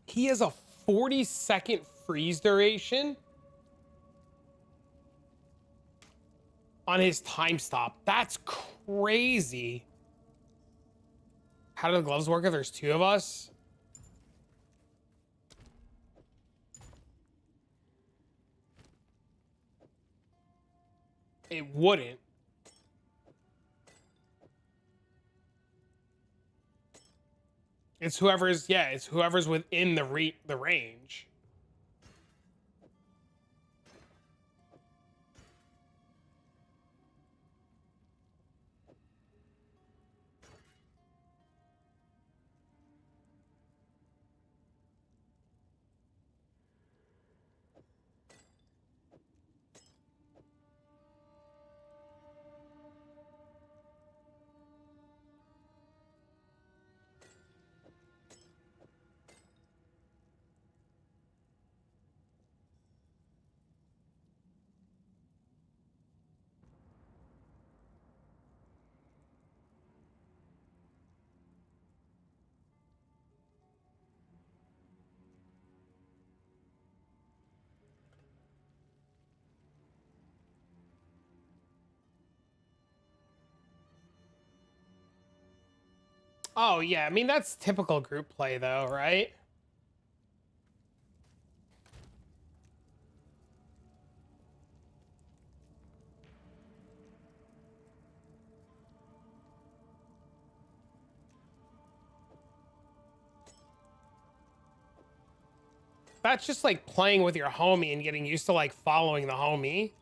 He has a 40-second freeze duration on his time stop. That's crazy. How do the gloves work if there's 2 of us? It wouldn't. It's whoever's, yeah, it's whoever's within the range. Oh yeah, I mean that's typical group play though, right? That's just like playing with your homie and getting used to like following the homie.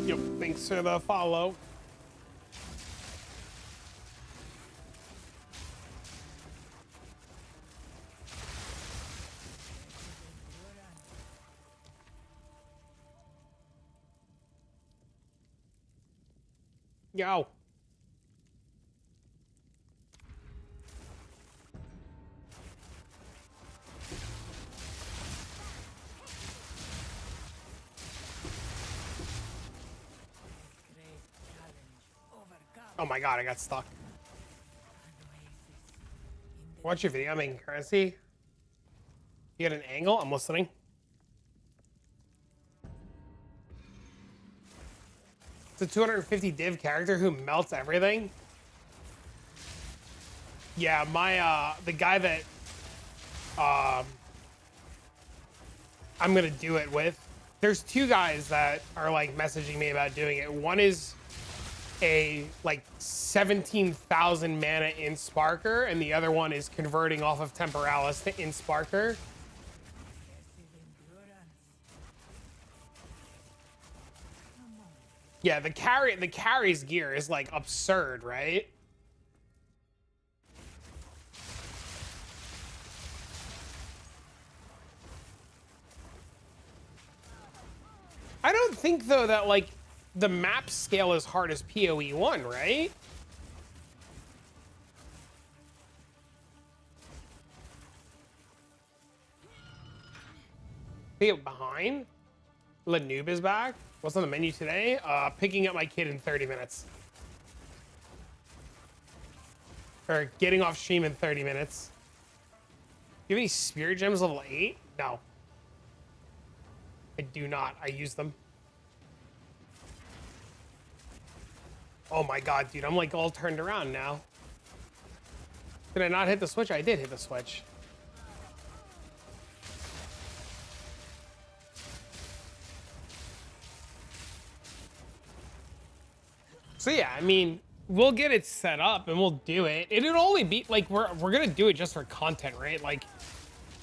Yep, thanks for the follow. Yo. Oh my god, I got stuck. Watch your video, I'm making currency. You got an angle? I'm listening. It's a 250 div character who melts everything. Yeah, my the guy that I'm gonna do it with. There's two guys that are like messaging me about doing it. One is a like 17,000 mana in Sparker, and the other one is converting off of Temporalis to in Sparker. Yeah, the carry's gear is like absurd, right? I don't think though that like the map scale as hard as PoE 1, right? Behind? Lanoob is back. What's on the menu today? Picking up my kid in 30 minutes. Or getting off stream in 30 minutes. Do you have any spirit gems level 8? No. I do not. I use them. Oh my god, dude. I'm like all turned around now. Did I not hit the switch? I did hit the switch. So yeah, I mean, we'll get it set up and we'll do it. It'll only be like we're gonna do it just for content, right? Like,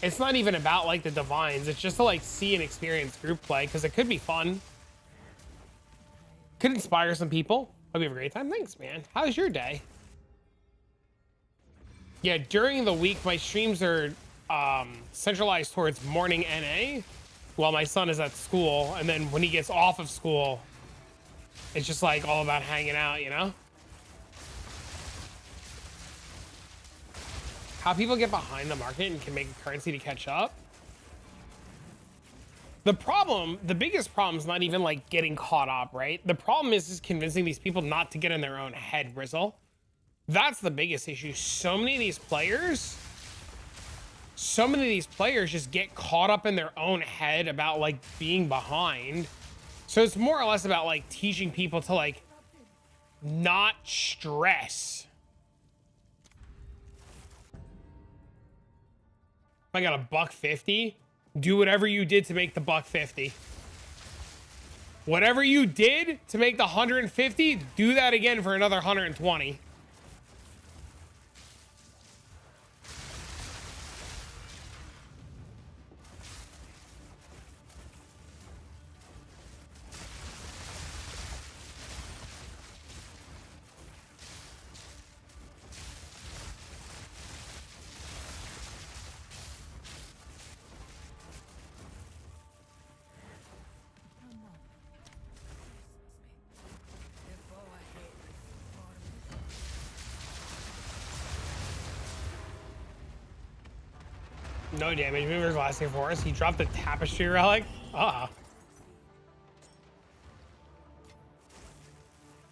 it's not even about like the divines. It's just to like see and experience group play because it could be fun. Could inspire some people. Hope you have a great time. Thanks, man. How's your day? Yeah, during the week my streams are centralized towards morning NA while my son is at school, and then when he gets off of school, it's just like all about hanging out, you know? How people get behind the market and can make a currency to catch up. The biggest problem is not even like getting caught up, right? The problem is just convincing these people not to get in their own head, Rizzle. That's the biggest issue. So many of these players just get caught up in their own head about like being behind. So it's more or less about like teaching people to like not stress. I got a $150. Do whatever you did to make the $150. Whatever you did to make the 150, do that again for another 120. No damage. Mover's lasting for us. He dropped the tapestry relic.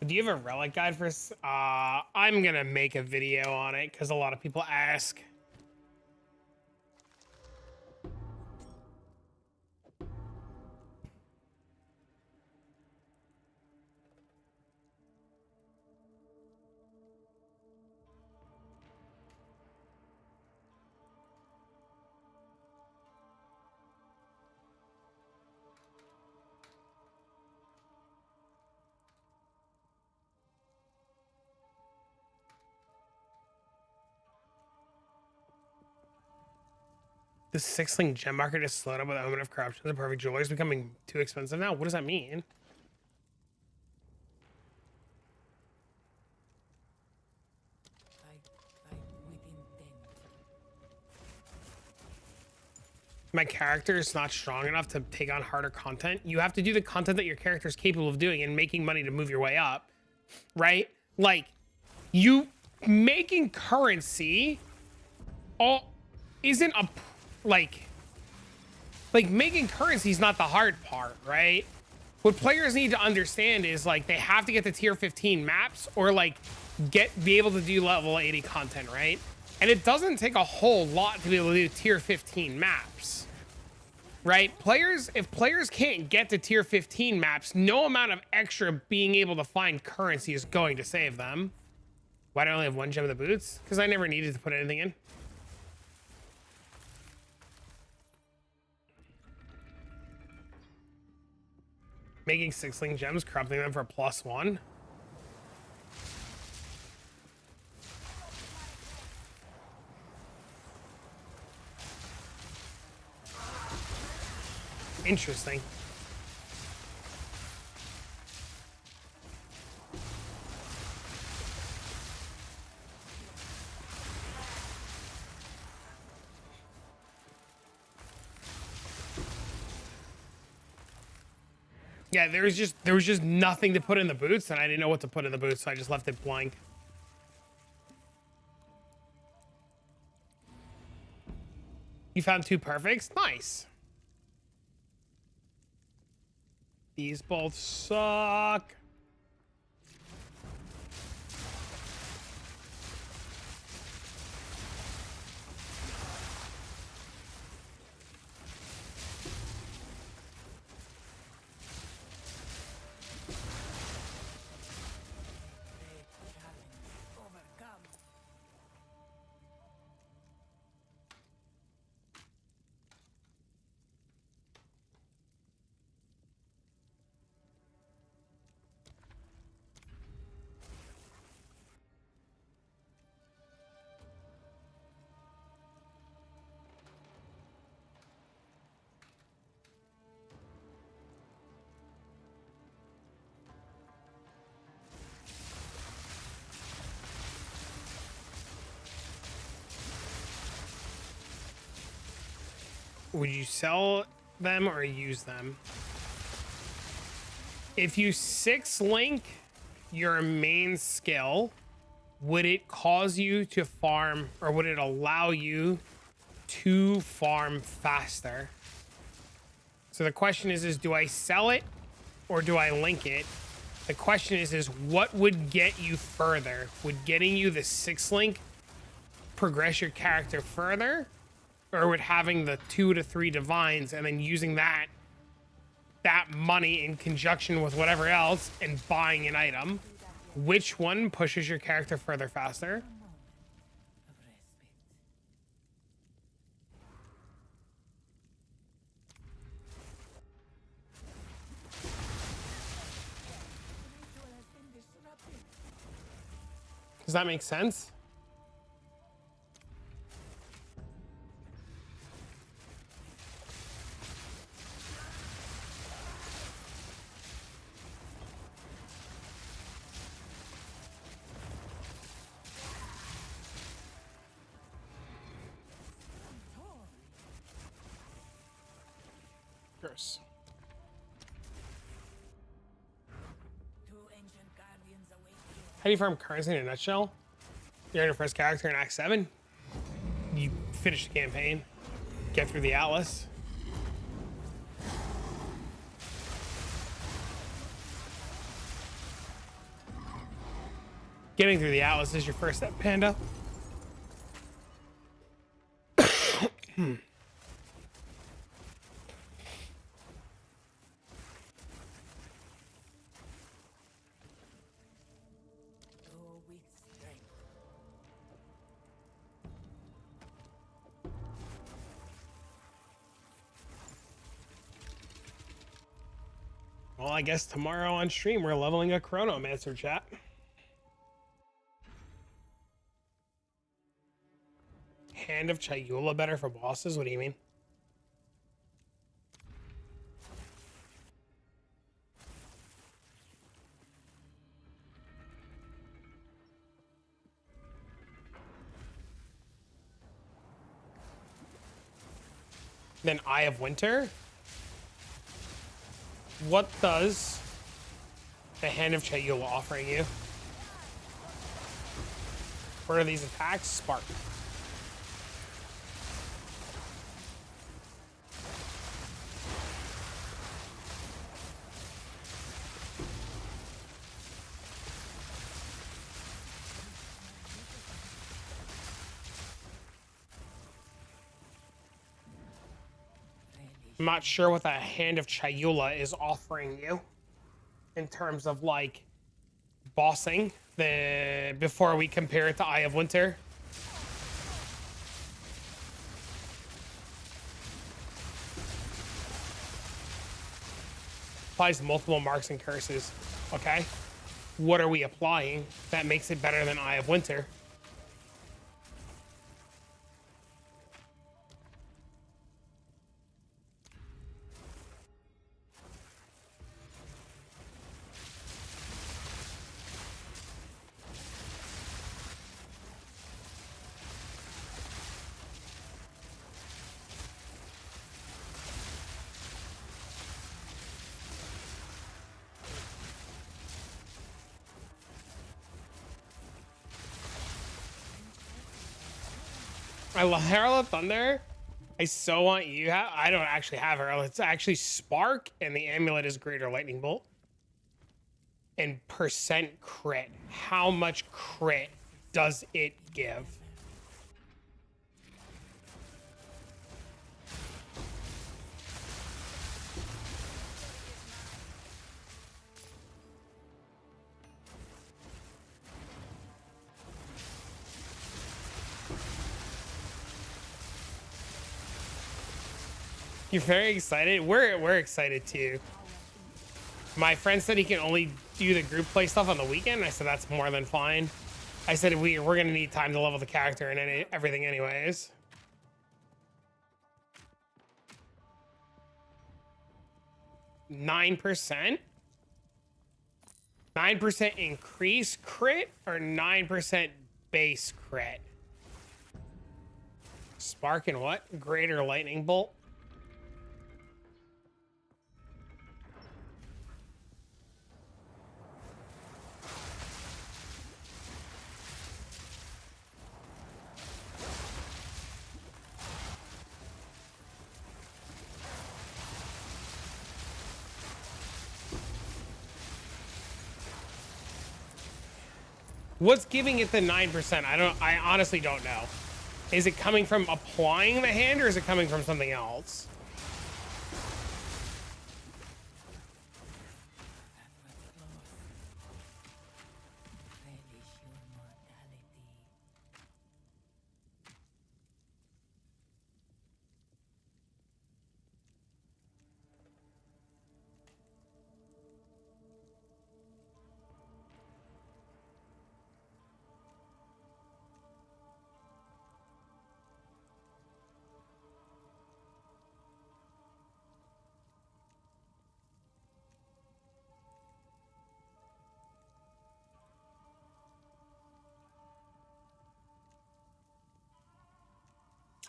Do you have a relic guide for us? I'm gonna make a video on it because a lot of people ask. The 6-link gem market is slowed up with the element of corruption. The perfect jewelry is becoming too expensive now. What does that mean? I with intent. My character is not strong enough to take on harder content. You have to do the content that your character is capable of doing and making money to move your way up, right? Like, you making currency all isn't a like making currency is not the hard part, right? What players need to understand is like they have to get the tier 15 maps or like be able to do level 80 content, right? And it doesn't take a whole lot to be able to do tier 15 maps, right? If players can't get to tier 15 maps, no amount of extra being able to find currency is going to save them. Why do I only have one gem of the boots? Because I never needed to put anything in. Making 6-link gems, corrupting them for a +1. Interesting. Yeah, there was just nothing to put in the boots, and I didn't know what to put in the boots, so I just left it blank. You found 2 perfects? Nice. These both suck. Overcome. Would you sell them or use them? If you 6-link your main skill, would it cause you to farm, or would it allow you to farm faster? So the question is do I sell it or do I link it? The question is what would get you further? Would getting you the 6-link progress your character further? Or would having the 2 to 3 divines and then using that money in conjunction with whatever else and buying an item, which one pushes your character further faster? Of respite. Ritual has been disrupted. Does that make sense? Gross. 2 ancient guardians await you. How do you farm currency in a nutshell? You're your first character in Act 7. You finish the campaign. Get through the Atlas. Getting through the Atlas is your first step, Panda. Go with strength. Well, I guess tomorrow on stream we're leveling a Chronomancer, chat. Hand of Chayula better for bosses? What do you mean? Then Eye of Winter? What does the Hand of Chayula offering you? What are these attacks? Spark. I'm not sure what that Hand of Chayula is offering you in terms of like bossing before we compare it to Eye of Winter. Applies multiple marks and curses. Okay. What are we applying that makes it better than Eye of Winter? I love Herald of Thunder. I so want you. I don't actually have Herald. It's actually Spark, and the amulet is Greater Lightning Bolt. And percent crit. How much crit does it give? You're very excited. We're excited too. My friend said he can only do the group play stuff on the weekend. I said that's more than fine. I said we're gonna need time to level the character and everything anyways. %9? 9% increase crit or 9% base crit? Spark and what? Greater Lightning Bolt? What's giving it the 9%? I honestly don't know. Is it coming from applying the hand or is it coming from something else? Relish your mortality.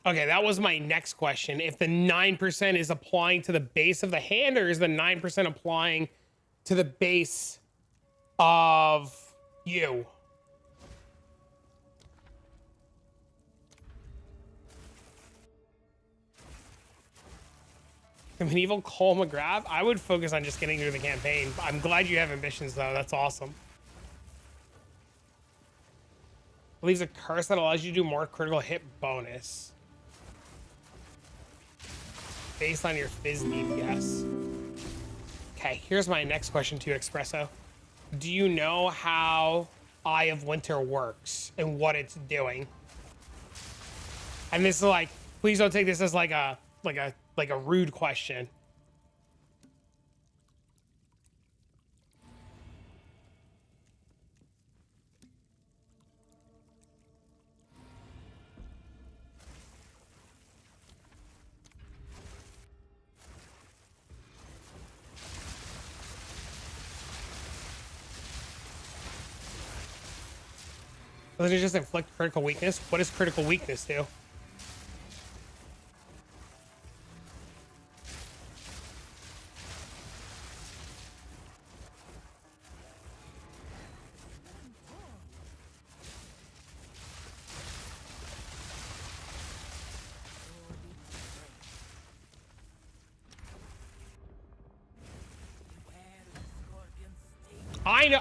Okay, that was my next question. If the 9% is applying to the base of the hand, or is the 9% applying to the base of you? Medieval Cole McGrath? I would focus on just getting through the campaign. I'm glad you have ambitions, though. That's awesome. Leaves a curse that allows you to do more critical hit bonus. Based on your Fizz DPS. Okay, here's my next question to you, Espresso. Do you know how Eye of Winter works and what it's doing? And this is like, please don't take this as like a rude question. Doesn't it just inflict critical weakness? What does critical weakness do?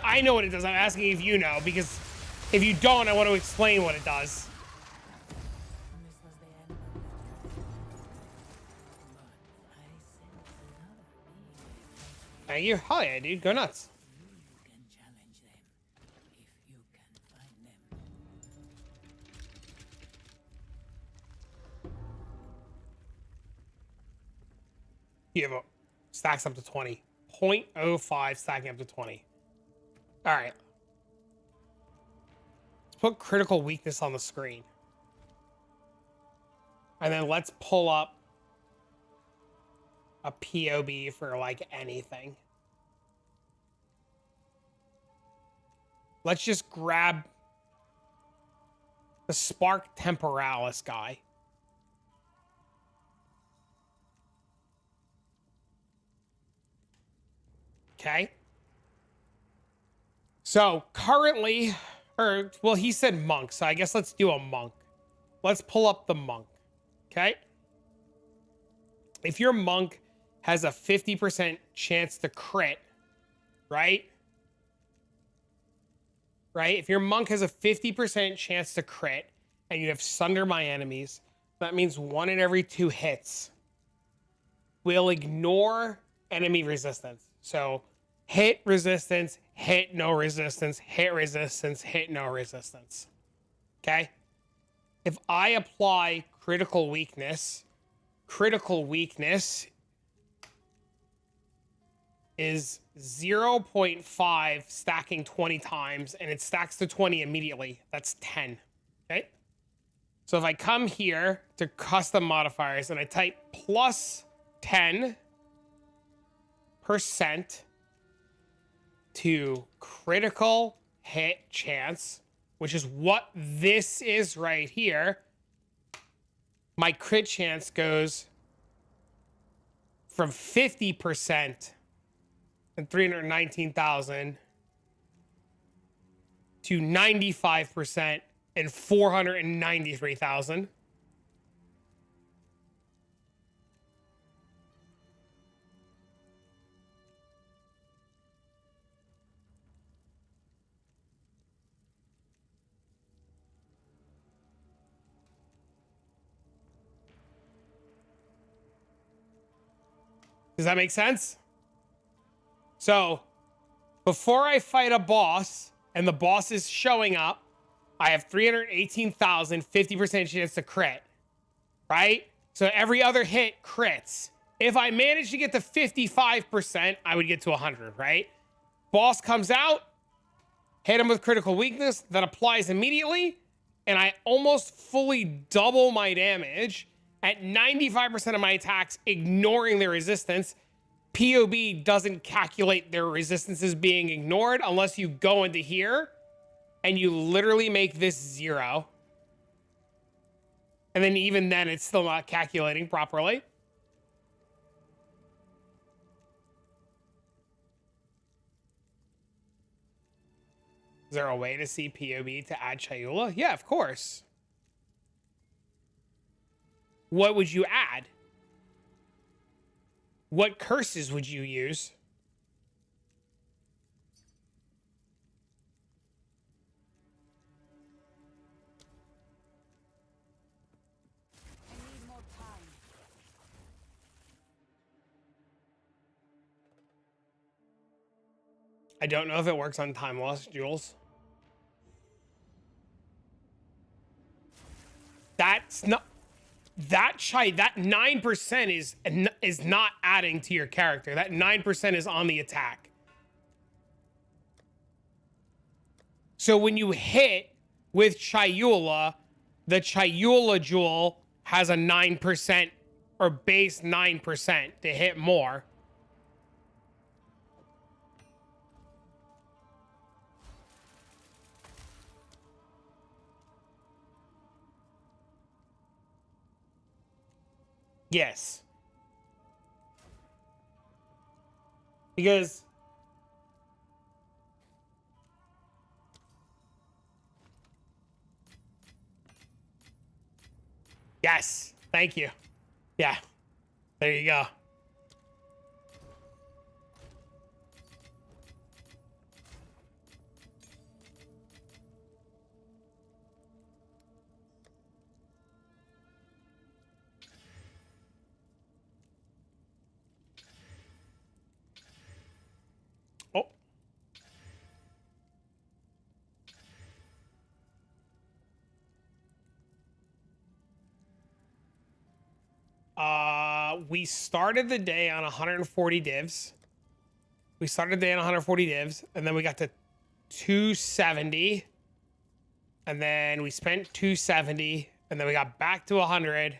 I know what it does. I'm asking if you know, because if you don't, I want to explain what it does. This was the end of the journey. But I sense another being. Thank you. Hell yeah, dude. Go nuts. You can challenge them if you can find them. You have a stacks up to 20. 0.05 stacking up to 20. All right. Let's put critical weakness on the screen. And then let's pull up a POB for like anything. Let's just grab the Spark Temporalis guy. Okay. So currently, well, he said monk, so I guess let's do a monk. Let's pull up the monk. Okay. If your monk has a 50% chance to crit, right? Right? If your monk has a 50% chance to crit and you have Sunder My Enemies, that means 1 in every 2 hits will ignore enemy resistance. So hit resistance, hit no resistance, hit resistance, hit no resistance. Okay? If I apply critical weakness is 0.5 stacking 20 times, and it stacks to 20 immediately. That's 10. Okay? So if I come here to custom modifiers and I type plus 10% to critical hit chance, which is what this is right here, my crit chance goes from 50% and 319,000 to 95% and 493,000. Does that make sense? So, before I fight a boss and the boss is showing up, I have 318,000, 50% chance to crit, right? So every other hit crits. If I manage to get to 55%, I would get to 100, right? Boss comes out, hit him with critical weakness, that applies immediately, and I almost fully double my damage at 95% of my attacks, ignoring their resistance. POB doesn't calculate their resistances being ignored unless you go into here and you literally make this 0. And then even then, it's still not calculating properly. Is there a way to see POB to add Chayula? Yeah, of course. What would you add? What curses would you use? I don't know if it works on time loss, Jules. That's not that 9% is not adding to your character. That 9% is on the attack. So when you hit with Chayula, the Chayula jewel has a 9% or base 9% to hit more. Yes. Because yes, thank you. Yeah. There you go. Oh. We started the day on 140 divs. We started the day on 140 divs, and then we got to 270. And then we spent 270, and then we got back to 100.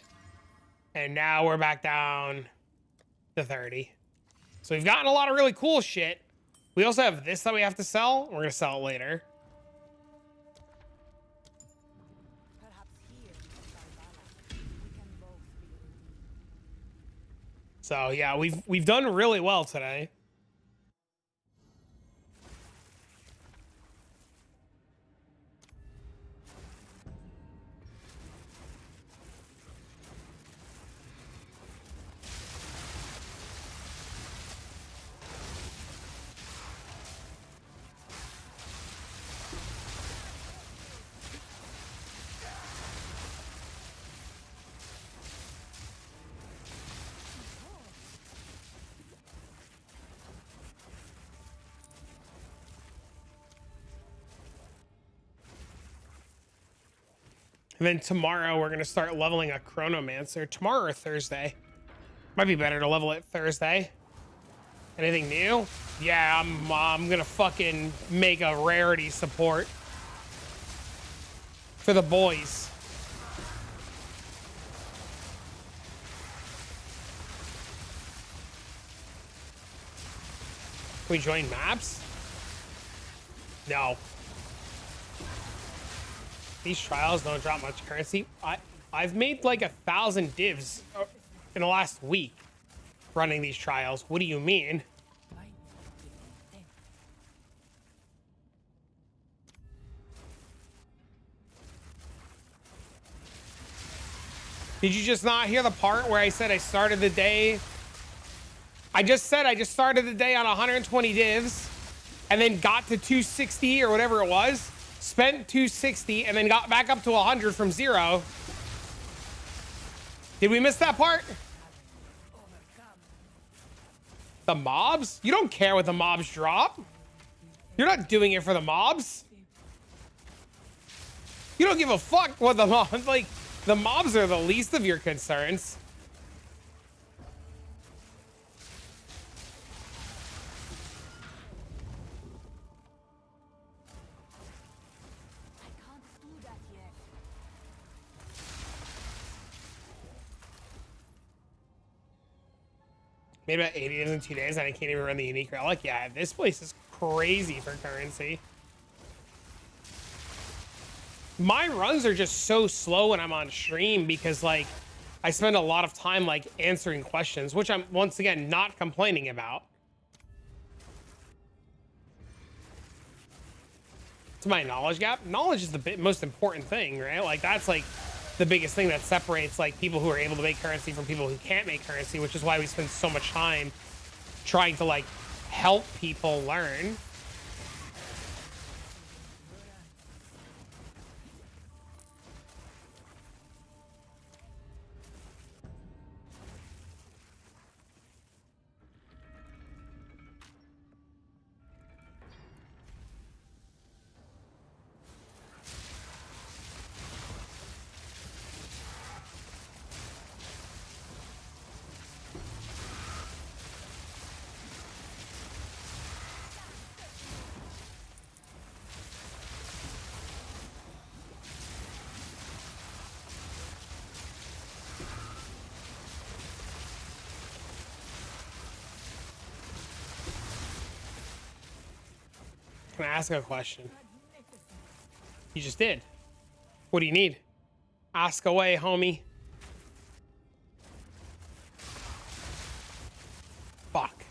And now we're back down to 30. So we've gotten a lot of really cool shit. We also have this that we have to sell. We're gonna sell it later. Perhaps here in Valhalla, we can both be redeemed. So yeah, we've done really well today. And then tomorrow we're gonna start leveling a Chronomancer. Tomorrow or Thursday. Might be better to level it Thursday. Anything new? Yeah, I'm gonna fucking make a rarity support for the boys. Can we join maps? No. These trials don't drop much currency. I've made like 1,000 divs in the last week running these trials. What do you mean? Might be content. Did you just not hear the part where I said I started the day? I just said I just started the day on 120 divs and then got to 260 or whatever it was. Spent 260 and then got back up to 100 from 0. Did we miss that part? The mobs? You don't care what the mobs drop. You're not doing it for the mobs. You don't give a fuck what the mobs, like, the mobs are the least of your concerns. I can't do that yet. Made about 80 in 2 days and I can't even run the unique relic. Yeah, this place is crazy for currency. My runs are just so slow when I'm on stream because like I spend a lot of time like answering questions, which I'm once again not complaining about. To my knowledge gap, knowledge is the most important thing, right? Like that's like the biggest thing that separates like people who are able to make currency from people who can't make currency, which is why we spend so much time trying to like help people learn. Can I ask a question? You just did. What do you need? Ask away, homie. Fuck.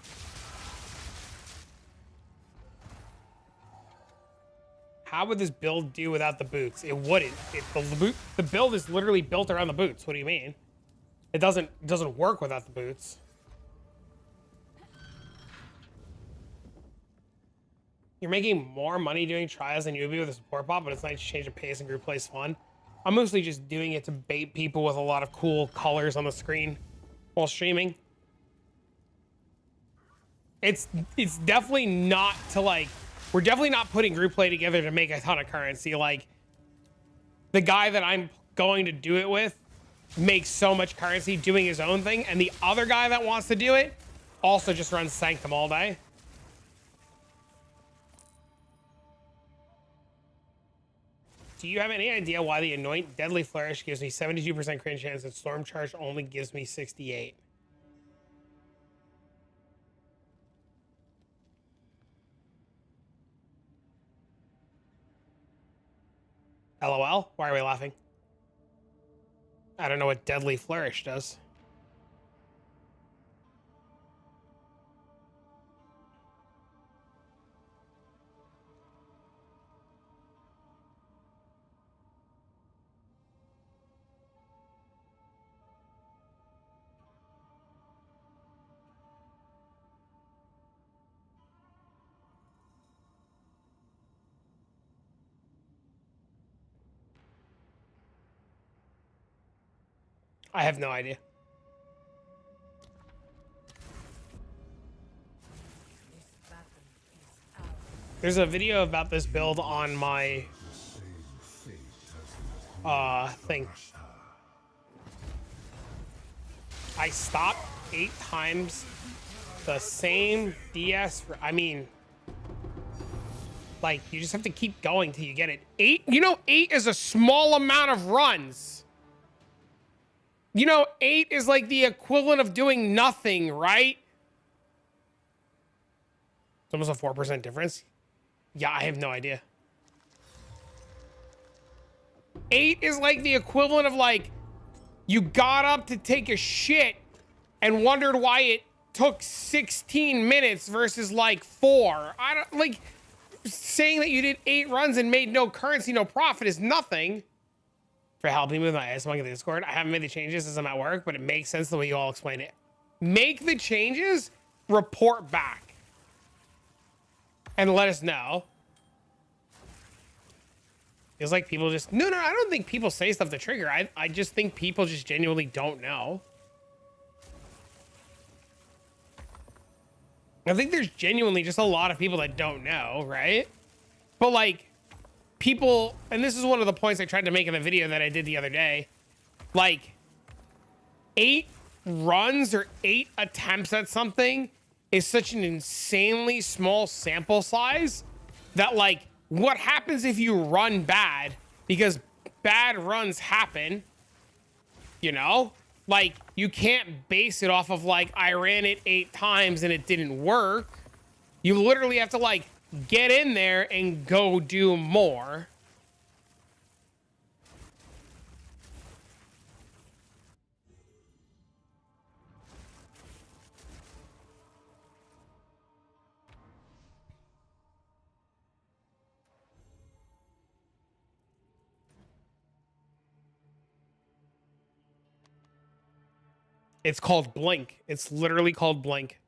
How would this build do without the boots? It wouldn't. The build is literally built around the boots. What do you mean? It doesn't work without the boots. You're making more money doing trials than you would be with a support bot, but it's nice to change the pace and group plays fun. I'm mostly just doing it to bait people with a lot of cool colors on the screen while streaming. It's definitely not to like, we're definitely not putting group play together to make a ton of currency. Like, the guy that I'm going to do it with makes so much currency doing his own thing, and the other guy that wants to do it also just runs Sanctum all day. Do you have any idea why the Anoint Deadly Flourish gives me 72% crit chance and Storm Charge only gives me 68? LOL? Why are we laughing? I don't know what Deadly Flourish does. I have no idea. There's a video about this build on my thing. I stopped 8 times the same DS. I mean, like, you just have to keep going till you get it. 8, you know, 8 is a small amount of runs. You know, 8 is like the equivalent of doing nothing, right? It's almost a 4% difference. Yeah, I have no idea. 8 is like the equivalent of like, you got up to take a shit and wondered why it took 16 minutes versus like 4. I don't, like, saying that you did 8 runs and made no currency, no profit is nothing. For helping me with my ASMR in the Discord. I haven't made the changes as I'm at work, but it makes sense the way you all explain it. Make the changes, report back, and let us know. Feels like people just, no, I don't think people say stuff to trigger. I just think people just genuinely don't know. I think there's genuinely just a lot of people that don't know, right? But like, people, and this is one of the points I tried to make in the video that I did the other day, like 8 runs or 8 attempts at something is such an insanely small sample size that like, what happens if you run bad? Because bad runs happen, you know? Like, you can't base it off of like, I ran it 8 times and it didn't work. You literally have to like, get in there and go do more. It's called Blink. It's literally called Blink.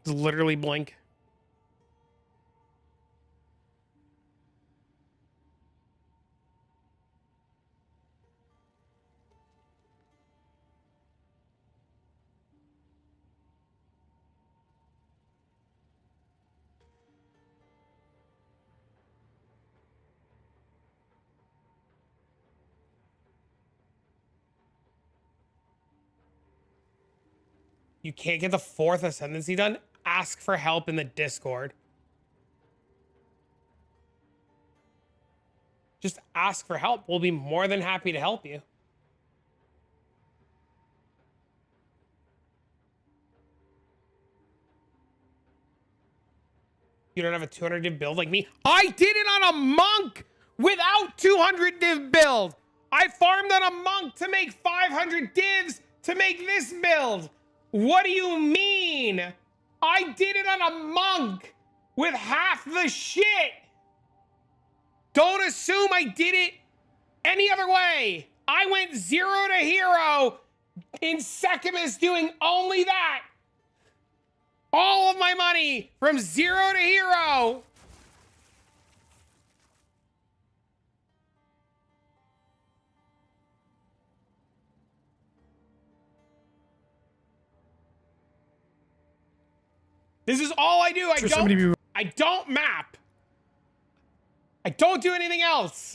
It's literally Blink. You can't get the 4th ascendancy done? Ask for help in the Discord. Just ask for help. We'll be more than happy to help you. You don't have a 200 div build like me. I did it on a monk without 200 div build. I farmed on a monk to make 500 divs to make this build. What do you mean? I did it on a monk with half the shit. Don't assume I did it any other way. I went 0 to hero in Sekhemas doing only that. All of my money from 0 to hero. This is all I do. I don't map. I don't do anything else.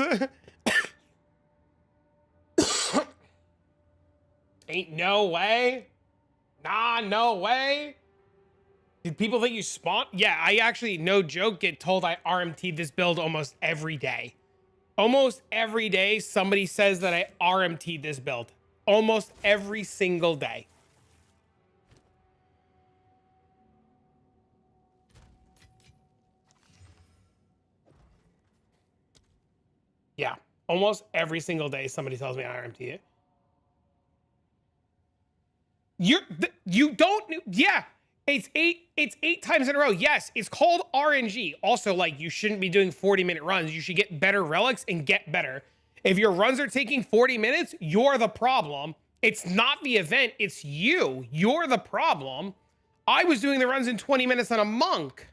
Ain't no way. Nah, no way. Did people think you spawn? Yeah, I actually, no joke, get told I RMT'd this build almost every day. Almost every day, somebody says that I RMT'd this build. Almost every single day. Yeah, almost every single day somebody tells me I RMT it. You don't, yeah, it's eight times in a row. Yes, it's called RNG. Also, like, you shouldn't be doing 40-minute runs. You should get better relics and get better. If your runs are taking 40 minutes, you're the problem. It's not the event, it's you. You're the problem. I was doing the runs in 20 minutes on a monk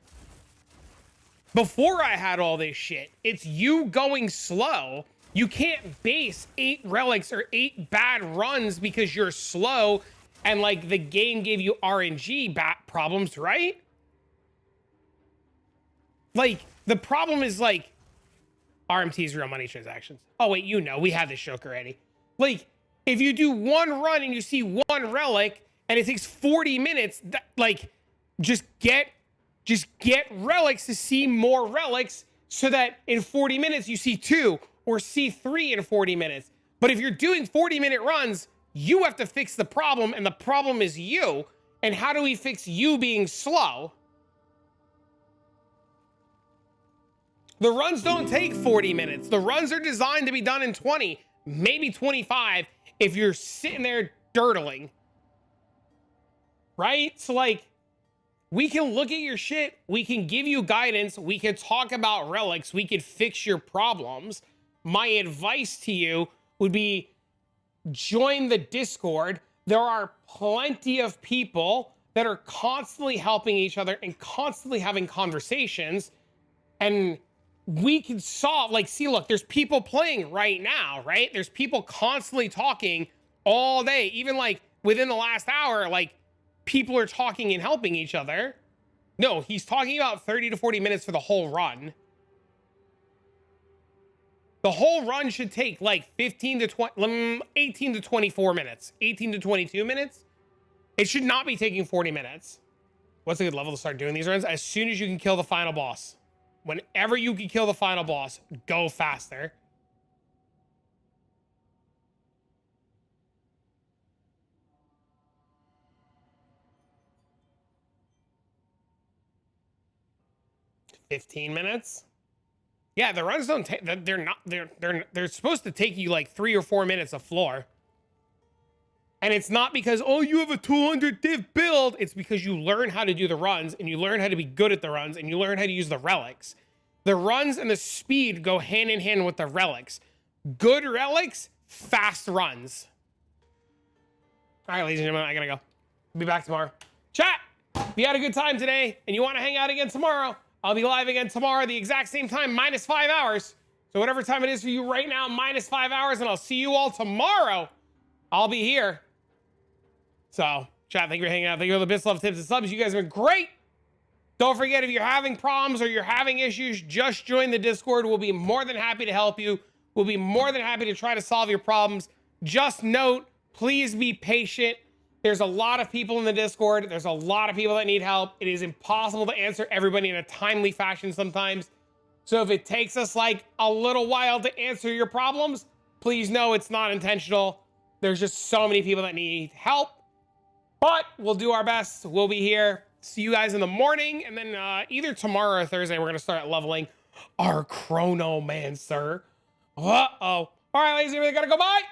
before I had all this shit. It's you going slow. You can't base 8 relics or 8 bad runs because you're slow and like the game gave you RNG problems, right? Like, the problem is like RMT's real money transactions. Oh wait, you know, we had this joke already. Like, if you do one run and you see one relic and it takes 40 minutes, like, just get relics to see more relics so that in 40 minutes you see 2 or see 3 in 40 minutes. But if you're doing 40-minute runs, you have to fix the problem, and the problem is you. And how do we fix you being slow? The runs don't take 40 minutes. The runs are designed to be done in 20, maybe 25 if you're sitting there dirtling. Right? So like, we can look at your shit, we can give you guidance, we can talk about relics, we can fix your problems. My advice to you would be join the Discord. There are plenty of people that are constantly helping each other and constantly having conversations. And we can solve, like, see, look, there's people playing right now, right? There's people constantly talking all day. Even like within the last hour, like, people are talking and helping each other. No, he's talking about 30 to 40 minutes for the whole run. The whole run should take like 18 to 24 minutes, 18 to 22 minutes. It should not be taking 40 minutes. What's a good level to start doing these runs? As soon as you can kill the final boss. Whenever you can kill the final boss, go faster. $15 minutes. Yeah, the runs don't take. They're supposed to take you like 3 or 4 minutes of floor. And it's not because, oh, you have a 200 div build. It's because you learn how to do the runs and you learn how to be good at the runs and you learn how to use the relics. The runs and the speed go hand in hand with the relics. Good relics, fast runs. All right, ladies and gentlemen, I gotta go. Be back tomorrow. Chat, if you had a good time today and you want to hang out again tomorrow, I'll be live again tomorrow, the exact same time, minus 5 hours. So whatever time it is for you right now, minus 5 hours, and I'll see you all tomorrow. I'll be here. So, chat, thank you for hanging out. Thank you for the bits, love, tips, and subs. You guys have been great. Don't forget, if you're having problems or you're having issues, just join the Discord. We'll be more than happy to help you. We'll be more than happy to try to solve your problems. Just note, please be patient. There's a lot of people in the Discord. There's a lot of people that need help. It is impossible to answer everybody in a timely fashion sometimes. So if it takes us like a little while to answer your problems, please know it's not intentional. There's just so many people that need help. But we'll do our best. We'll be here. see you guys in the morning, and then either tomorrow or Thursday, we're gonna start leveling our Chronomancer. Uh-oh. All right, ladies, we gotta go. Bye.